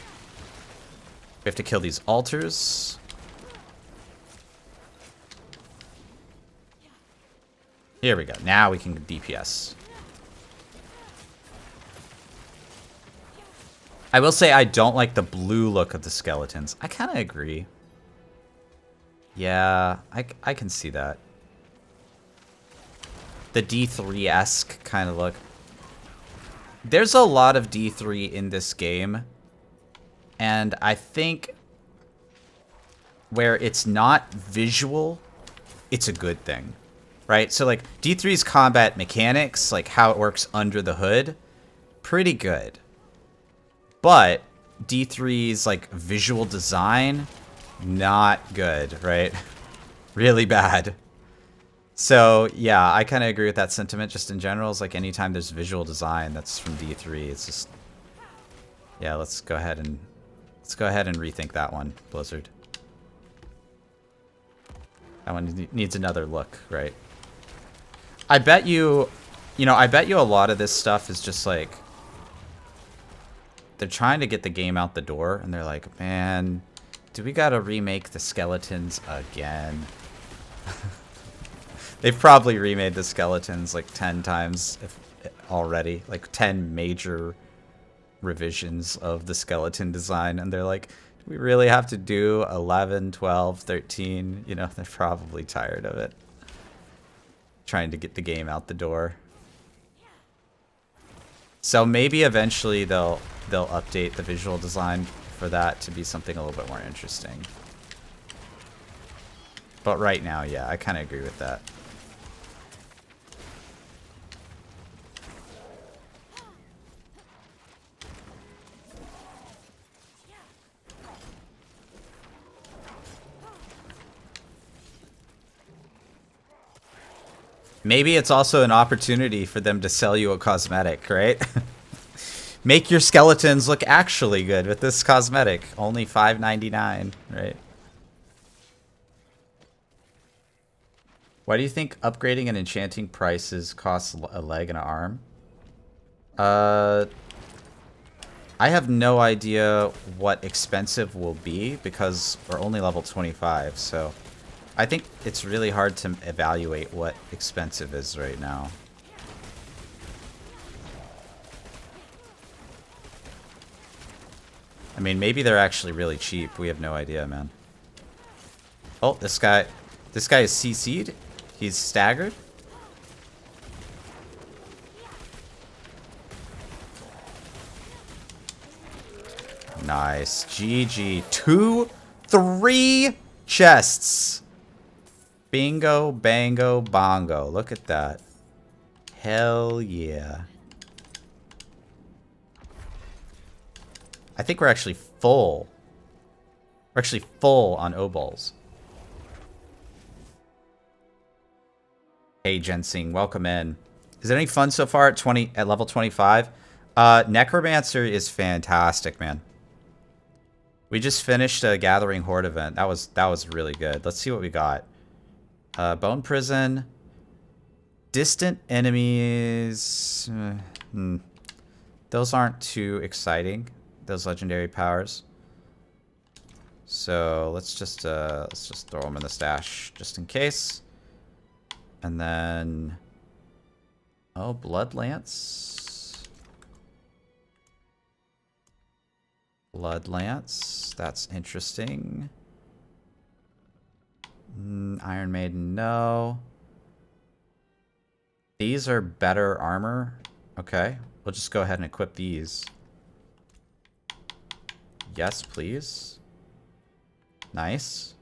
We have to kill these altars. Here we go. Now we can DPS. I will say I don't like the blue look of the skeletons. I kind of agree. Yeah, I can see that. The D3-esque kind of look. There's a lot of D3 in this game. And I think where it's not visual, it's a good thing. Right? So like D3's combat mechanics, like how it works under the hood, pretty good. But D3's like visual design, not good, right? Really bad. So yeah, I kind of agree with that sentiment just in general. It's like anytime there's visual design that's from D3, it's just, yeah, let's go ahead and rethink that one, Blizzard. That one needs another look, right? I bet you, I bet you a lot of this stuff is just like, they're trying to get the game out the door, and they're like, man, do we gotta remake the skeletons again? They've probably remade the skeletons like 10 times already, like 10 major revisions of the skeleton design, and they're like, do we really have to do 11, 12, 13? You know, they're probably tired of it. Trying to get the game out the door. So maybe eventually they'll update the visual design for that to be something a little bit more interesting. But right now, yeah, I kind of agree with that. Maybe it's also an opportunity for them to sell you a cosmetic, right? Make your skeletons look actually good with this cosmetic. Only $5.99, right? Why do you think upgrading and enchanting prices costs a leg and an arm? I have no idea what expensive will be because we're only level 25, so I think it's really hard to evaluate what expensive is right now. I mean, maybe they're actually really cheap. We have no idea, man. Oh, this guy is CC'd. He's staggered. Nice. GG. 3 chests. Bingo, bango, bongo. Look at that. Hell yeah. I think we're actually full. We're actually full on O-balls. Hey, Jensing, welcome in. Is it any fun so far at level 25? Necromancer is fantastic, man. We just finished a Gathering Horde event. That was really good. Let's see what we got. Bone Prison. Distant enemies. Those aren't too exciting. Those legendary powers. So let's just throw them in the stash just in case. And then, oh, Blood Lance. Blood Lance. That's interesting. Iron Maiden, no. These are better armor. Okay, we'll just go ahead and equip these. Yes, please. Nice.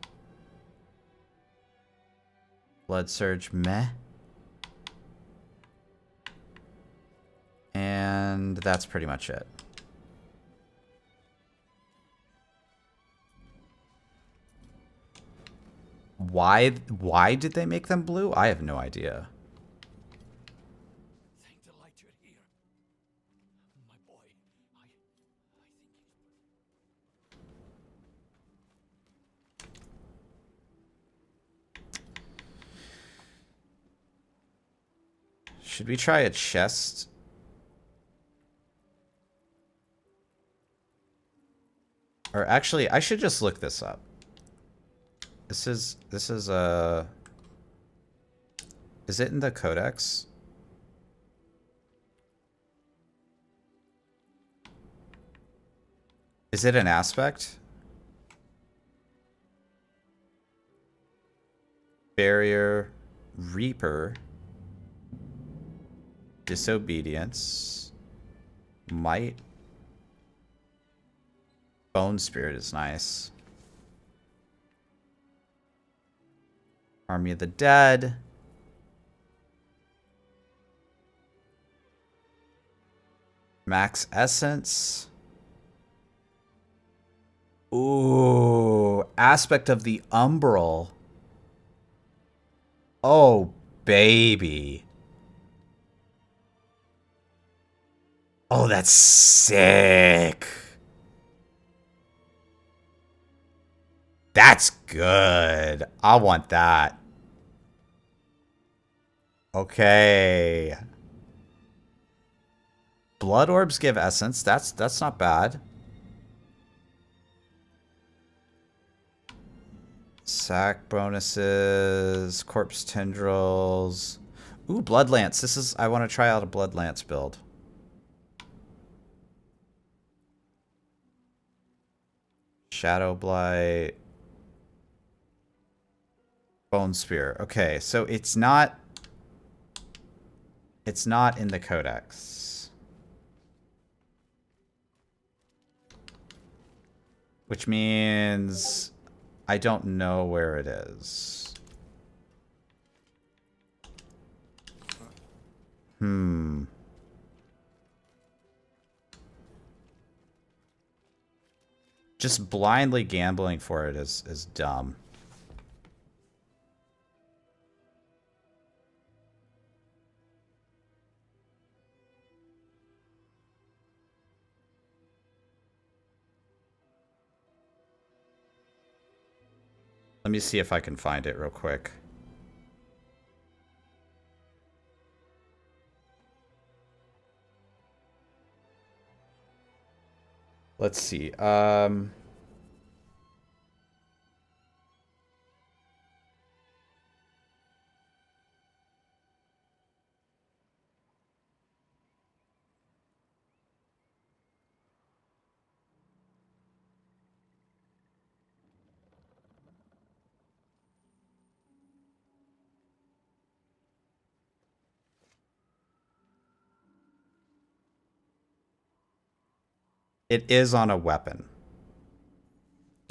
Blood Surge, meh. And that's pretty much it. Why did they make them blue? I have no idea. Thank the light you're here. My boy, I think Should we try a chest? Or actually, I should just look this up. This is it in the codex? Is it an aspect? Barrier, Reaper, Disobedience, Might, Bone Spirit is nice. Army of the Dead. Max Essence. Ooh, Aspect of the Umbral. Oh, baby. Oh, that's sick. That's good. I want that. Okay. Blood orbs give essence. That's not bad. Sack bonuses, corpse tendrils. Ooh, blood lance. I want to try out a blood lance build. Shadow blight. Bone spear. Okay, so it's not in the codex. Which means I don't know where it is. Just blindly gambling for it is dumb. Let me see if I can find it real quick. Let's see. It is on a weapon.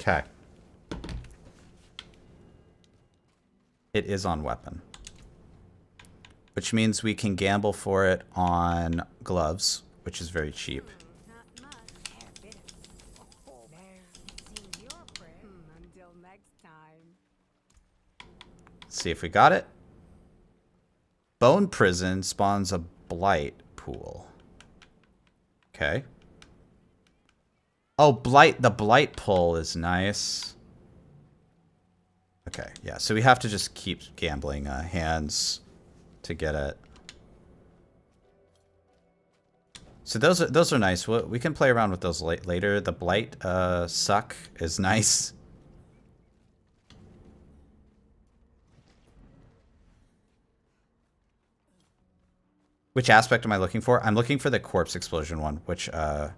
Okay. It is on weapon. Which means we can gamble for it on gloves, which is very cheap. Not much. A bit of there. It seems your prayer. Until next time. Let's see if we got it. Bone Prison spawns a Blight pool. Okay. Oh, Blight. The Blight pull is nice. Okay, yeah. So we have to just keep gambling hands to get it. So those are nice. We can play around with those later. The Blight suck is nice. Which aspect am I looking for? I'm looking for the corpse explosion one, which I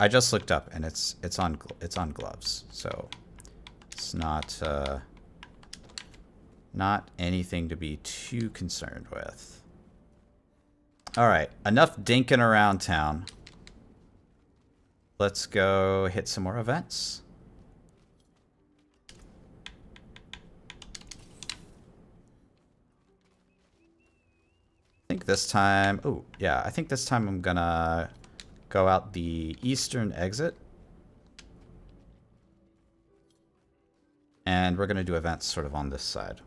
just looked up, and it's on gloves, so it's not anything to be too concerned with. All right, enough dinking around town. Let's go hit some more events. I think this time, oh yeah, I think this time I'm gonna go out the eastern exit. And we're gonna do events sort of on this side.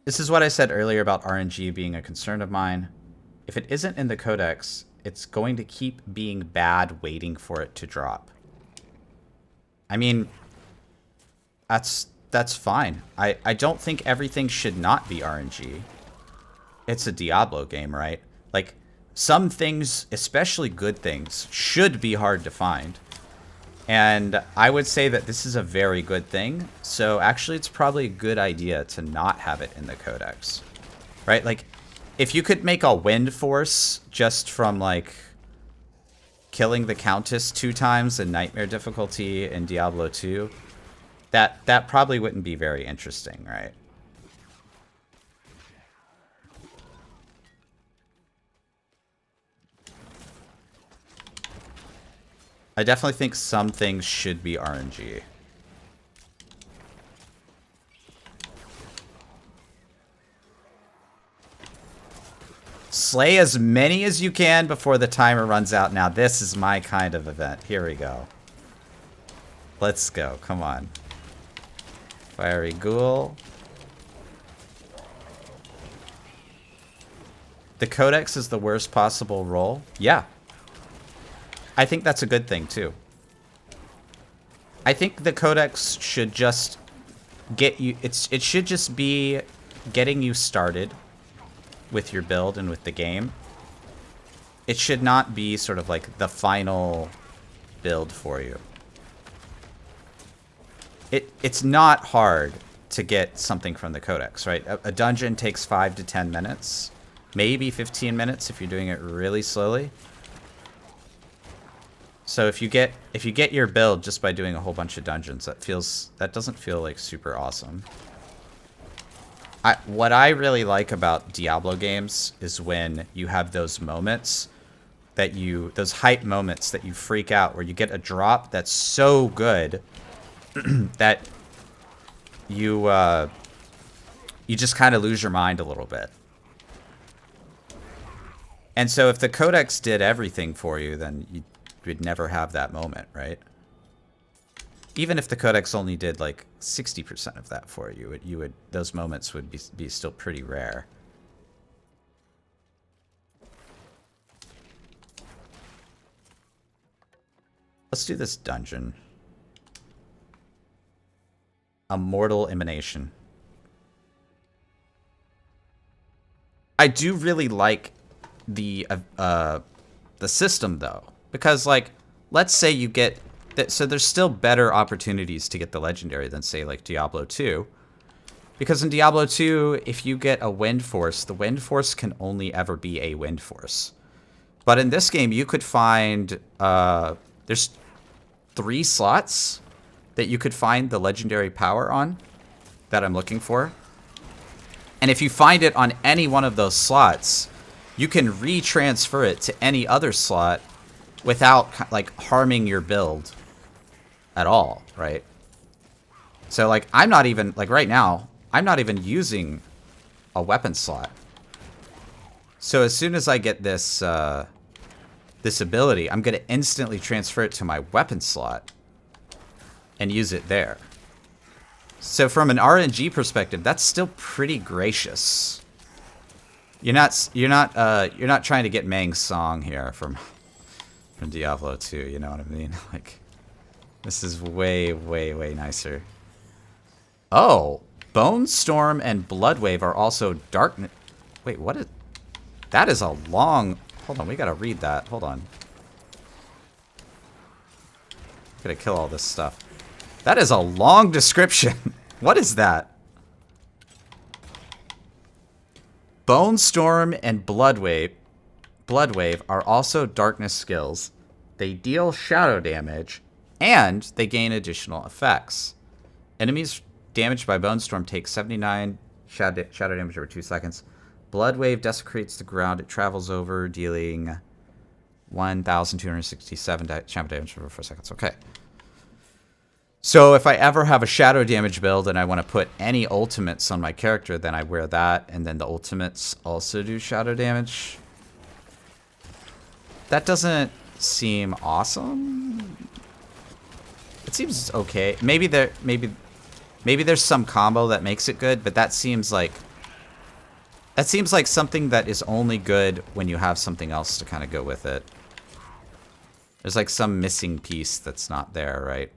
This is what I said earlier about RNG being a concern of mine. If it isn't in the codex, it's going to keep being bad waiting for it to drop. I mean, that's fine. I don't think everything should not be RNG. It's a Diablo game, right? Like, some things, especially good things, should be hard to find. And I would say that this is a very good thing. So actually, it's probably a good idea to not have it in the codex, right? Like, if you could make a wind force just from, like, killing the Countess 2 times in Nightmare difficulty in Diablo 2, that probably wouldn't be very interesting, right? I definitely think some things should be RNG. Slay as many as you can before the timer runs out. Now, this is my kind of event. Here we go. Let's go. Come on. Fiery Ghoul. The Codex is the worst possible roll? Yeah. I think that's a good thing, too. I think the Codex should just get you... It should just be getting you started with your build and with the game. It should not be sort of like the final build for you. It's not hard to get something from the Codex, right? A dungeon takes 5 to 10 minutes, maybe 15 minutes if you're doing it really slowly. So if you get your build just by doing a whole bunch of dungeons, that doesn't feel like super awesome. What I really like about Diablo games is when you have those moments those hype moments that you freak out, where you get a drop that's so good that you just kind of lose your mind a little bit. And so if the Codex did everything for you, then you'd never have that moment, right? Even if the Codex only did like 60% of that for you, those moments would be still pretty rare. Let's do this dungeon. A Mortal Emanation. I do really like the system though, because like, let's say you get that, so there's still better opportunities to get the legendary than say like Diablo 2, because in Diablo 2, if you get a wind force, the wind force can only ever be a wind force. But in this game, you could find there's 3 slots that you could find the legendary power on that I'm looking for. And if you find it on any one of those slots, you can retransfer it to any other slot without like harming your build at all, right? So like, I'm not even, like right now, I'm not even using a weapon slot. So as soon as I get this this ability, I'm going to instantly transfer it to my weapon slot and use it there. So from an RNG perspective, that's still pretty gracious. You're not trying to get Mang's song here from Diablo 2, you know what I mean? Like, this is way, way, way nicer. Oh, Bone Storm and Bloodwave are also darkness. Wait, what is... That is a long... Hold on, we gotta read that. Hold on. Gotta kill all this stuff. That is a long description. What is that? Bone Storm and Bloodwave are also darkness skills. They deal shadow damage, and they gain additional effects. Enemies damaged by Bone Storm take 79 shadow damage over 2 seconds. Bloodwave desecrates the ground it travels over, dealing 1,267 shadow damage over 4 seconds. Okay. So if I ever have a shadow damage build and I want to put any ultimates on my character, then I wear that, and then the ultimates also do shadow damage. That doesn't seem awesome. It seems okay. Maybe there's some combo that makes it good, but that seems like something that is only good when you have something else to kind of go with it. There's like some missing piece that's not there, right?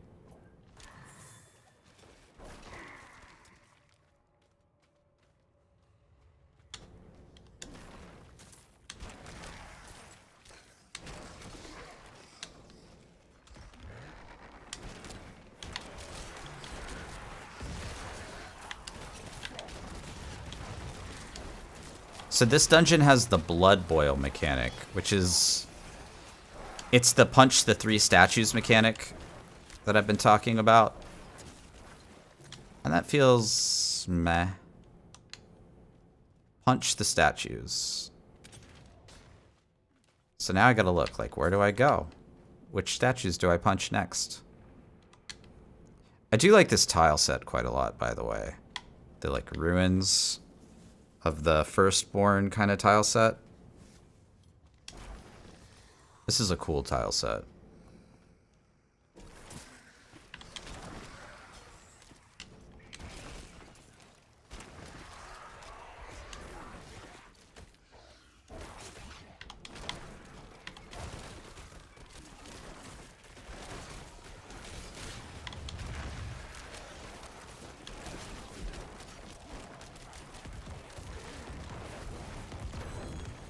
So this dungeon has the blood boil mechanic, which is... It's the punch the 3 statues mechanic that I've been talking about. And that feels meh. Punch the statues. So now I gotta look, like, where do I go? Which statues do I punch next? I do like this tile set quite a lot, by the way. The, like, ruins of the Firstborn kind of tile set. This is a cool tile set.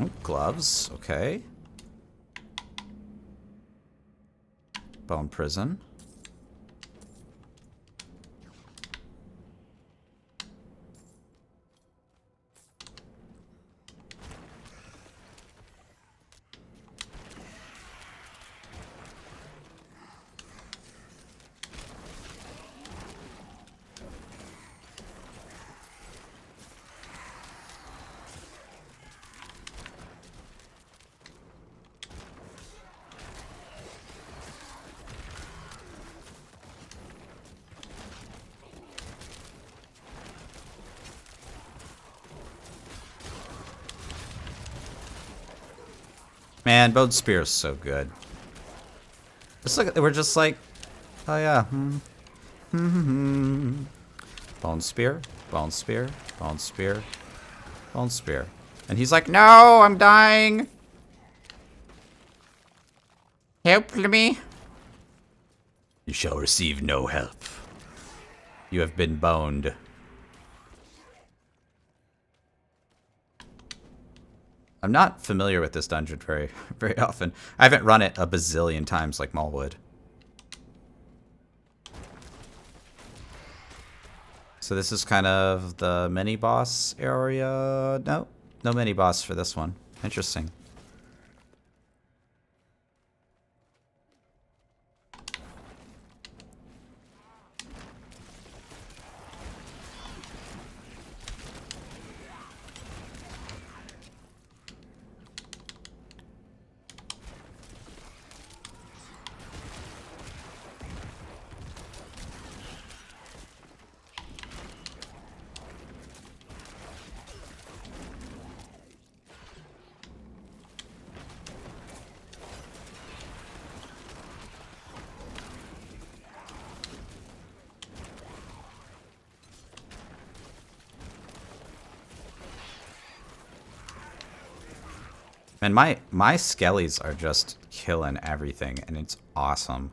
Oh, gloves, okay. Bone prison. Man, Bone Spear is so good. Just look, we're just like, oh yeah. Bone Spear, Bone Spear, Bone Spear, Bone Spear. And he's like, no, I'm dying. Help me. You shall receive no help. You have been boned. I'm not familiar with this dungeon very often. I haven't run it a bazillion times like Mallwood. So this is kind of the mini-boss area. No mini-boss for this one. Interesting. And my skellies are just killing everything, and it's awesome.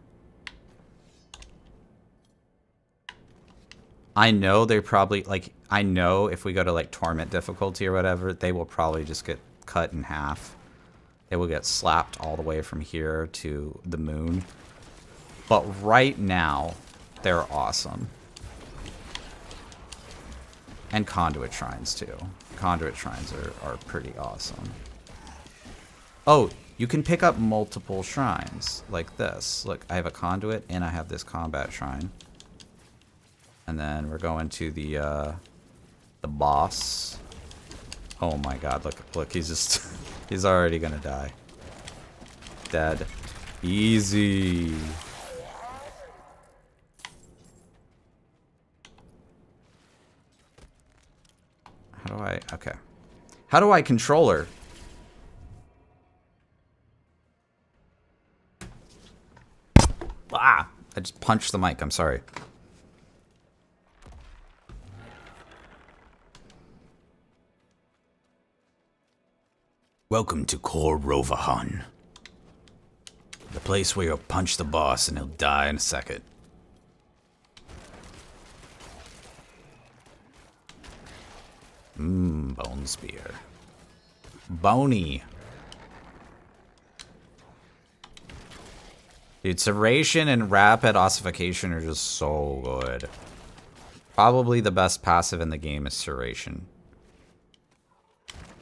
I know they're probably, like, I know if we go to, like, Torment difficulty or whatever, they will probably just get cut in half. They will get slapped all the way from here to the moon. But right now, they're awesome. And Conduit Shrines, too. Conduit Shrines are pretty awesome. Oh, you can pick up multiple shrines, like this. Look, I have a Conduit, and I have this Combat Shrine. And then we're going to the boss. Oh my god, look, he's just... he's already gonna die. Dead. Easy. How do I... okay. How do I control her? Ah! I just punched the mic, I'm sorry. Welcome to Kor Rovahan. The place where you'll punch the boss and he'll die in a second. Bone spear. Bony. Dude, Serration and Rapid Ossification are just so good. Probably the best passive in the game is Serration.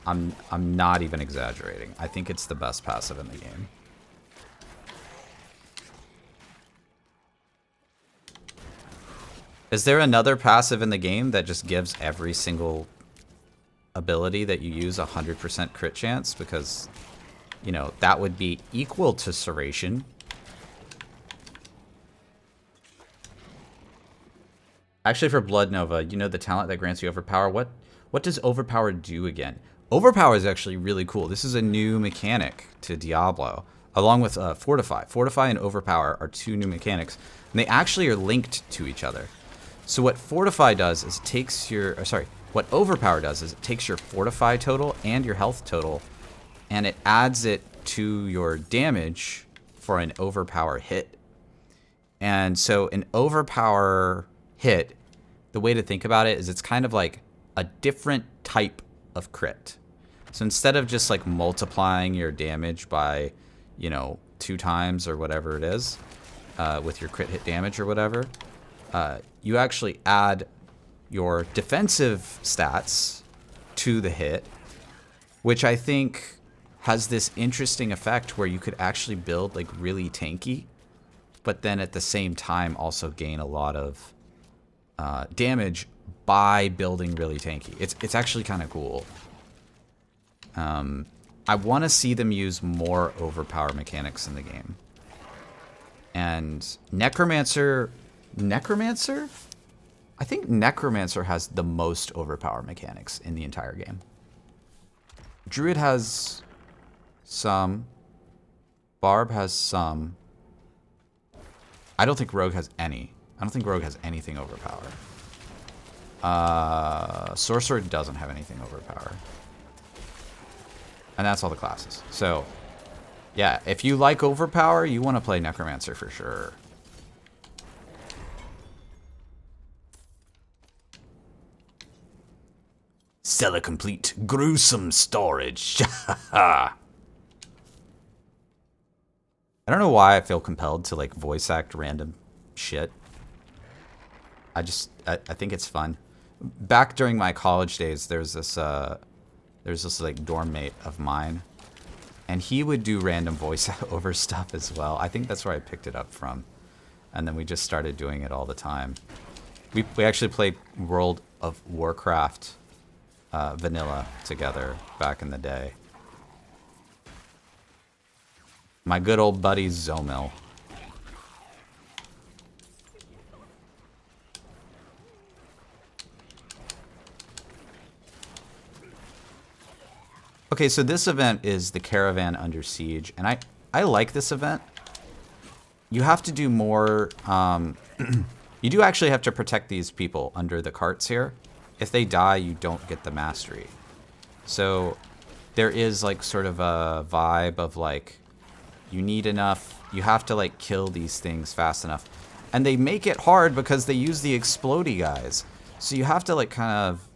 I'm not even exaggerating. I think it's the best passive in the game. Is there another passive in the game that just gives every single ability that you use 100% crit chance? Because, you know, that would be equal to Serration. Actually, for Blood Nova, you know the talent that grants you Overpower? What does Overpower do again? Overpower is actually really cool. This is a new mechanic to Diablo, along with Fortify. Fortify and Overpower are two new mechanics, and they actually are linked to each other. So what Fortify does is it takes your... what Overpower does is it takes your Fortify total and your health total, and it adds it to your damage for an Overpower hit. And so an Overpower hit, the way to think about it is it's kind of like a different type of crit. So instead of just like multiplying your damage by, you know, 2 times or whatever it is, with your crit hit damage or whatever, you actually add your defensive stats to the hit, which I think has this interesting effect where you could actually build like really tanky, but then at the same time also gain a lot of damage by building really tanky. It's actually kind of cool. I want to see them use more Overpower mechanics in the game. And Necromancer? I think Necromancer has the most Overpower mechanics in the entire game. Druid has some. Barb has some. I don't think Rogue has any. I don't think Rogue has anything Overpower. Sorcerer doesn't have anything Overpower. And that's all the classes. So, yeah, if you like Overpower, you want to play Necromancer for sure. Cellar complete. Gruesome storage. I don't know why I feel compelled to like voice act random shit. I think it's fun. Back during my college days, there's this like dorm mate of mine, and he would do random voice over stuff as well. I think that's where I picked it up from, and then we just started doing it all the time. We actually played World of Warcraft vanilla together back in the day. My good old buddy Zomil. Okay, so this event is the Caravan Under Siege, and I like this event. You have to do more, you do actually have to protect these people under the carts here. If they die, you don't get the mastery. So there is like sort of a vibe of like you need enough, you have to like kill these things fast enough. And they make it hard because they use the explodey guys. So you have to like kind of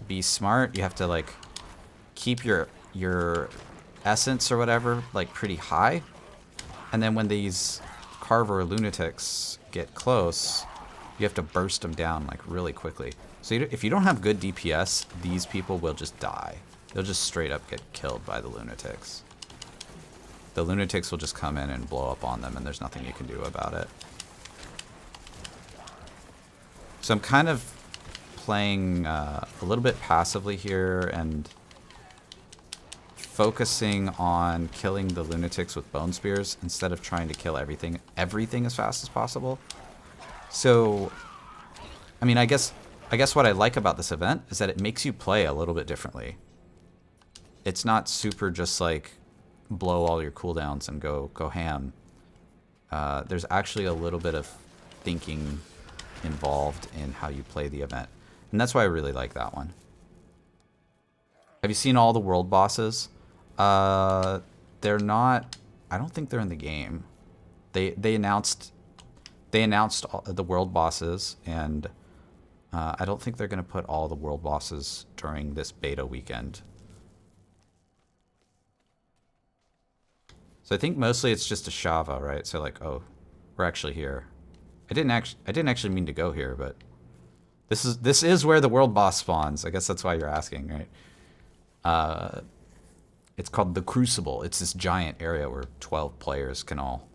be smart. You have to like keep your essence or whatever like pretty high. And then when these Carver lunatics get close, you have to burst them down like really quickly. So if you don't have good DPS, these people will just die. They'll just straight up get killed by the lunatics. The lunatics will just come in and blow up on them, and there's nothing you can do about it. So I'm kind of playing a little bit passively here and focusing on killing the lunatics with bone spears instead of trying to kill everything as fast as possible. So, I mean, I guess what I like about this event is that it makes you play a little bit differently. It's not super just like blow all your cooldowns and go ham. There's actually a little bit of thinking involved in how you play the event. And that's why I really like that one. Have you seen all the world bosses? They're not, I don't think they're in the game. They announced all the world bosses, and I don't think they're going to put all the world bosses during this beta weekend. So I think mostly it's just a Shava, right? So like, oh, we're actually here. I didn't actually mean to go here, but this is where the world boss spawns. I guess that's why you're asking, right? It's called the Crucible. It's this giant area where 12 players can all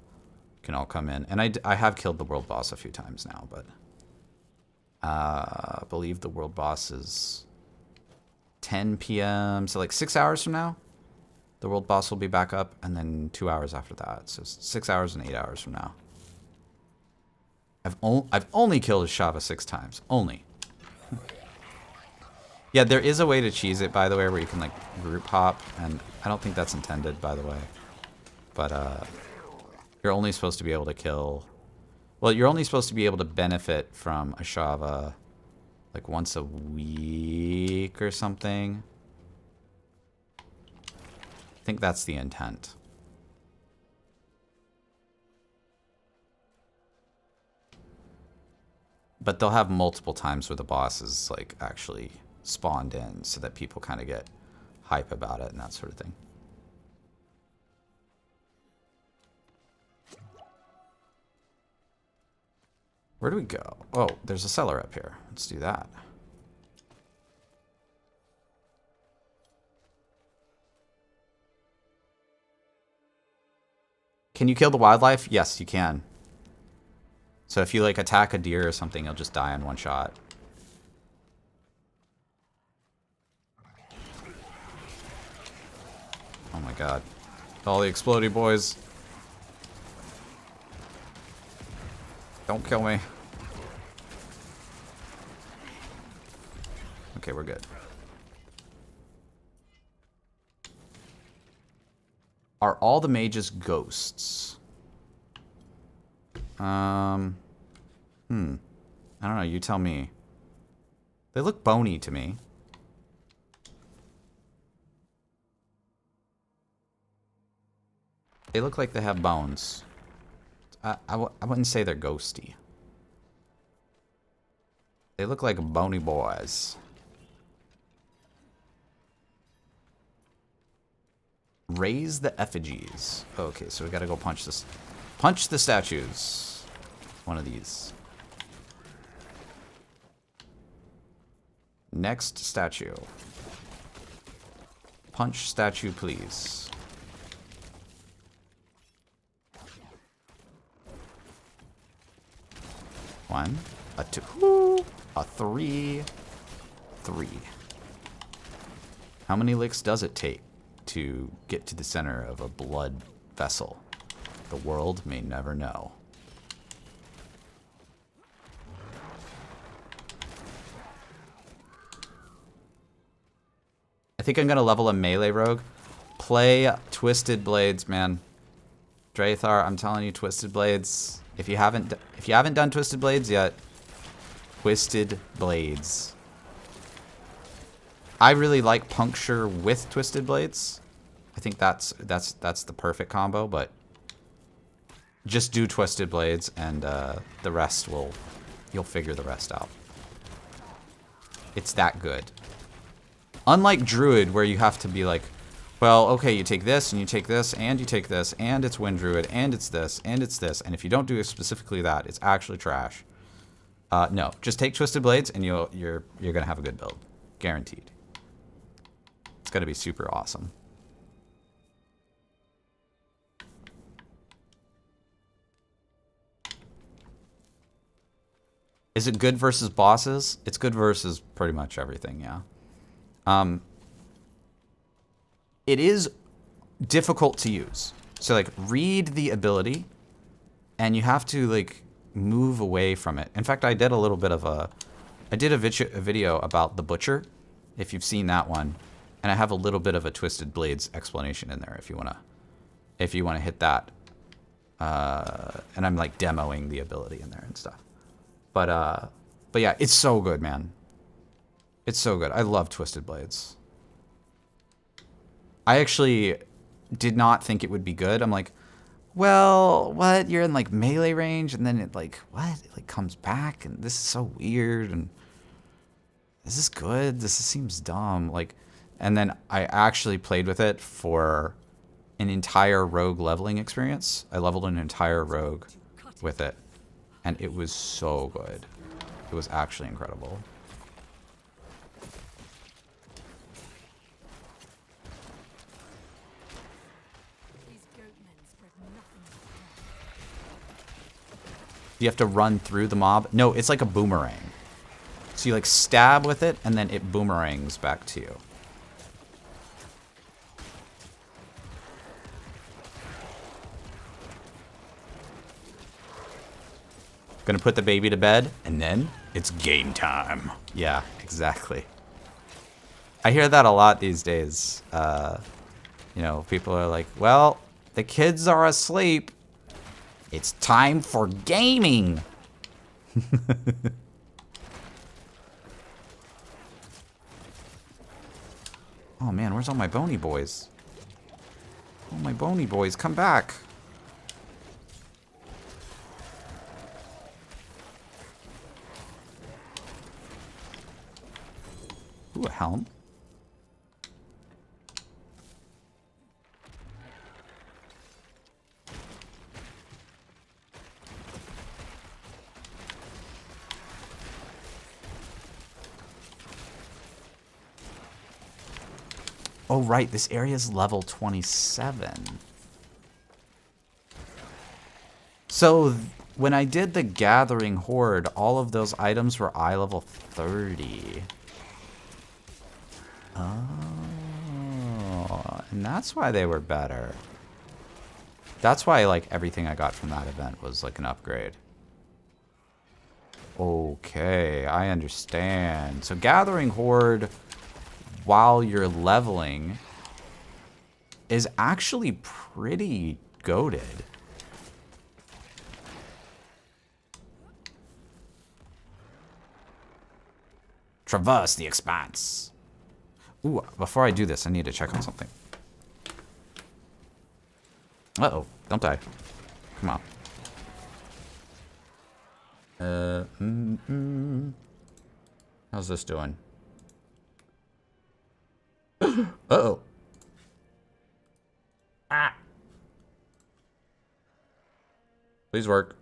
come in. And I have killed the world boss a few times now, but I believe the world boss is 10 p.m. So like 6 hours from now, the world boss will be back up, and then 2 hours after that. So 6 hours and 8 hours from now. I've only killed a Shava 6 times. Only. Yeah, there is a way to cheese it, by the way, where you can like group hop, and I don't think that's intended, by the way. But you're only supposed to be able to kill. Well, you're only supposed to be able to benefit from a Shava like once a week or something. I think that's the intent. But they'll have multiple times where the boss is like actually spawned in so that people kind of get hype about it and that sort of thing. Where do we go? Oh, there's a cellar up here. Let's do that. Can you kill the wildlife? Yes, you can. So if you like attack a deer or something, you'll just die in one shot. Oh my god. All the explodey boys. Don't kill me. Okay, we're good. Are all the mages ghosts? I don't know, you tell me. They look bony to me. They look like they have bones. I wouldn't say they're ghosty. They look like bony boys. Raise the effigies. Okay, so we gotta go punch this. Punch the statues. One of these. Next statue. Punch statue, please. One, a two, a three, three. How many licks does it take to get to the center of a blood vessel? The world may never know. I think I'm gonna level a melee rogue. Play Twisted Blades, man. Drathar, I'm telling you, Twisted Blades. If you haven't done Twisted Blades yet, Twisted Blades. I really like Puncture with Twisted Blades. I think that's the perfect combo, but just do Twisted Blades and the rest you'll figure the rest out. It's that good. Unlike Druid, where you have to be like, well, okay, you take this, and you take this, and you take this, and it's Wind Druid, and it's this, and it's this, and if you don't do specifically that, it's actually trash. No, just take Twisted Blades, and you're gonna have a good build, guaranteed. It's gonna be super awesome. Is it good versus bosses? It's good versus pretty much everything, yeah. It is difficult to use. So, like, read the ability, and you have to, like, move away from it. In fact, I did a little bit of a video about the Butcher, if you've seen that one. And I have a little bit of a Twisted Blades explanation in there if you wanna hit that. And I'm, like, demoing the ability in there and stuff. But yeah, it's so good, man. It's so good. I love Twisted Blades. I actually did not think it would be good. I'm like, well, what? You're in like melee range, and then it like, what? It like comes back, and this is so weird, and is this good? This seems dumb. Like, and then I actually played with it for an entire rogue leveling experience. I leveled an entire rogue with it, and it was so good. It was actually incredible. You have to run through the mob. No, it's like a boomerang. So you like stab with it, and then it boomerangs back to you. Gonna put the baby to bed, and then it's game time. Yeah, exactly. I hear that a lot these days. You know, people are like, well, the kids are asleep. It's time for gaming. Oh man, where's all my bony boys? Oh, my bony boys, come back. Ooh, a helm. Oh, right. This area is level 27. So, when I did the Gathering Horde, all of those items were eye level 30. Oh. And that's why they were better. That's why, like, everything I got from that event was, like, an upgrade. Okay, I understand. So, Gathering Horde, while you're leveling, is actually pretty goated. Traverse the expanse. Ooh, before I do this, I need to check on something. Uh-oh, don't die. Come on. How's this doing? Uh-oh. Ah. Please work.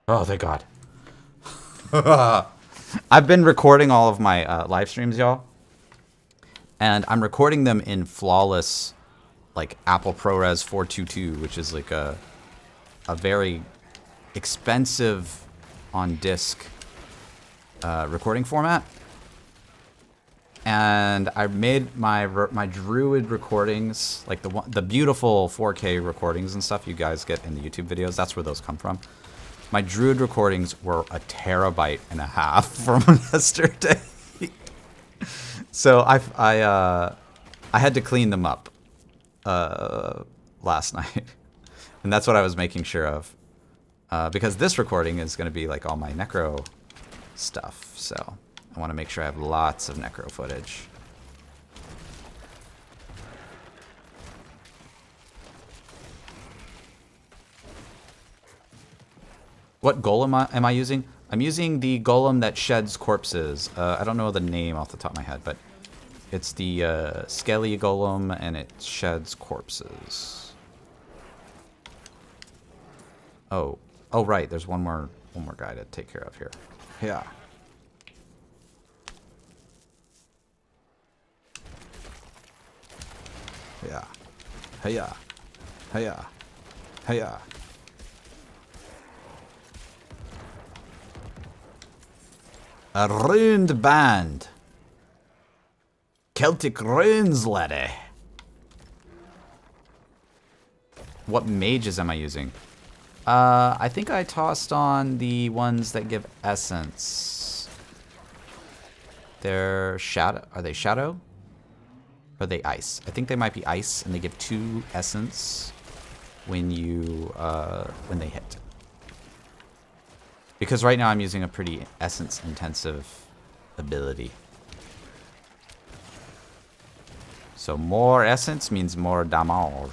Oh, thank God. I've been recording all of my live streams, y'all. And I'm recording them in flawless, like, Apple ProRes 422, which is like a very expensive on disc recording format. And I made my Druid recordings, like the beautiful 4K recordings and stuff you guys get in the YouTube videos. That's where those come from. My Druid recordings were 1.5 terabytes from yesterday. So I had to clean them up last night, and that's what I was making sure of, because this recording is going to be like all my Necro stuff. So I want to make sure I have lots of Necro footage. What golem am I using? I'm using the golem that sheds corpses. I don't know the name off the top of my head, but it's the skelly golem, and it sheds corpses. Oh, right. There's one more guy to take care of here. Yeah. Yeah. Hiya. Hiya. Hiya. A ruined band. Celtic runes, laddie. What mages am I using? I think I tossed on the ones that give essence. They're shadow. Are they shadow? Or are they ice? I think they might be ice, and they give 2 essence when you when they hit. Because right now I'm using a pretty essence-intensive ability. So more essence means more damage.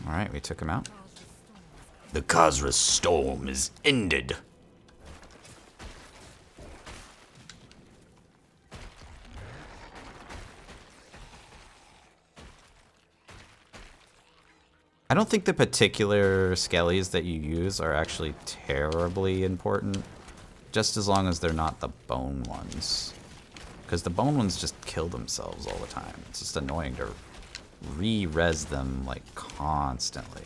Alright, we took him out. The Khazra storm is ended. I don't think the particular skellies that you use are actually terribly important, just as long as they're not the bone ones. Because the bone ones just kill themselves all the time. It's just annoying to re-res them, like, constantly.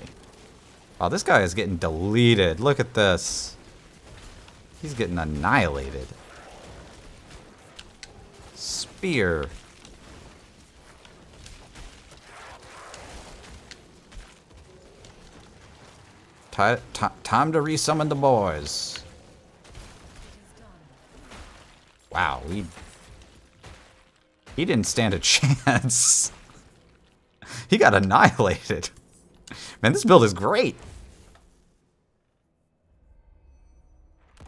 Oh, this guy is getting deleted. Look at this. He's getting annihilated. Spear. Time to resummon the boys. Wow, he didn't stand a chance. He got annihilated. Man, this build is great.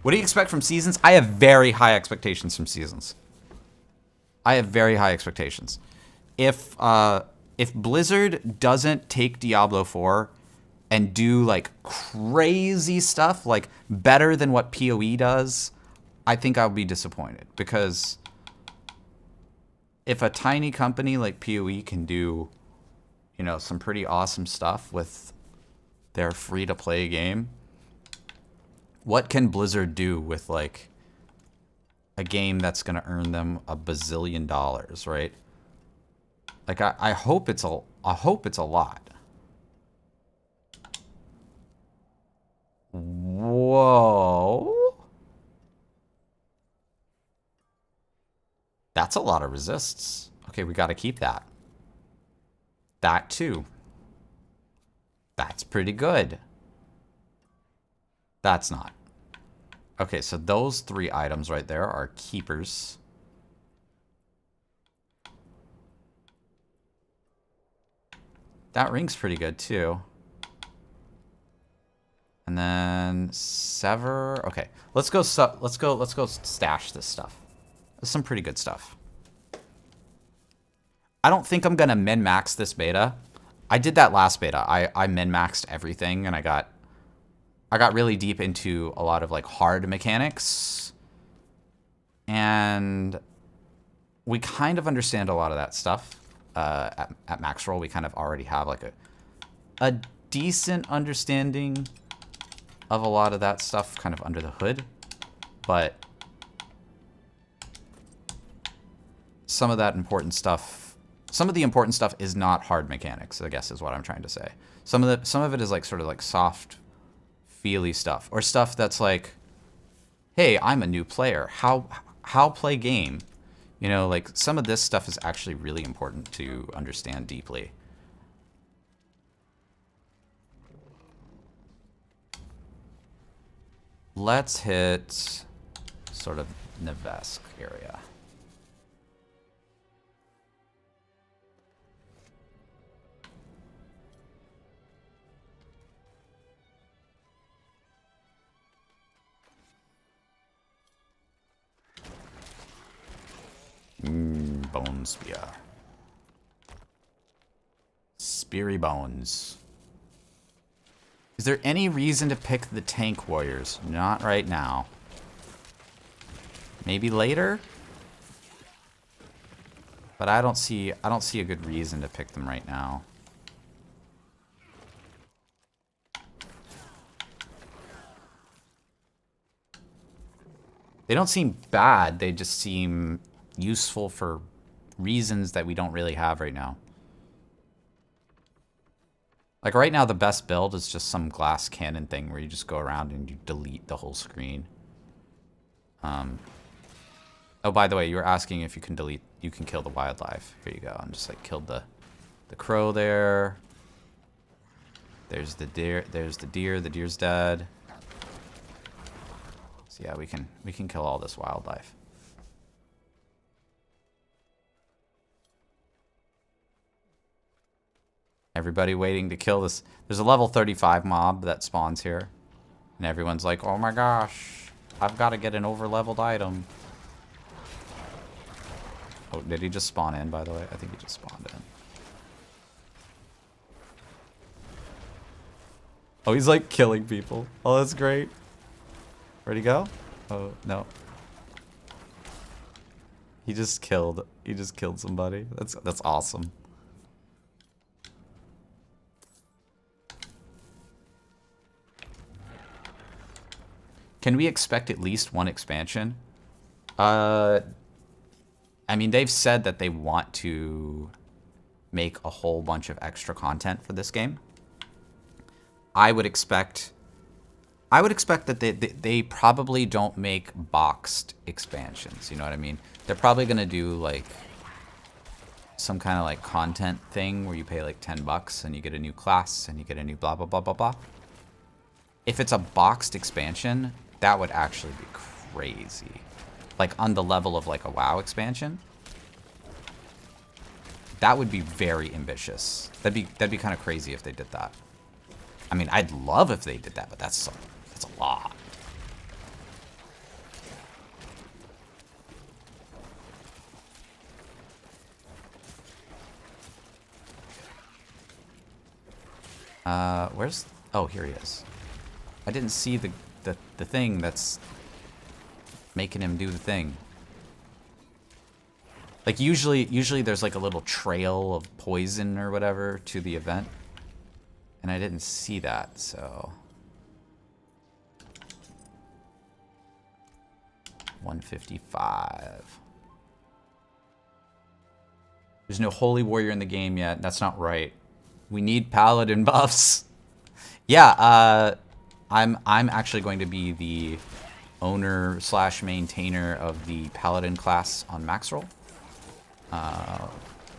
What do you expect from Seasons? I have very high expectations from Seasons. I have very high expectations. If Blizzard doesn't take Diablo 4 and do like crazy stuff, like better than what PoE does, I think I'll be disappointed. Because if a tiny company like PoE can do, you know, some pretty awesome stuff with their free-to-play game, what can Blizzard do with like a game that's going to earn them $1 bazillion, right? Like I hope it's a lot. Whoa. That's a lot of resists. Okay, we got to keep that. That too. That's pretty good. That's not. Okay, so those 3 items right there are keepers. That ring's pretty good too. And then sever. Okay, let's go stash this stuff. There's some pretty good stuff. I don't think I'm gonna min-max this beta. I did that last beta. I min-maxed everything, and I got really deep into a lot of like hard mechanics, and we kind of understand a lot of that stuff at max roll. We kind of already have like a decent understanding of a lot of that stuff kind of under the hood, but some of that important stuff, some of the important stuff is not hard mechanics, I guess is what I'm trying to say. Some of it is like sort of like soft, feely stuff, or stuff that's like, hey, I'm a new player. How play game? You know, like some of this stuff is actually really important to understand deeply. Let's hit sort of Nevesk area. Bone spear. Speary bones. Is there any reason to pick the tank warriors? Not right now. Maybe later? But I don't see a good reason to pick them right now. They don't seem bad, they just seem useful for reasons that we don't really have right now. Like right now, the best build is just some glass cannon thing where you just go around and you delete the whole screen. Oh, by the way, you were asking if you can kill the wildlife. Here you go. I'm just like killed the crow there. There's the deer. There's the deer. The deer's dead. So yeah, we can kill all this wildlife. Everybody waiting to kill this. There's a level 35 mob that spawns here. And everyone's like, oh my gosh, I've got to get an over-leveled item. Oh, did he just spawn in, by the way? I think he just spawned in. Oh, he's like killing people. Oh, that's great. Where'd he go? Oh, no. He just killed somebody. That's awesome. Can we expect at least one expansion? I mean, they've said that they want to make a whole bunch of extra content for this game. I would expect that they probably don't make boxed expansions. You know what I mean? They're probably gonna do like some kind of like content thing where you pay like $10 and you get a new class and you get a new blah blah blah blah blah. If it's a boxed expansion, that would actually be crazy. Like on the level of like a WoW expansion. That would be very ambitious. That'd be kind of crazy if they did that. I mean, I'd love if they did that, but that's a lot. Where's... Oh, here he is. I didn't see the thing that's making him do the thing. Like usually there's like a little trail of poison or whatever to the event. And I didn't see that, so 155. There's no holy warrior in the game yet. That's not right. We need paladin buffs. Yeah, I'm actually going to be the owner / maintainer of the paladin class on Maxroll.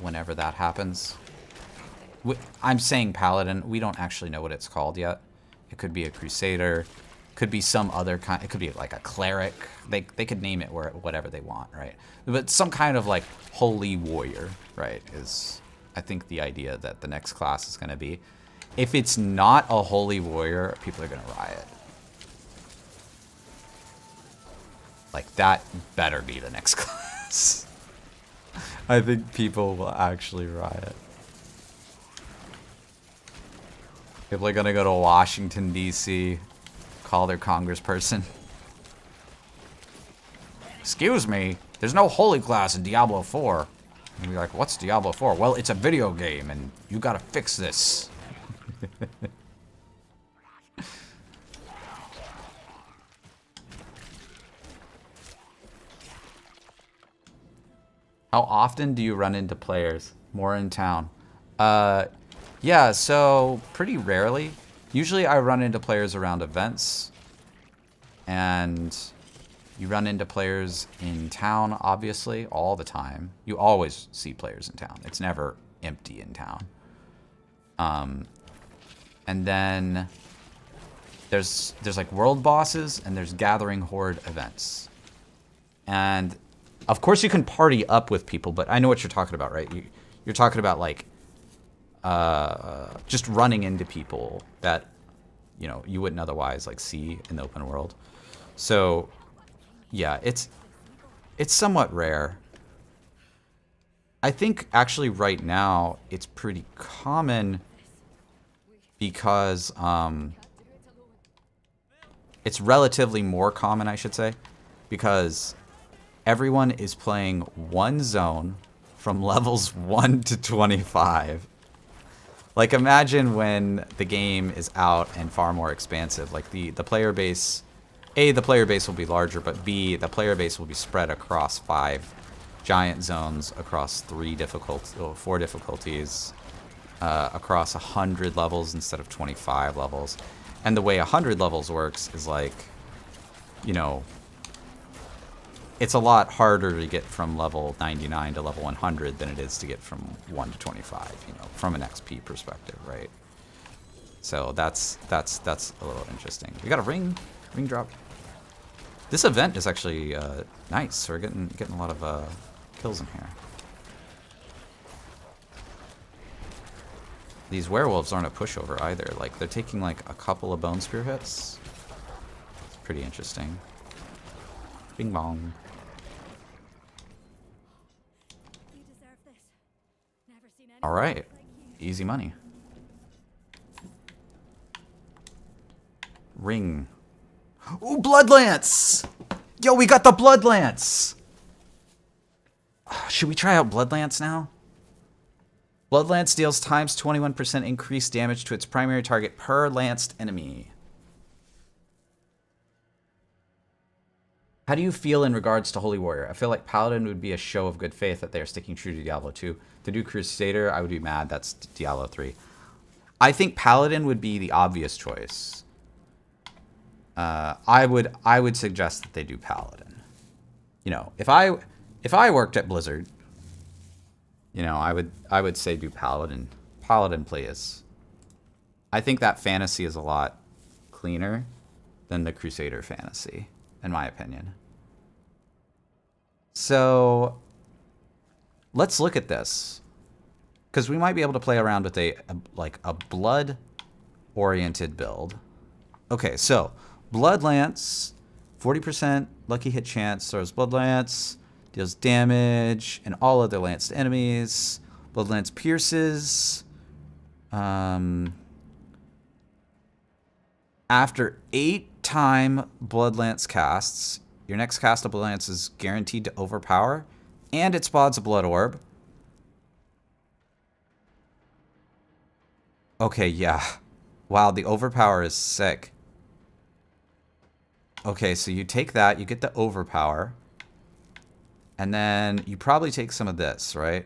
Whenever that happens. I'm saying paladin. We don't actually know what it's called yet. It could be a crusader. Could be some other kind. It could be like a cleric. They could name it whatever they want, right? But some kind of like holy warrior, right, is I think the idea that the next class is going to be. If it's not a holy warrior, people are going to riot. Like that better be the next class. I think people will actually riot. People are gonna go to Washington, D.C., call their congressperson. Excuse me, there's no holy class in Diablo 4. And be like, what's Diablo 4? Well, it's a video game, and you gotta fix this. How often do you run into players? More in town. Yeah, so pretty rarely. Usually I run into players around events. And you run into players in town, obviously, all the time. You always see players in town. It's never empty in town. And then There's like world bosses and there's gathering horde events. And of course you can party up with people, but I know what you're talking about, right? You're talking about like just running into people that you wouldn't otherwise like see in the open world. So yeah, it's somewhat rare. I think actually right now it's pretty common because it's relatively more common, I should say, because everyone is playing one zone from levels 1 to 25. Like imagine when the game is out and far more expansive. Like the player base, A, the player base will be larger, but B, the player base will be spread across 5 giant zones, across 4 difficulties, across 100 levels instead of 25 levels. And the way 100 levels works is like, it's a lot harder to get from level 99 to level 100 than it is to get from 1 to 25, from an XP perspective, right? So that's a little interesting. We got a ring drop. This event is actually nice. We're getting a lot of kills in here. These werewolves aren't a pushover either. Like they're taking like a couple of bone spear hits. It's pretty interesting. Bing bong. All right, easy money. Ring. Ooh, Blood Lance! Yo, we got the Blood Lance! Should we try out Blood Lance now? Blood Lance deals times 21% increased damage to its primary target per lanced enemy. How do you feel in regards to Holy Warrior? I feel like Paladin would be a show of good faith that they are sticking true to Diablo 2. To do Crusader, I would be mad. That's Diablo 3. I think Paladin would be the obvious choice. I would suggest that they do Paladin. If I worked at Blizzard, I would say do Paladin. Paladin, please. I think that fantasy is a lot cleaner than the Crusader fantasy, in my opinion. So let's look at this, because we might be able to play around with a blood-oriented build. Okay, so Blood Lance, 40% lucky hit chance, throws Blood Lance, deals damage and all other lanced enemies. Blood Lance pierces. After 8-time Blood Lance casts, your next cast of Blood Lance is guaranteed to overpower, and it spawns a Blood Orb. Okay, yeah. Wow, the overpower is sick. Okay, so you take that, you get the overpower, and then you probably take some of this, right?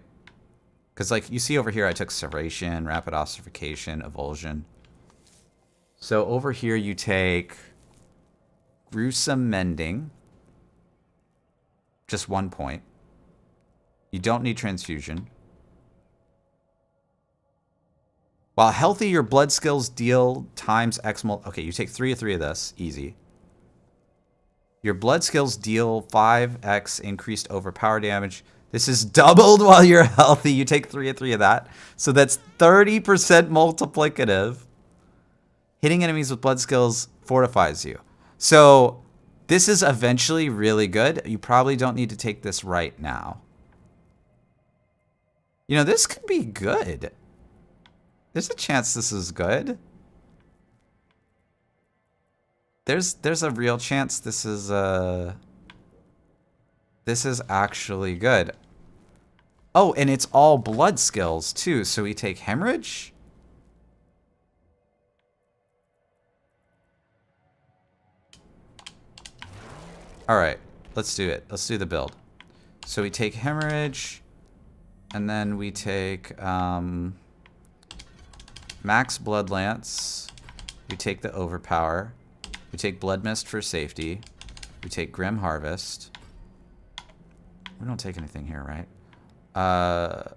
Because, like, you see over here, I took Serration, Rapid Ossification, Evulsion. So over here, you take Gruesome Mending. Just 1 point. You don't need Transfusion. While healthy, your blood skills deal times X mul. Okay, you take 3 of this. Easy. Your blood skills deal 5x increased overpower damage. This is doubled while you're healthy. You take 3 of that. So that's 30% multiplicative. Hitting enemies with blood skills fortifies you. So this is eventually really good. You probably don't need to take this right now. This could be good. There's a chance this is good. There's a real chance this is actually good. Oh, and it's all blood skills too. So we take Hemorrhage. All right, let's do it. Let's do the build. So we take Hemorrhage, and then we take Max Blood Lance. We take the Overpower. We take Blood Mist for safety. We take Grim Harvest. We don't take anything here, right? I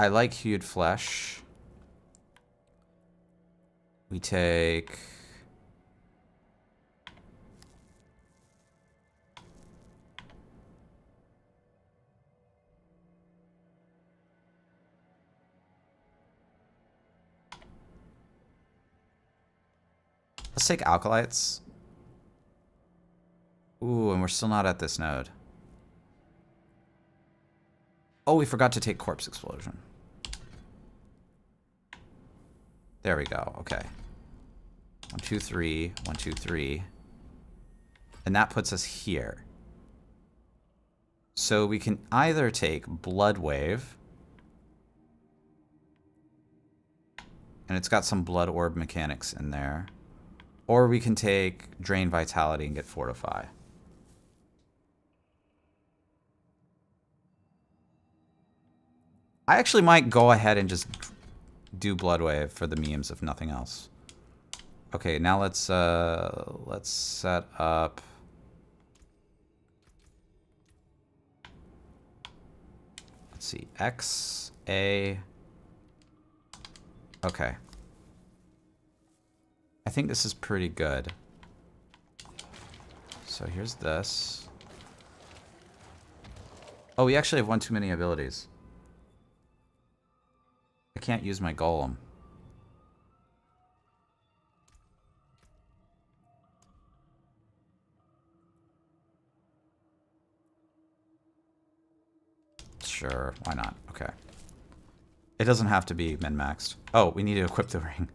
like Hued Flesh. We take... Let's take Alkalites. Ooh, and we're still not at this node. Oh, we forgot to take Corpse Explosion. There we go. Okay. 1, 2, 3. 1, 2, 3. And that puts us here. So we can either take Blood Wave. And it's got some Blood Orb mechanics in there. Or we can take Drain Vitality and get Fortify. I actually might go ahead and just do Blood Wave for the memes, if nothing else. Okay, now let's set up. Let's see, X, A. Okay. I think this is pretty good. So here's this. Oh, we actually have one too many abilities. I can't use my golem. Sure, why not? Okay. It doesn't have to be min-maxed. Oh, we need to equip the ring.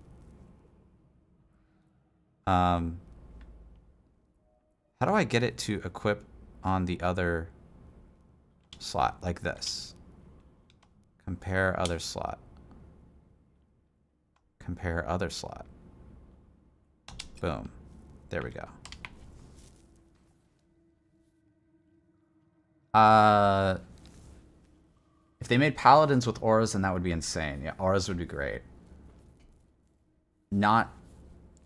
How do I get it to equip on the other slot? Like this. Compare other slot. Compare other slot. Boom. There we go. If they made paladins with auras, then that would be insane. Yeah, auras would be great. Not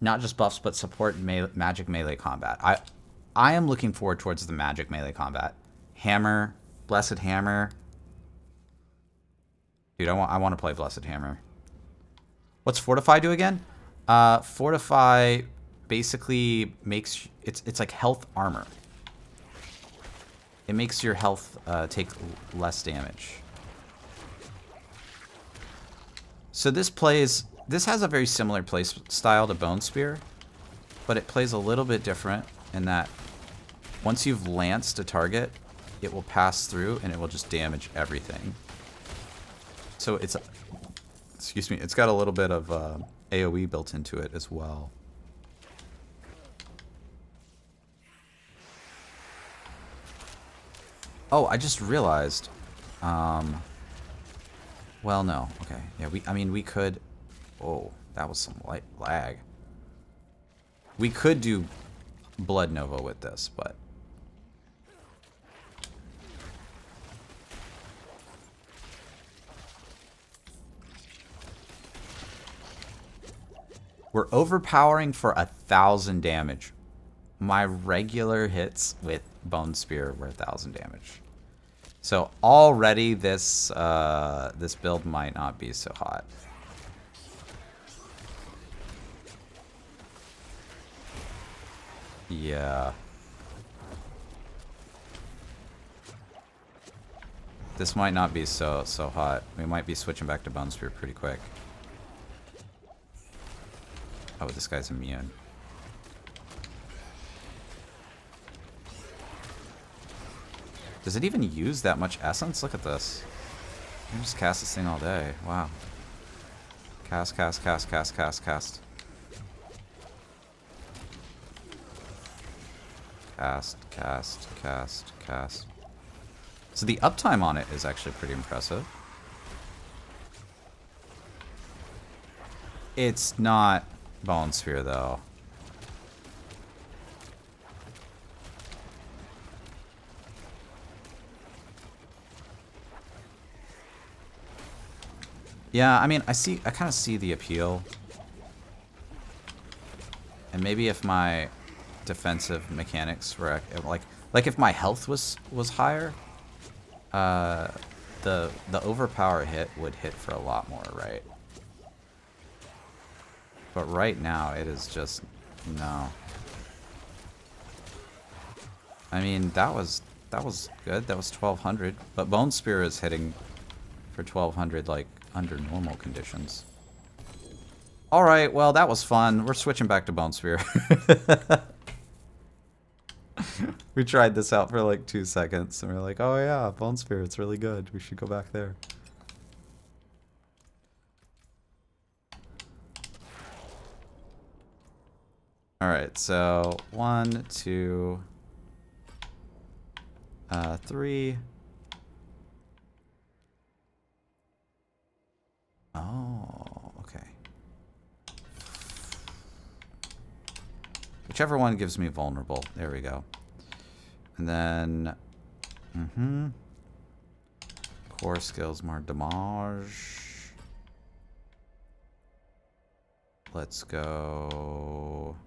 just buffs, but support magic melee combat. I am looking forward towards the magic melee combat. Hammer, Blessed Hammer. Dude, I want to play Blessed Hammer. What's Fortify do again? Fortify basically makes it's like health armor. It makes your health take less damage. So this has a very similar play style to Bone Spear, but it plays a little bit different in that once you've lanced a target, it will pass through and it will just damage everything. So it's, excuse me, it's got a little bit of AoE built into it as well. Oh, I just realized. Well, no. Okay. Yeah, I mean, we could. Oh, that was some light lag. We could do Blood Nova with this, but. We're overpowering for 1,000 damage. My regular hits with Bone Spear were 1,000 damage. So already this this build might not be so hot. Yeah. This might not be so hot. We might be switching back to Bone Spear pretty quick. Oh, this guy's immune. Does it even use that much essence? Look at this. I can just cast this thing all day. Wow. Cast, cast, cast, cast, cast, cast. Cast, cast, cast, cast. So the uptime on it is actually pretty impressive. It's not Bone Sphere though. Yeah, I mean, I kind of see the appeal. And maybe if my defensive mechanics were like if my health was higher, the overpower hit would hit for a lot more, right? But right now, it is just... no. I mean, that was good. That was 1200. But Bone Spear is hitting for 1200, like, under normal conditions. Alright, well, that was fun. We're switching back to Bone Spear. We tried this out for like 2 seconds, and we're like, oh yeah, Bone Spear, it's really good. We should go back there. Alright, so 1, 2, 3. Oh, okay. Whichever one gives me vulnerable. There we go. And then... core skills, more damage. Let's go...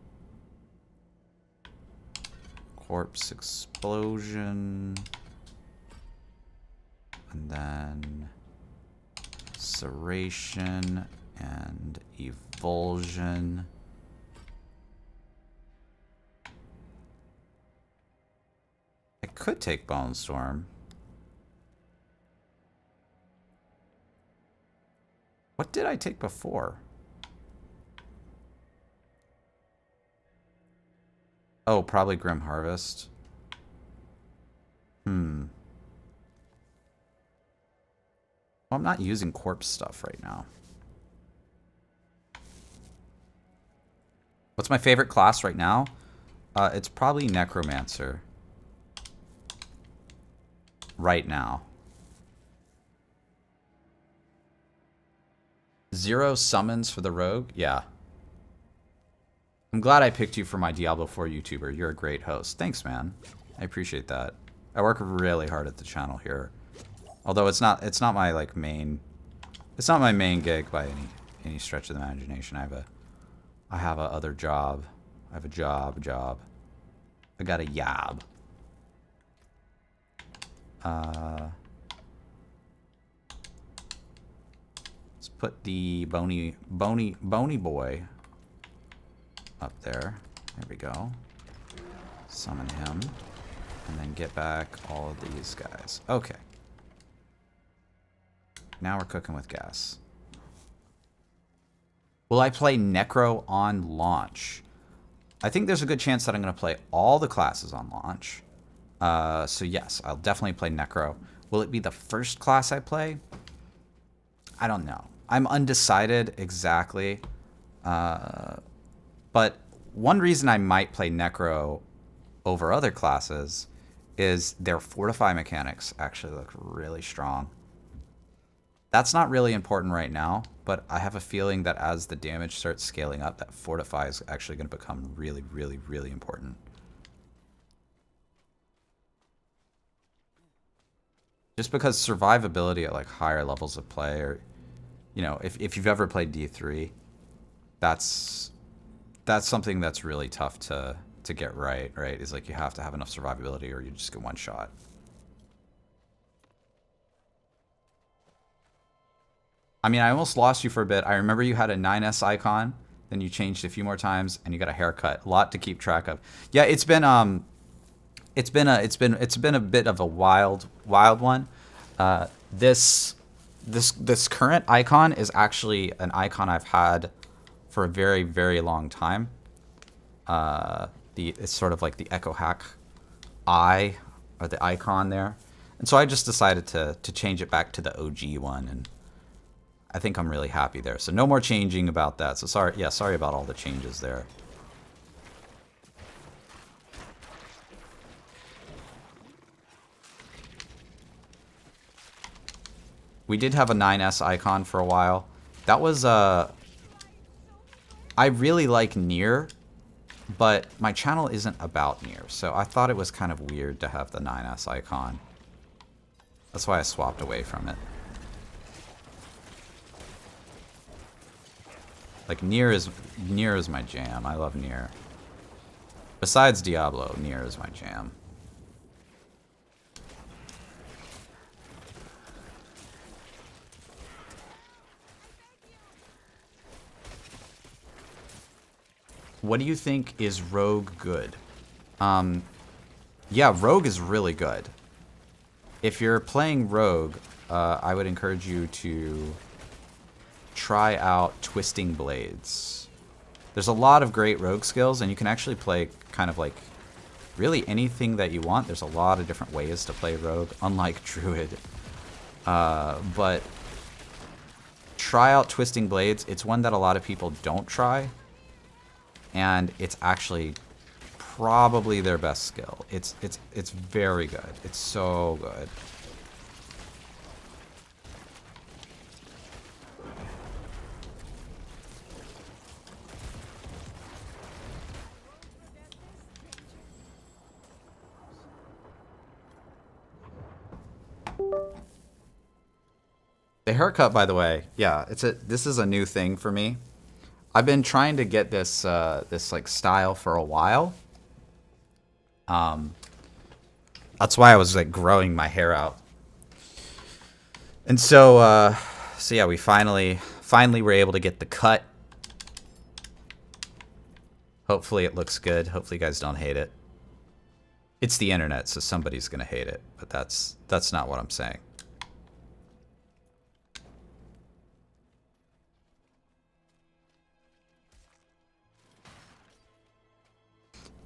corpse explosion. And then... serration and evulsion. I could take Bone Storm. What did I take before? Oh, probably Grim Harvest. Well, I'm not using corpse stuff right now. What's my favorite class right now? It's probably Necromancer. Right now. 0 summons for the rogue? Yeah. I'm glad I picked you for my Diablo 4 YouTuber. You're a great host. Thanks, man. I appreciate that. I work really hard at the channel here. Although it's not my like main, it's not my main gig by any stretch of the imagination. I have a other job. I have a job. I got a yob. Let's put the bony boy up there. There we go. Summon him, and then get back all of these guys. Okay. Now we're cooking with gas. Will I play Necro on launch? I think there's a good chance that I'm going to play all the classes on launch. So yes, I'll definitely play Necro. Will it be the first class I play? I don't know. I'm undecided exactly. But one reason I might play Necro over other classes is their Fortify mechanics actually look really strong. That's not really important right now, but I have a feeling that as the damage starts scaling up, that Fortify is actually going to become really, really, really important. Just because survivability at like higher levels of play, or you know, if you've ever played D3, that's something that's really tough to get right, is like you have to have enough survivability or you just get one shot. I mean, I almost lost you for a bit. I remember you had a 9S icon, then you changed a few more times, and you got a haircut. A lot to keep track of. Yeah, it's been a bit of a wild one. This current icon is actually an icon I've had for a very, very long time. It's sort of like the Echo Hack eye, or the icon there, and so I just decided to change it back to the OG one, and I think I'm really happy there. So no more changing about that. So sorry about all the changes there. We did have a 9S icon for a while. That was I really like Nier, but my channel isn't about Nier, so I thought it was kind of weird to have the 9S icon. That's why I swapped away from it. Like Nier is my jam. I love Nier. Besides Diablo, Nier is my jam. what do you think is Rogue good? Yeah, Rogue is really good. If you're playing Rogue, I would encourage you to try out Twisting Blades. There's a lot of great Rogue skills, and you can actually play kind of like really anything that you want. There's a lot of different ways to play Rogue, unlike Druid. But try out Twisting Blades. It's one that a lot of people don't try, and it's actually probably their best skill. It's very good. It's so good. The haircut, by the way, yeah, this is a new thing for me. I've been trying to get this this like style for a while. That's why I was like growing my hair out. And so so yeah, we finally were able to get the cut. Hopefully it looks good. Hopefully you guys don't hate it. It's the internet, so somebody's gonna hate it, but that's not what I'm saying.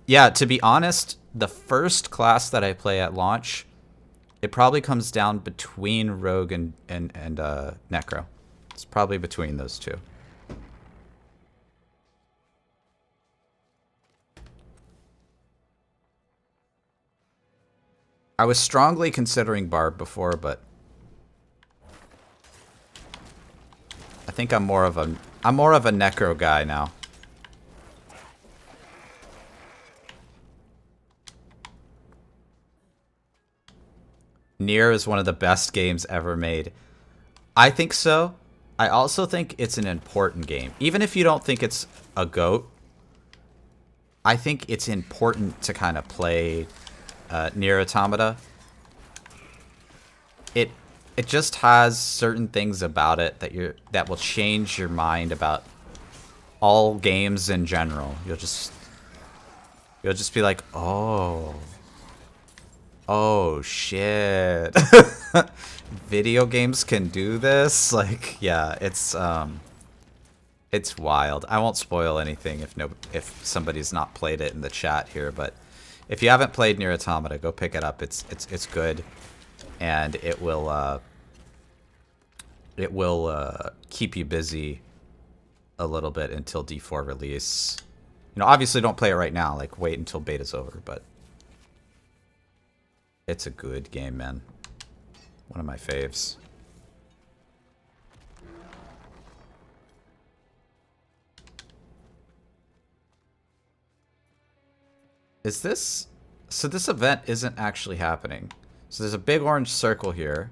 Yeah, to be honest, the first class that I play at launch, it probably comes down between Rogue and Necro. It's probably between those two. I was strongly considering Barb before, but I think I'm more of a Necro guy now. Nier is one of the best games ever made. I think so. I also think it's an important game. Even if you don't think it's a GOAT, I think it's important to kind of play Nier Automata. It just has certain things about it that will change your mind about all games in general. You'll just be like, oh shit. Video games can do this? Like, yeah, it's wild. I won't spoil anything if somebody's not played it in the chat here, but if you haven't played Nier Automata, go pick it up. It's good, and it will keep you busy a little bit until D4 release. You know, obviously don't play it right now, like wait until beta's over, but it's a good game, man. One of my faves. Is this... So this event isn't actually happening. So there's a big orange circle here.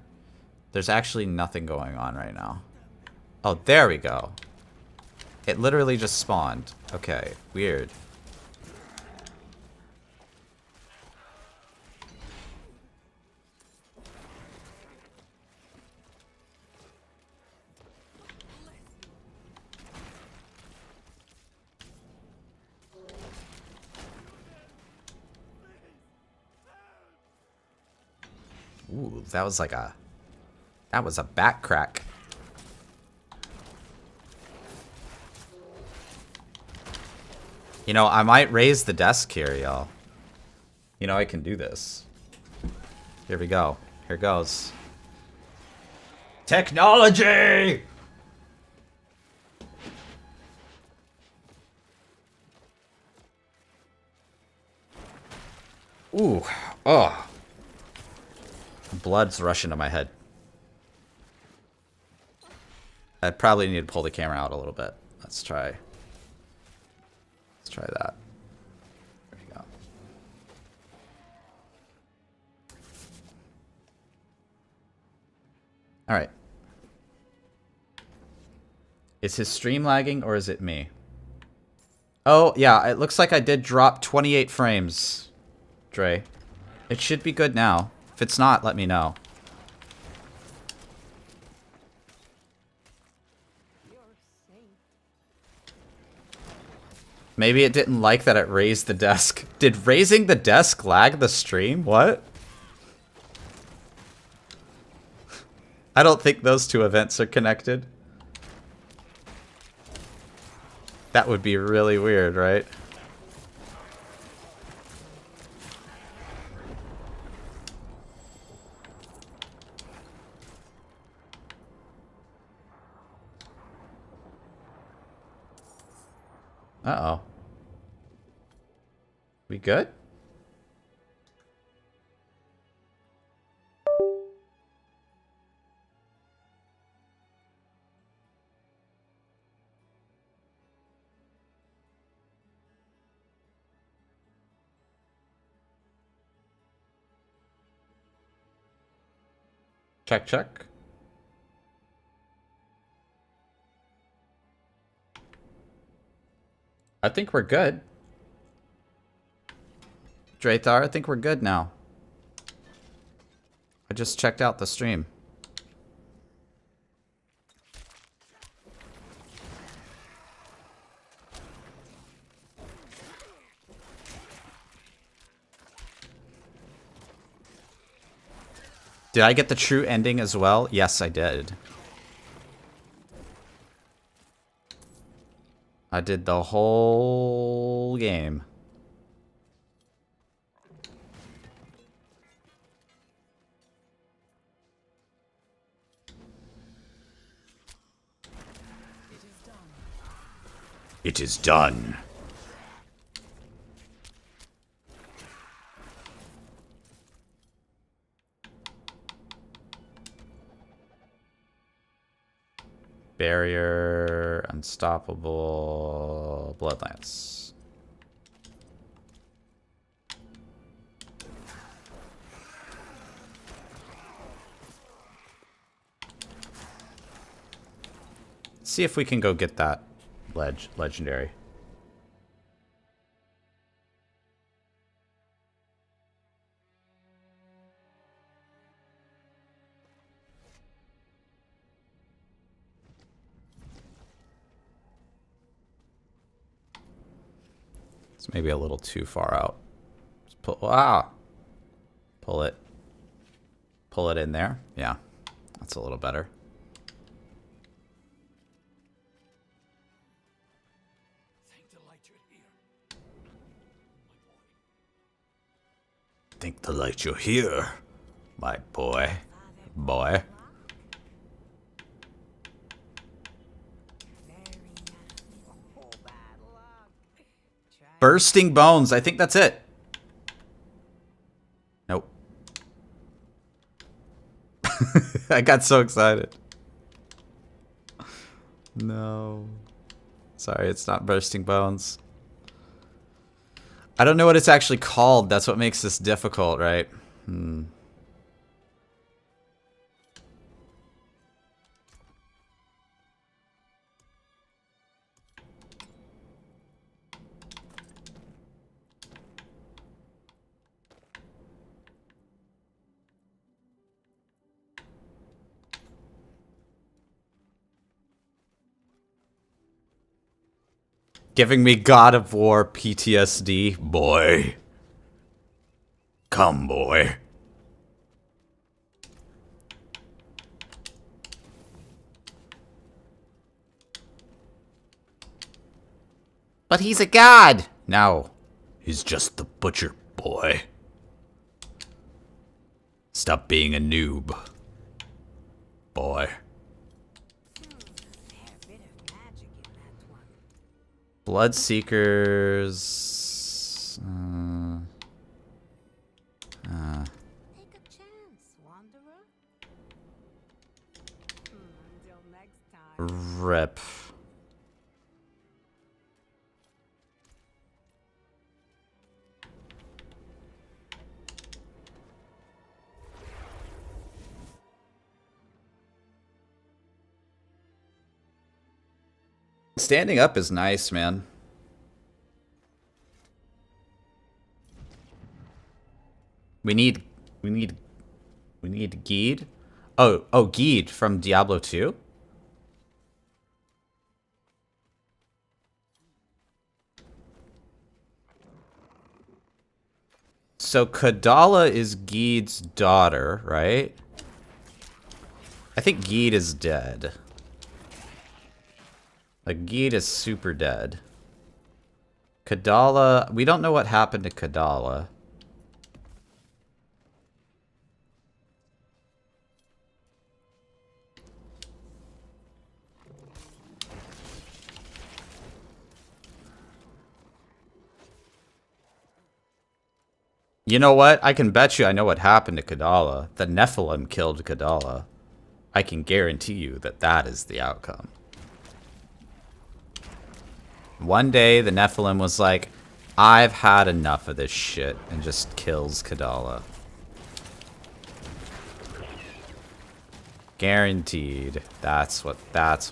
There's actually nothing going on right now. Oh, there we go. It literally just spawned. Okay, weird. Ooh, that was a back crack. You know, I might raise the desk here, y'all. You know, I can do this. Here we go. Here goes. Technology! Ooh. Oh. Blood's rushing to my head. I probably need to pull the camera out a little bit. Let's try that. There we go. All right. Is his stream lagging or is it me? Oh, yeah, it looks like I did drop 28 frames, Dre. It should be good now. If it's not, let me know. Maybe it didn't like that it raised the desk. Did raising the desk lag the stream? What? I don't think those two events are connected. That would be really weird, right? Uh-oh. We good? Check, check. I think we're good. Drathar, I think we're good now. I just checked out the stream. Did I get the true ending as well? Yes, I did. I did the whole game. It is done. Barrier, unstoppable, bloodlance. See if we can go get that legendary. It's maybe a little too far out. Just pull it. Pull it in there. Yeah, that's a little better. Think the light you're here, my boy. Boy. Bursting bones. I think that's it. Nope. I got so excited. No. Sorry, it's not bursting bones. I don't know what it's actually called. That's what makes this difficult, right? Giving me God of War PTSD. Boy. Come, boy. But he's a god. No. He's just the butcher, boy. Stop being a noob. Boy. Bloodseekers. Take a chance, wanderer. Until next time. Rip. Standing up is nice, man. We need Geed. Oh, Geed from Diablo 2. So Kadala is Geed's daughter, right? I think Geed is dead. Like, Geed is super dead. Kadala, we don't know what happened to Kadala. You know what? I can bet you I know what happened to Kadala. The Nephilim killed Kadala. I can guarantee you that that is the outcome. One day, the Nephilim was like, I've had enough of this shit, and just kills Kadala. Guaranteed. That's what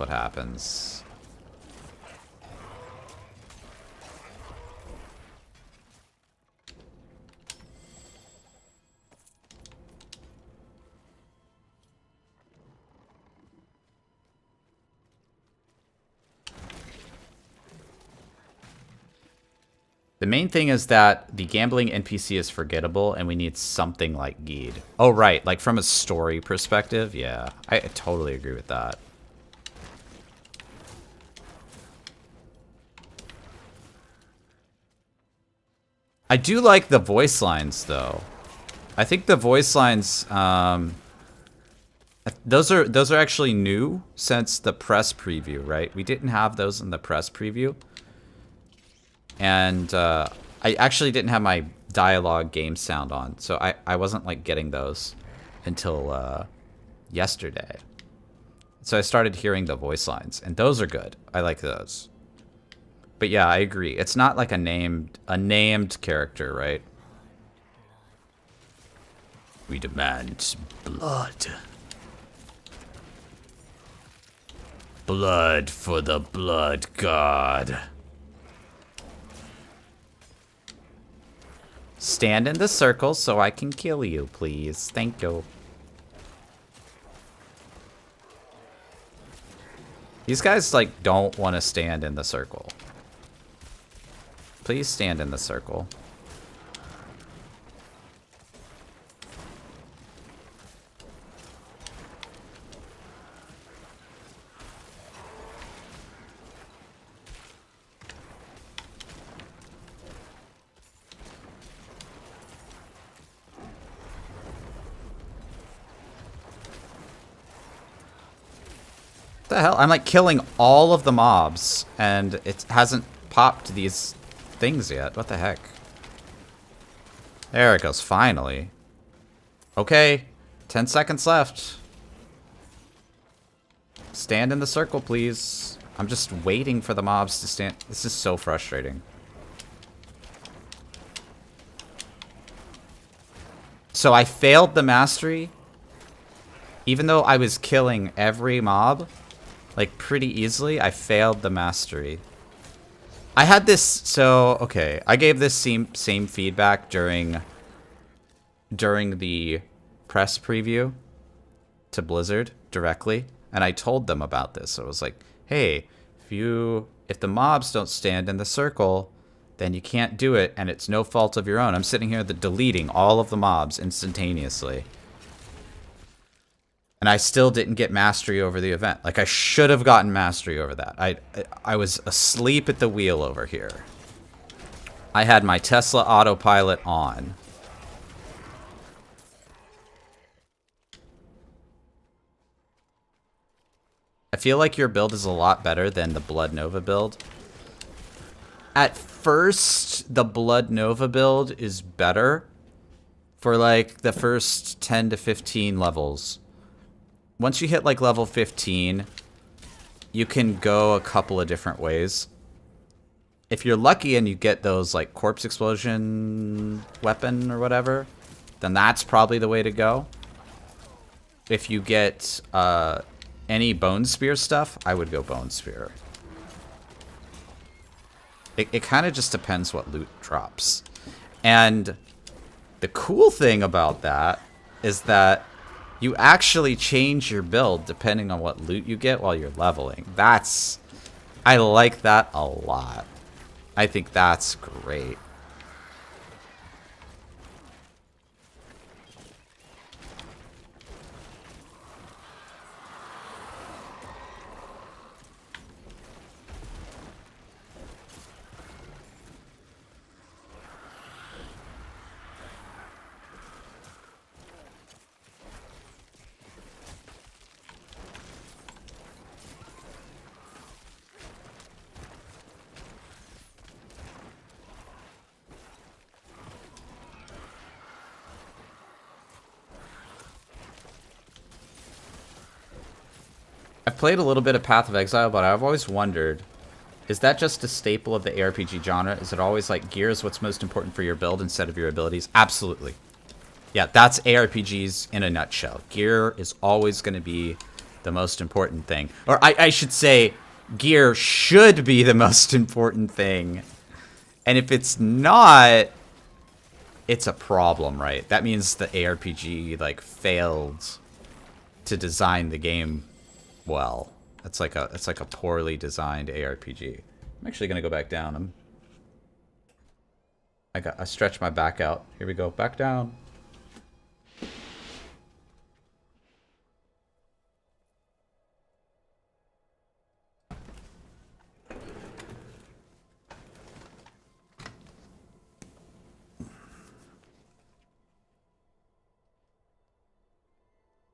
happens. The main thing is that the gambling NPC is forgettable, and we need something like Geed. Oh, right. Like, from a story perspective, yeah. I totally agree with that. I do like the voice lines, though. I think the voice lines, those are actually new since the press preview, right? We didn't have those in the press preview. And I actually didn't have my dialogue game sound on, so I wasn't like getting those until yesterday. So I started hearing the voice lines, and those are good. I like those. But yeah, I agree. It's not like a named character, right? We demand blood. Blood for the blood god. Stand in the circle so I can kill you, please. Thank you. These guys, like, don't want to stand in the circle. Please stand in the circle. The hell? I'm like killing all of the mobs, and it hasn't popped these things yet. What the heck? There it goes, finally. Okay, 10 seconds left. Stand in the circle, please. I'm just waiting for the mobs to stand. This is so frustrating. So I failed the mastery, even though I was killing every mob. Like, pretty easily, I failed the mastery. I had this, so, okay. I gave this same feedback during the press preview to Blizzard directly. And I told them about this. So I was like, hey, if the mobs don't stand in the circle, then you can't do it, and it's no fault of your own. I'm sitting here deleting all of the mobs instantaneously. And I still didn't get mastery over the event. Like, I should have gotten mastery over that. I was asleep at the wheel over here. I had my Tesla autopilot on. I feel like your build is a lot better than the Blood Nova build. At first, the Blood Nova build is better for, like, the first 10 to 15 levels. Once you hit like level 15, you can go a couple of different ways. If you're lucky and you get those like corpse explosion weapon or whatever, then that's probably the way to go. If you get any bone spear stuff, I would go bone spear. It kind of just depends what loot drops. And the cool thing about that is that you actually change your build depending on what loot you get while you're leveling. I like that a lot. I think that's great. I've played a little bit of Path of Exile, but I've always wondered, is that just a staple of the ARPG genre? Is it always like gear is what's most important for your build instead of your abilities? Absolutely. Yeah, that's ARPGs in a nutshell. Gear is always going to be the most important thing. Or I should say, gear should be the most important thing. And if it's not, it's a problem, right? That means the ARPG, like, failed to design the game well. It's like a poorly designed ARPG. I'm actually going to go back down. I stretched my back out. Here we go. Back down.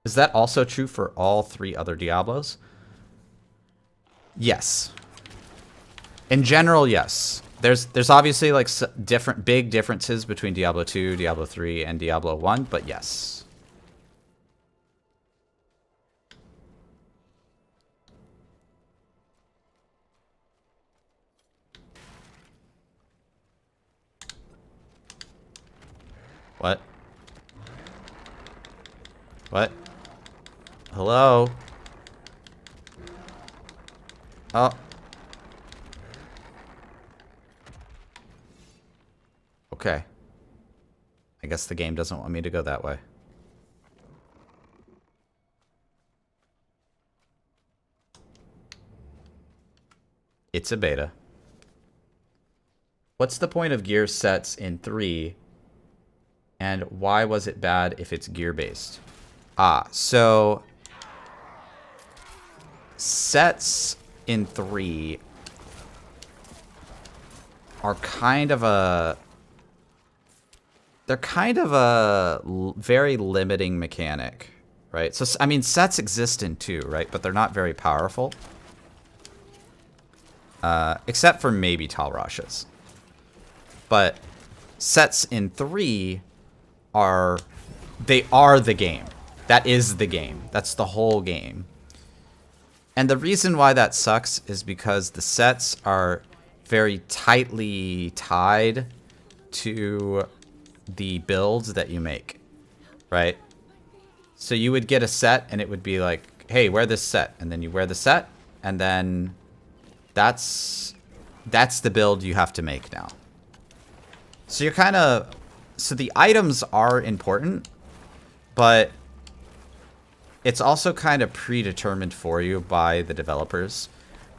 Is that also true for all 3 other Diablos? Yes. In general, yes. There's obviously like different big differences between Diablo 2, Diablo 3, and Diablo 1, but yes. What? What? Hello? Oh. Okay. I guess the game doesn't want me to go that way. It's a beta. What's the point of gear sets in 3? And why was it bad if it's gear-based? So sets in 3 are kind of a... They're kind of a very limiting mechanic, right? So, I mean, sets exist in 2, right? But they're not very powerful. Except for maybe Talrashas. But sets in 3 are... They are the game. That is the game. That's the whole game. And the reason why that sucks is because the sets are very tightly tied to the builds that you make, right? So you would get a set and it would be like, hey, wear this set. And then you wear the set and then that's the build you have to make now. So you're kind of... So the items are important, but it's also kind of predetermined for you by the developers.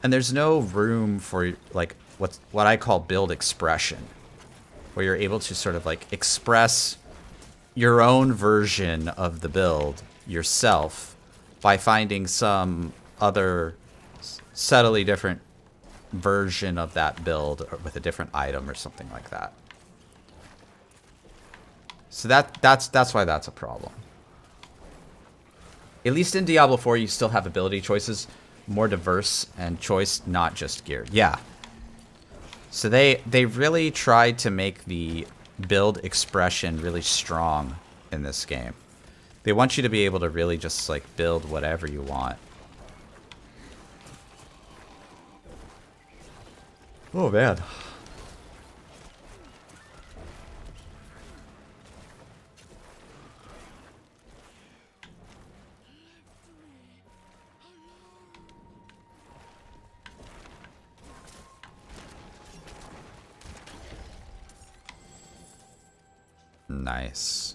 And there's no room for like what I call build expression, where you're able to sort of like express your own version of the build yourself by finding some other subtly different version of that build or with a different item or something like that. So that's why that's a problem. At least in Diablo 4, you still have ability choices, more diverse and choice, not just gear. Yeah. So they really tried to make the build expression really strong in this game. They want you to be able to really just like build whatever you want. Oh man. Nice.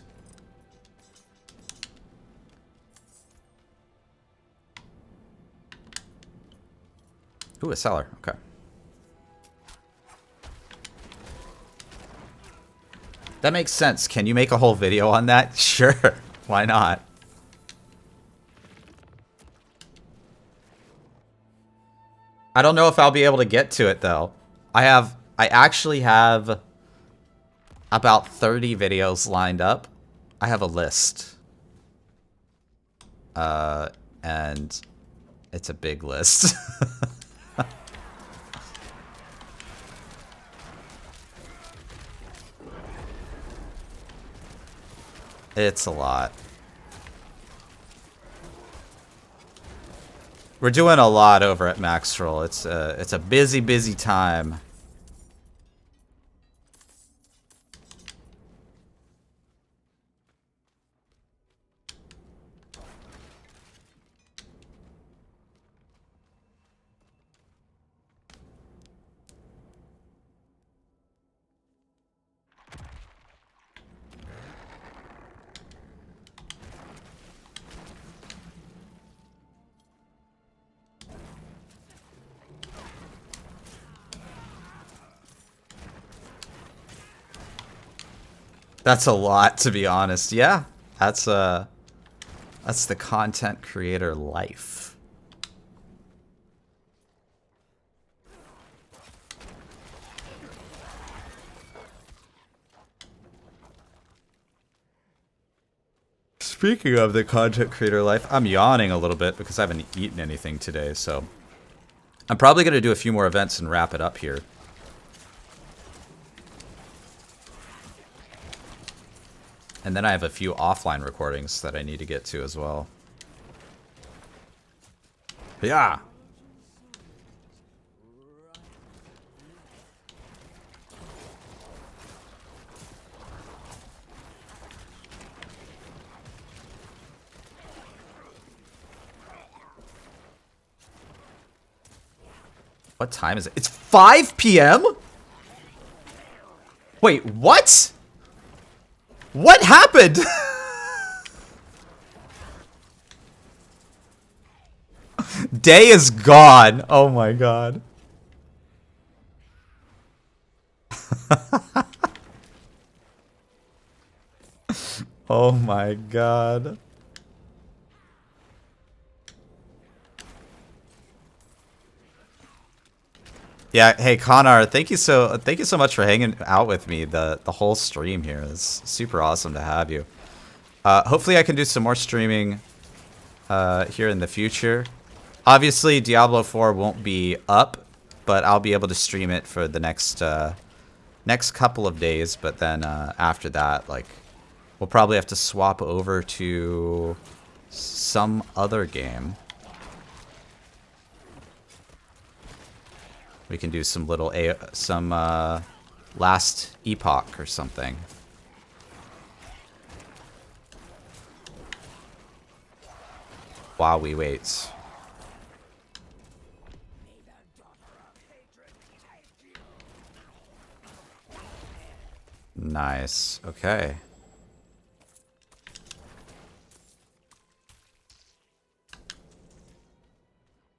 Ooh, a cellar. Okay. That makes sense. Can you make a whole video on that? Sure. Why not? I don't know if I'll be able to get to it though. I actually have about 30 videos lined up. I have a list. And it's a big list. It's a lot. We're doing a lot over at Maxroll. It's a busy, busy time. That's a lot, to be honest. Yeah, that's the content creator life. Speaking of the content creator life, I'm yawning a little bit because I haven't eaten anything today, so I'm probably going to do a few more events and wrap it up here. And then I have a few offline recordings that I need to get to as well. Yeah. What time is it? It's 5 p.m.? Wait, what? What happened? Day is gone. Oh my god. Oh my god. Yeah, hey Connor, thank you so much for hanging out with me the whole stream here. It's super awesome to have you. Hopefully I can do some more streaming here in the future. Obviously Diablo 4 won't be up, but I'll be able to stream it for the next couple of days, but then after that, like, we'll probably have to swap over to some other game. We can do some little last epoch or something. While we wait. Nice. Okay.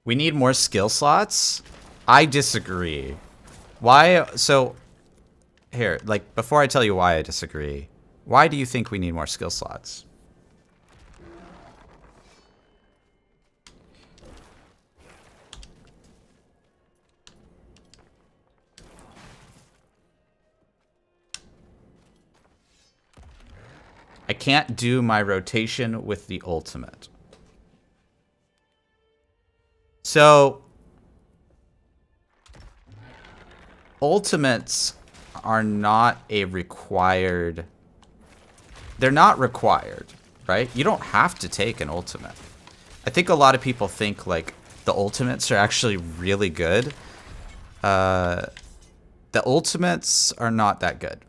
We need more skill slots? I disagree. Why? So, here, like, before I tell you why I disagree, why do you think we need more skill slots? I can't do my rotation with the ultimate. So, ultimates are not a required... They're not required, right? You don't have to take an ultimate. I think a lot of people think, like, the ultimates are actually really good. The ultimates are not that good.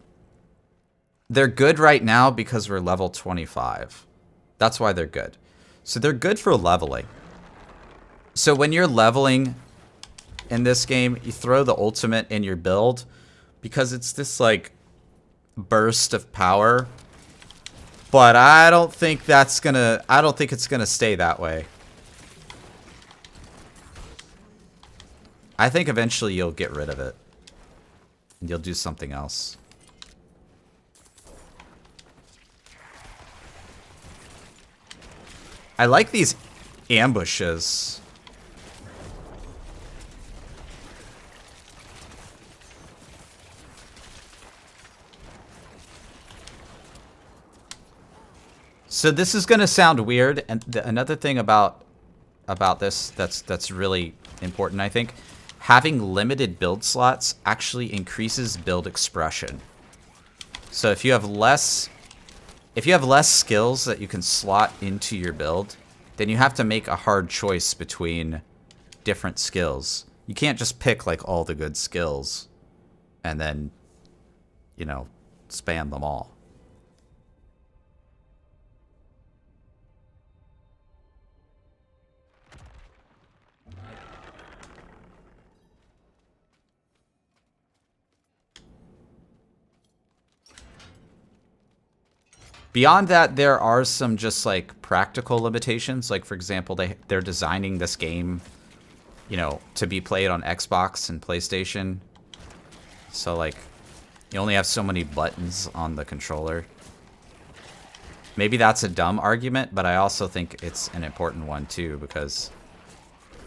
They're good right now because we're level 25. That's why they're good. So they're good for leveling. So when you're leveling in this game, you throw the ultimate in your build because it's this, like, burst of power. But I don't think it's gonna stay that way. I think eventually you'll get rid of it. And you'll do something else. I like these ambushes. So this is going to sound weird, and another thing about this that's really important, I think, having limited build slots actually increases build expression. So if you have less skills that you can slot into your build, then you have to make a hard choice between different skills. You can't just pick like all the good skills and then, you know, spam them all. Beyond that, there are some just like practical limitations. Like, for example, they're designing this game, you know, to be played on Xbox and PlayStation. So like, you only have so many buttons on the controller. Maybe that's a dumb argument, but I also think it's an important one too, because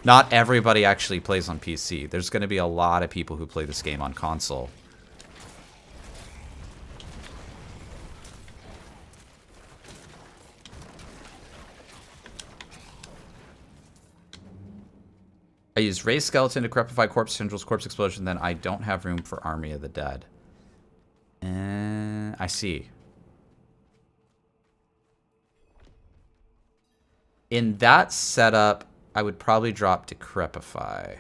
not everybody actually plays on PC. There's going to be a lot of people who play this game on console. I use Raised Skeleton, Decrepify Corpse, Tendrils, Corpse Explosion, then I don't have room for Army of the Dead. I see. In that setup, I would probably drop Decrepify.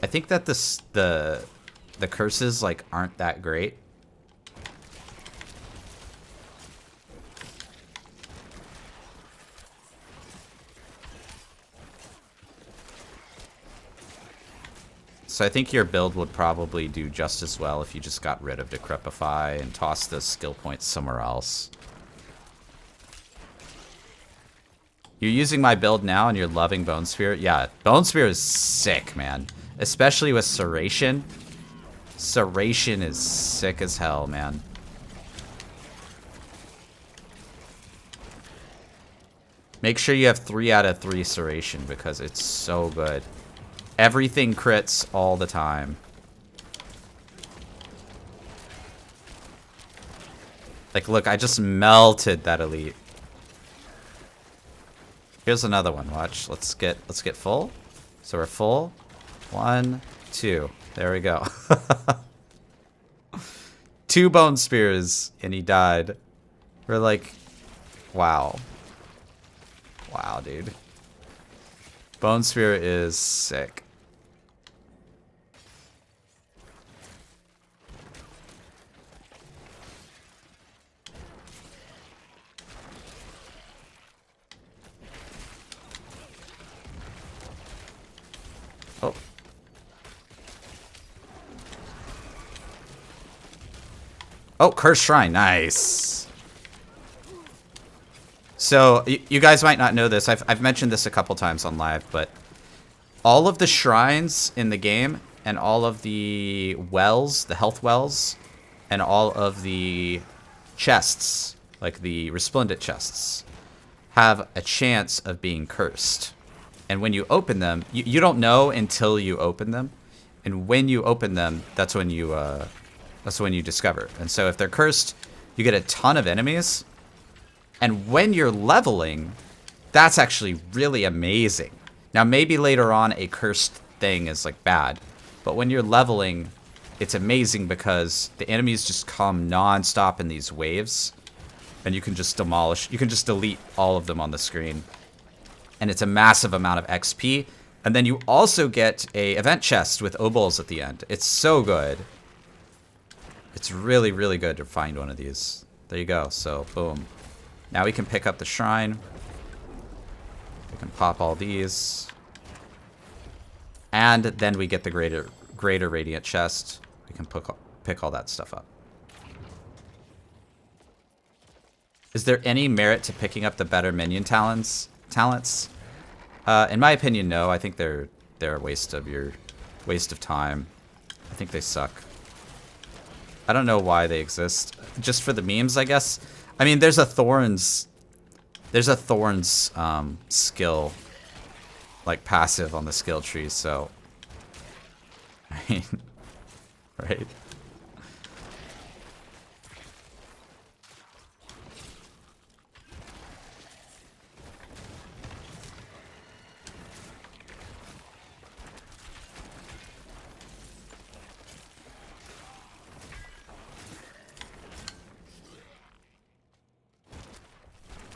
I think that the curses like aren't that great. So I think your build would probably do just as well if you just got rid of Decrepify and tossed those skill points somewhere else. You're using my build now and you're loving Bone Spear? Yeah, Bone Spear is sick, man. Especially with Serration. Serration is sick as hell, man. Make sure you have 3 out of 3 Serration because it's so good. Everything crits all the time. Like, look, I just melted that elite. Here's another one. Watch. Let's get full. So we're full. 1, 2. There we go. 2 Bone Spears and he died. We're like, wow. Wow, dude. Bone Spear is sick. Oh. Oh, Cursed Shrine. Nice. So, you guys might not know this. I've mentioned this a couple times on live, but all of the shrines in the game and all of the wells, the health wells, and all of the chests, like the resplendent chests, have a chance of being cursed. And when you open them, you don't know until you open them. And when you open them, that's when you discover. And so if they're cursed, you get a ton of enemies. And when you're leveling, that's actually really amazing. Now, maybe later on a cursed thing is like bad, but when you're leveling, it's amazing because the enemies just come non-stop in these waves, and you can just demolish, you can just delete all of them on the screen. And it's a massive amount of XP. And then you also get a event chest with obols at the end. It's so good. It's really, really good to find one of these. There you go. So, boom. Now we can pick up the shrine. We can pop all these. And then we get the greater radiant chest. We can pick all that stuff up. Is there any merit to picking up the better minion talents? In my opinion, no. I think they're a waste of time. I think they suck. I don't know why they exist. Just for the memes, I guess. I mean, there's a Thorns skill, like passive on the skill tree, so I mean, right?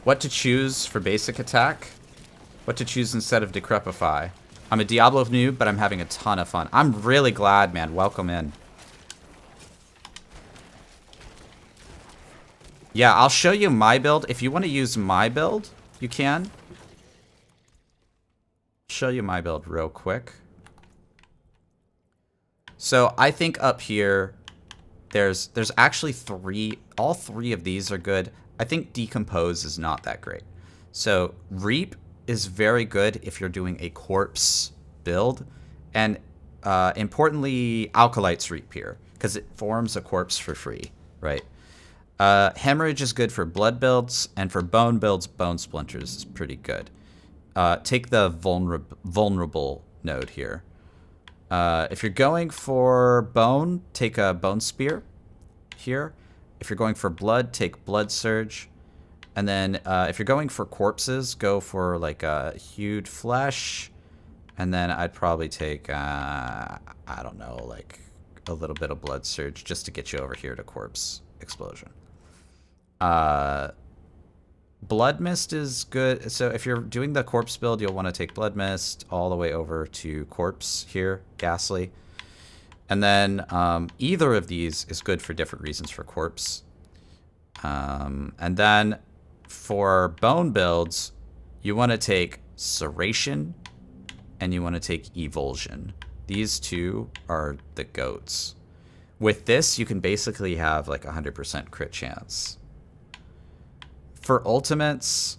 What to choose for basic attack? What to choose instead of Decrepify? I'm a Diablo noob, but I'm having a ton of fun. I'm really glad, man. Welcome in. Yeah, I'll show you my build. If you want to use my build, you can. Show you my build real quick. So I think up here, there's actually three. All three of these are good. I think Decompose is not that great. So Reap is very good if you're doing a corpse build. And importantly, Alkalites Reap here, because it forms a corpse for free, right? Hemorrhage is good for blood builds, and for bone builds, Bone Splinters is pretty good. Take the vulnerable node here. If you're going for bone, take a Bone Spear here. If you're going for blood, take Blood Surge. And then if you're going for corpses, go for like a Hewed Flesh. And then I'd probably take, I don't know, like a little bit of Blood Surge just to get you over here to Corpse Explosion. Blood Mist is good. So if you're doing the corpse build, you'll want to take Blood Mist all the way over to Corpse here, Ghastly. And then either of these is good for different reasons for Corpse. And then for Bone builds, you want to take Serration and you want to take Evulsion. These two are the goats. With this, you can basically have like 100% crit chance. For ultimates,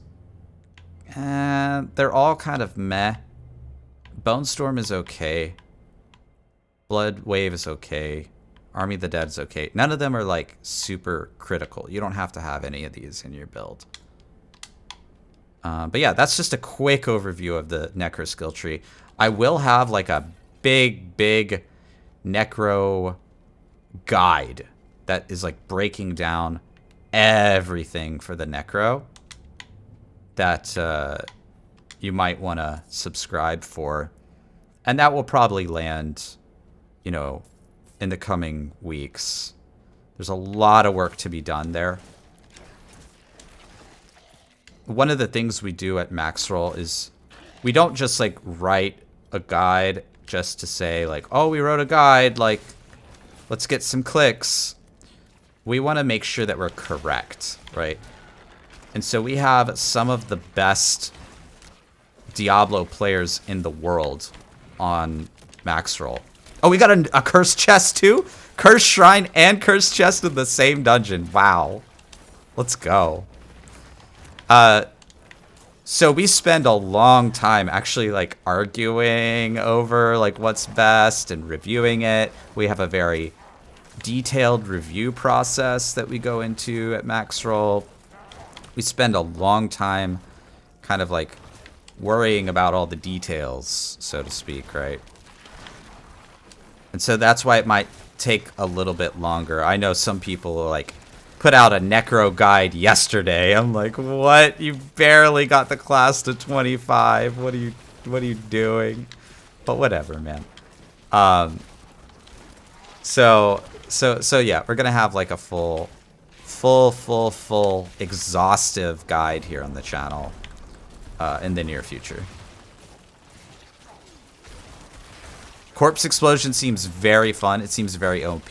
they're all kind of meh. Bone Storm is okay. Blood Wave is okay. Army of the Dead is okay. None of them are like super critical. You don't have to have any of these in your build. But yeah, that's just a quick overview of the Necro skill tree. I will have like a big Necro guide that is like breaking down everything for the Necro that you might want to subscribe for. And that will probably land, you know, in the coming weeks. There's a lot of work to be done there. One of the things we do at Maxroll is we don't just like write a guide just to say like, oh, we wrote a guide, like let's get some clicks. We want to make sure that we're correct, right? And so we have some of the best Diablo players in the world on Maxroll. Oh, we got a cursed chest too? Cursed shrine and cursed chest in the same dungeon. Wow. Let's go. So we spend a long time actually like arguing over like what's best and reviewing it. We have a very detailed review process that we go into at Maxroll. We spend a long time kind of like worrying about all the details, so to speak, right? And so that's why it might take a little bit longer. I know some people like put out a Necro guide yesterday. I'm like, what? You barely got the class to 25. What are you doing? But whatever, man. So yeah, we're gonna have like a full exhaustive guide here on the channel in the near future. Corpse Explosion seems very fun. It seems very OP.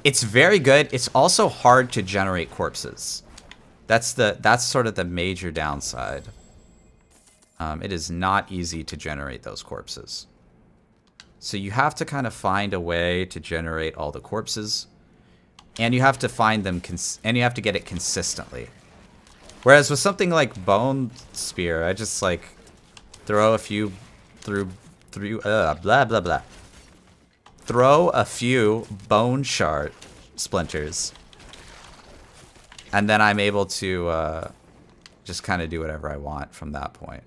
It's very good. It's also hard to generate corpses. That's sort of the major downside. It is not easy to generate those corpses. So you have to kind of find a way to generate all the corpses, and you have to find them and you have to get it consistently. Whereas with something like Bone Spear, I just like throw a few blah blah blah. Throw a few bone shard splinters, and then I'm able to just kind of do whatever I want from that point.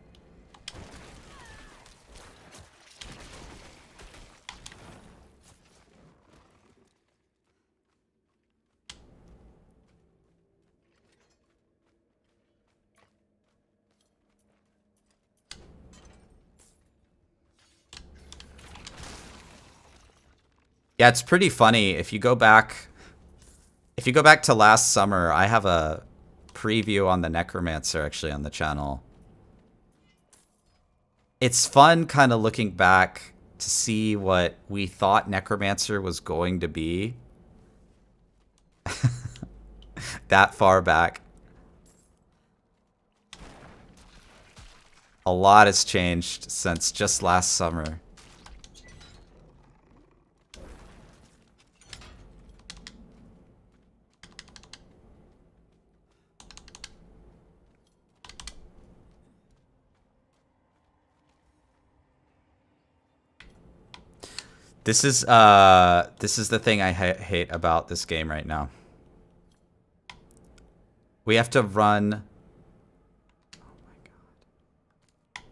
Yeah, it's pretty funny. If you go back to last summer, I have a preview on the Necromancer actually on the channel. It's fun kind of looking back to see what we thought Necromancer was going to be. That far back. A lot has changed since just last summer. This is the thing I hate about this game right now. We have to run. Oh my god.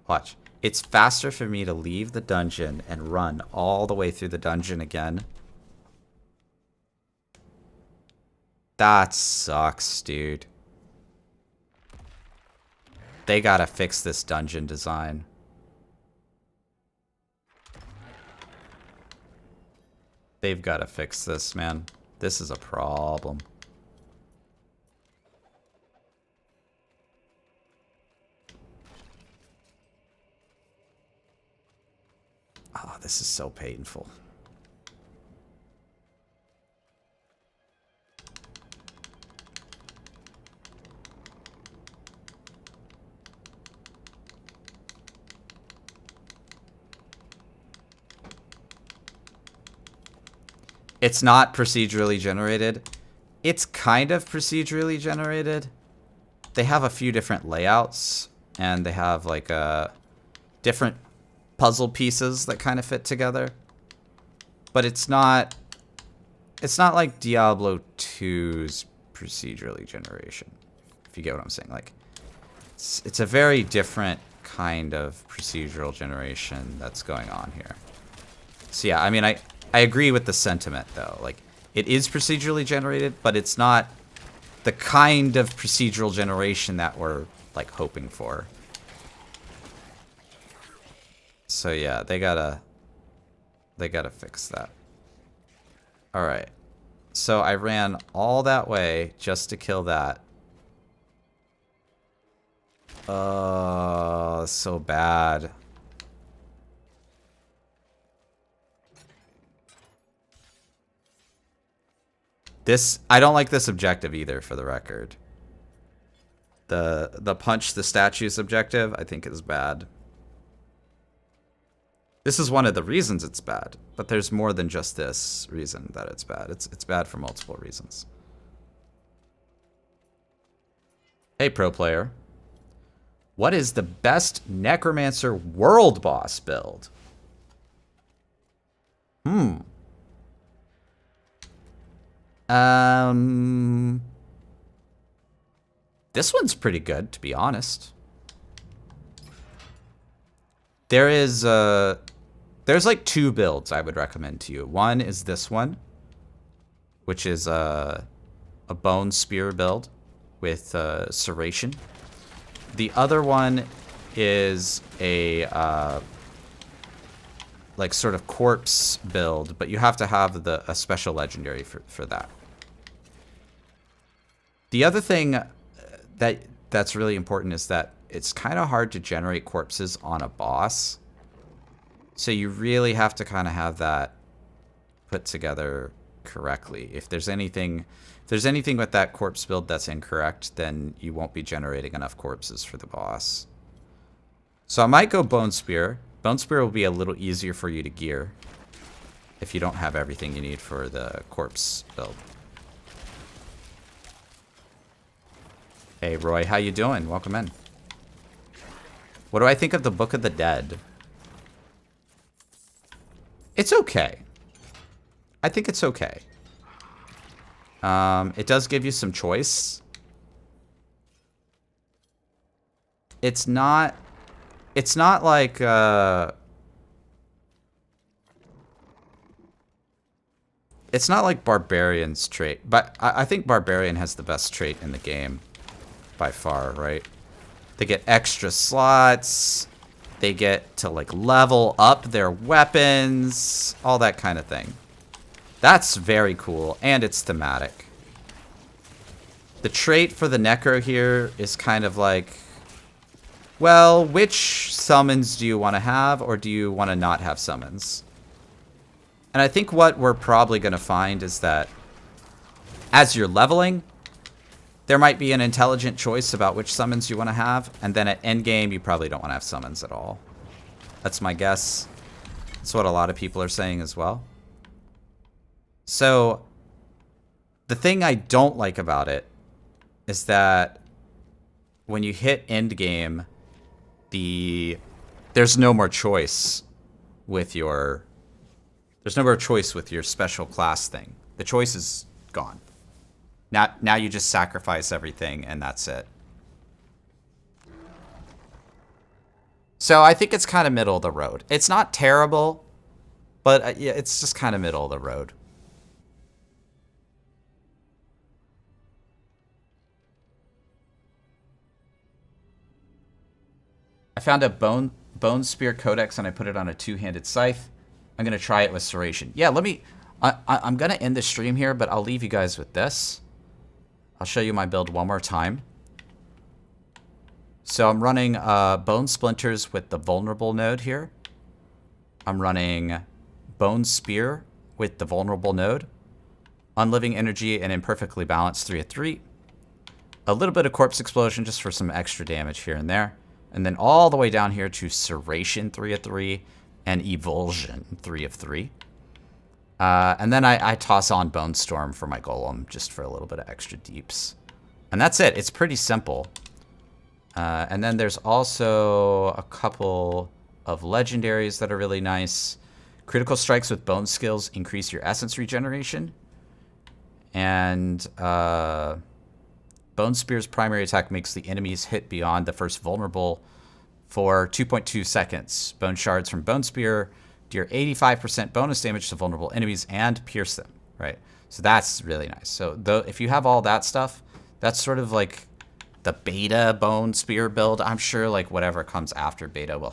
Watch. It's faster for me to leave the dungeon and run all the way through the dungeon again. That sucks, dude. They gotta fix this dungeon design. They've gotta fix this, man. This is a problem. Oh, this is so painful. It's not procedurally generated. It's kind of procedurally generated. They have a few different layouts, and they have like different puzzle pieces that kind of fit together. But it's not like Diablo 2's procedurally generation, if you get what I'm saying. Like it's a very different kind of procedural generation that's going on here. So yeah, I mean I agree with the sentiment though. Like it is procedurally generated, but it's not the kind of procedural generation that we're like hoping for. So yeah, they gotta fix that. All right. So I ran all that way just to kill that. Oh, so bad. I don't like this objective either, for the record. The punch the statues objective, I think is bad. This is one of the reasons it's bad, but there's more than just this reason that it's bad. It's bad for multiple reasons. Hey, pro player. What is the best Necromancer world boss build? This one's pretty good, to be honest. There's like two builds I would recommend to you. One is this one, which is a bone spear build with serration. The other one is a like sort of corpse build, but you have to have a special legendary for that. The other thing that's really important is that it's kind of hard to generate corpses on a boss. So you really have to kind of have that put together correctly. If there's anything with that corpse build that's incorrect, then you won't be generating enough corpses for the boss. So I might go Bone Spear. Bone Spear will be a little easier for you to gear if you don't have everything you need for the corpse build. Hey Roy, how you doing? Welcome in. What do I think of the Book of the Dead? It's okay. I think it's okay. It does give you some choice. It's not like it's not like Barbarian's trait, but I think Barbarian has the best trait in the game by far, right? They get extra slots, they get to like level up their weapons, all that kind of thing. That's very cool, and it's thematic. The trait for the Necro here is kind of like, well, which summons do you want to have, or do you want to not have summons? And I think what we're probably going to find is that as you're leveling, there might be an intelligent choice about which summons you want to have, and then at endgame, you probably don't want to have summons at all. That's my guess. That's what a lot of people are saying as well. So, the thing I don't like about it is that when you hit endgame, there's no more choice with your special class thing. The choice is gone. Now you just sacrifice everything and that's it. So I think it's kind of middle of the road. It's not terrible, but yeah, it's just kind of middle of the road. I found a bone spear codex and I put it on a two-handed scythe. I'm gonna try it with serration. Yeah, I'm gonna end the stream here, but I'll leave you guys with this. I'll show you my build one more time. So I'm running bone splinters with the vulnerable node here. I'm running bone spear with the vulnerable node. Unliving energy and imperfectly balanced 3 of 3. A little bit of corpse explosion just for some extra damage here and there. And then all the way down here to serration 3 of 3 and evulsion 3 of 3. And then I toss on Bone Storm for my golem just for a little bit of extra deeps. And that's it. It's pretty simple. And then there's also a couple of legendaries that are really nice. Critical strikes with bone skills increase your essence regeneration. And Bone Spear's primary attack makes the enemies hit beyond the first vulnerable for 2.2 seconds. Bone shards from Bone Spear deal 85% bonus damage to vulnerable enemies and pierce them, right? So that's really nice. So if you have all that stuff, that's sort of like the beta Bone Spear build. I'm sure like whatever comes after beta will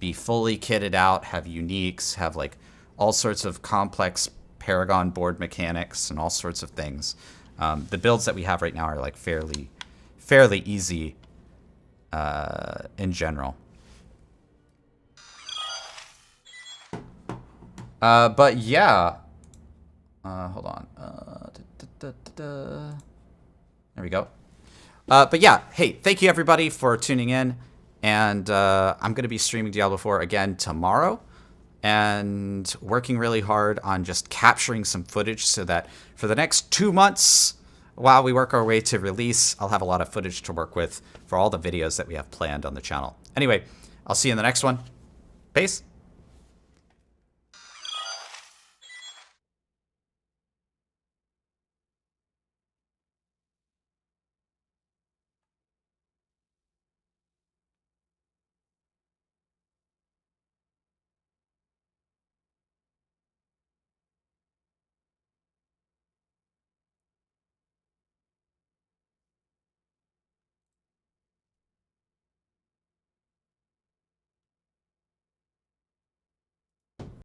be fully kitted out, have uniques, have like all sorts of complex Paragon board mechanics and all sorts of things. The builds that we have right now are like fairly easy in general. But yeah, hold on. There we go. But yeah, hey, thank you everybody for tuning in. And I'm going to be streaming Diablo 4 again tomorrow. And working really hard on just capturing some footage so that for the next 2 months, while we work our way to release, I'll have a lot of footage to work with for all the videos that we have planned on the channel. Anyway, I'll see you in the next one. Peace.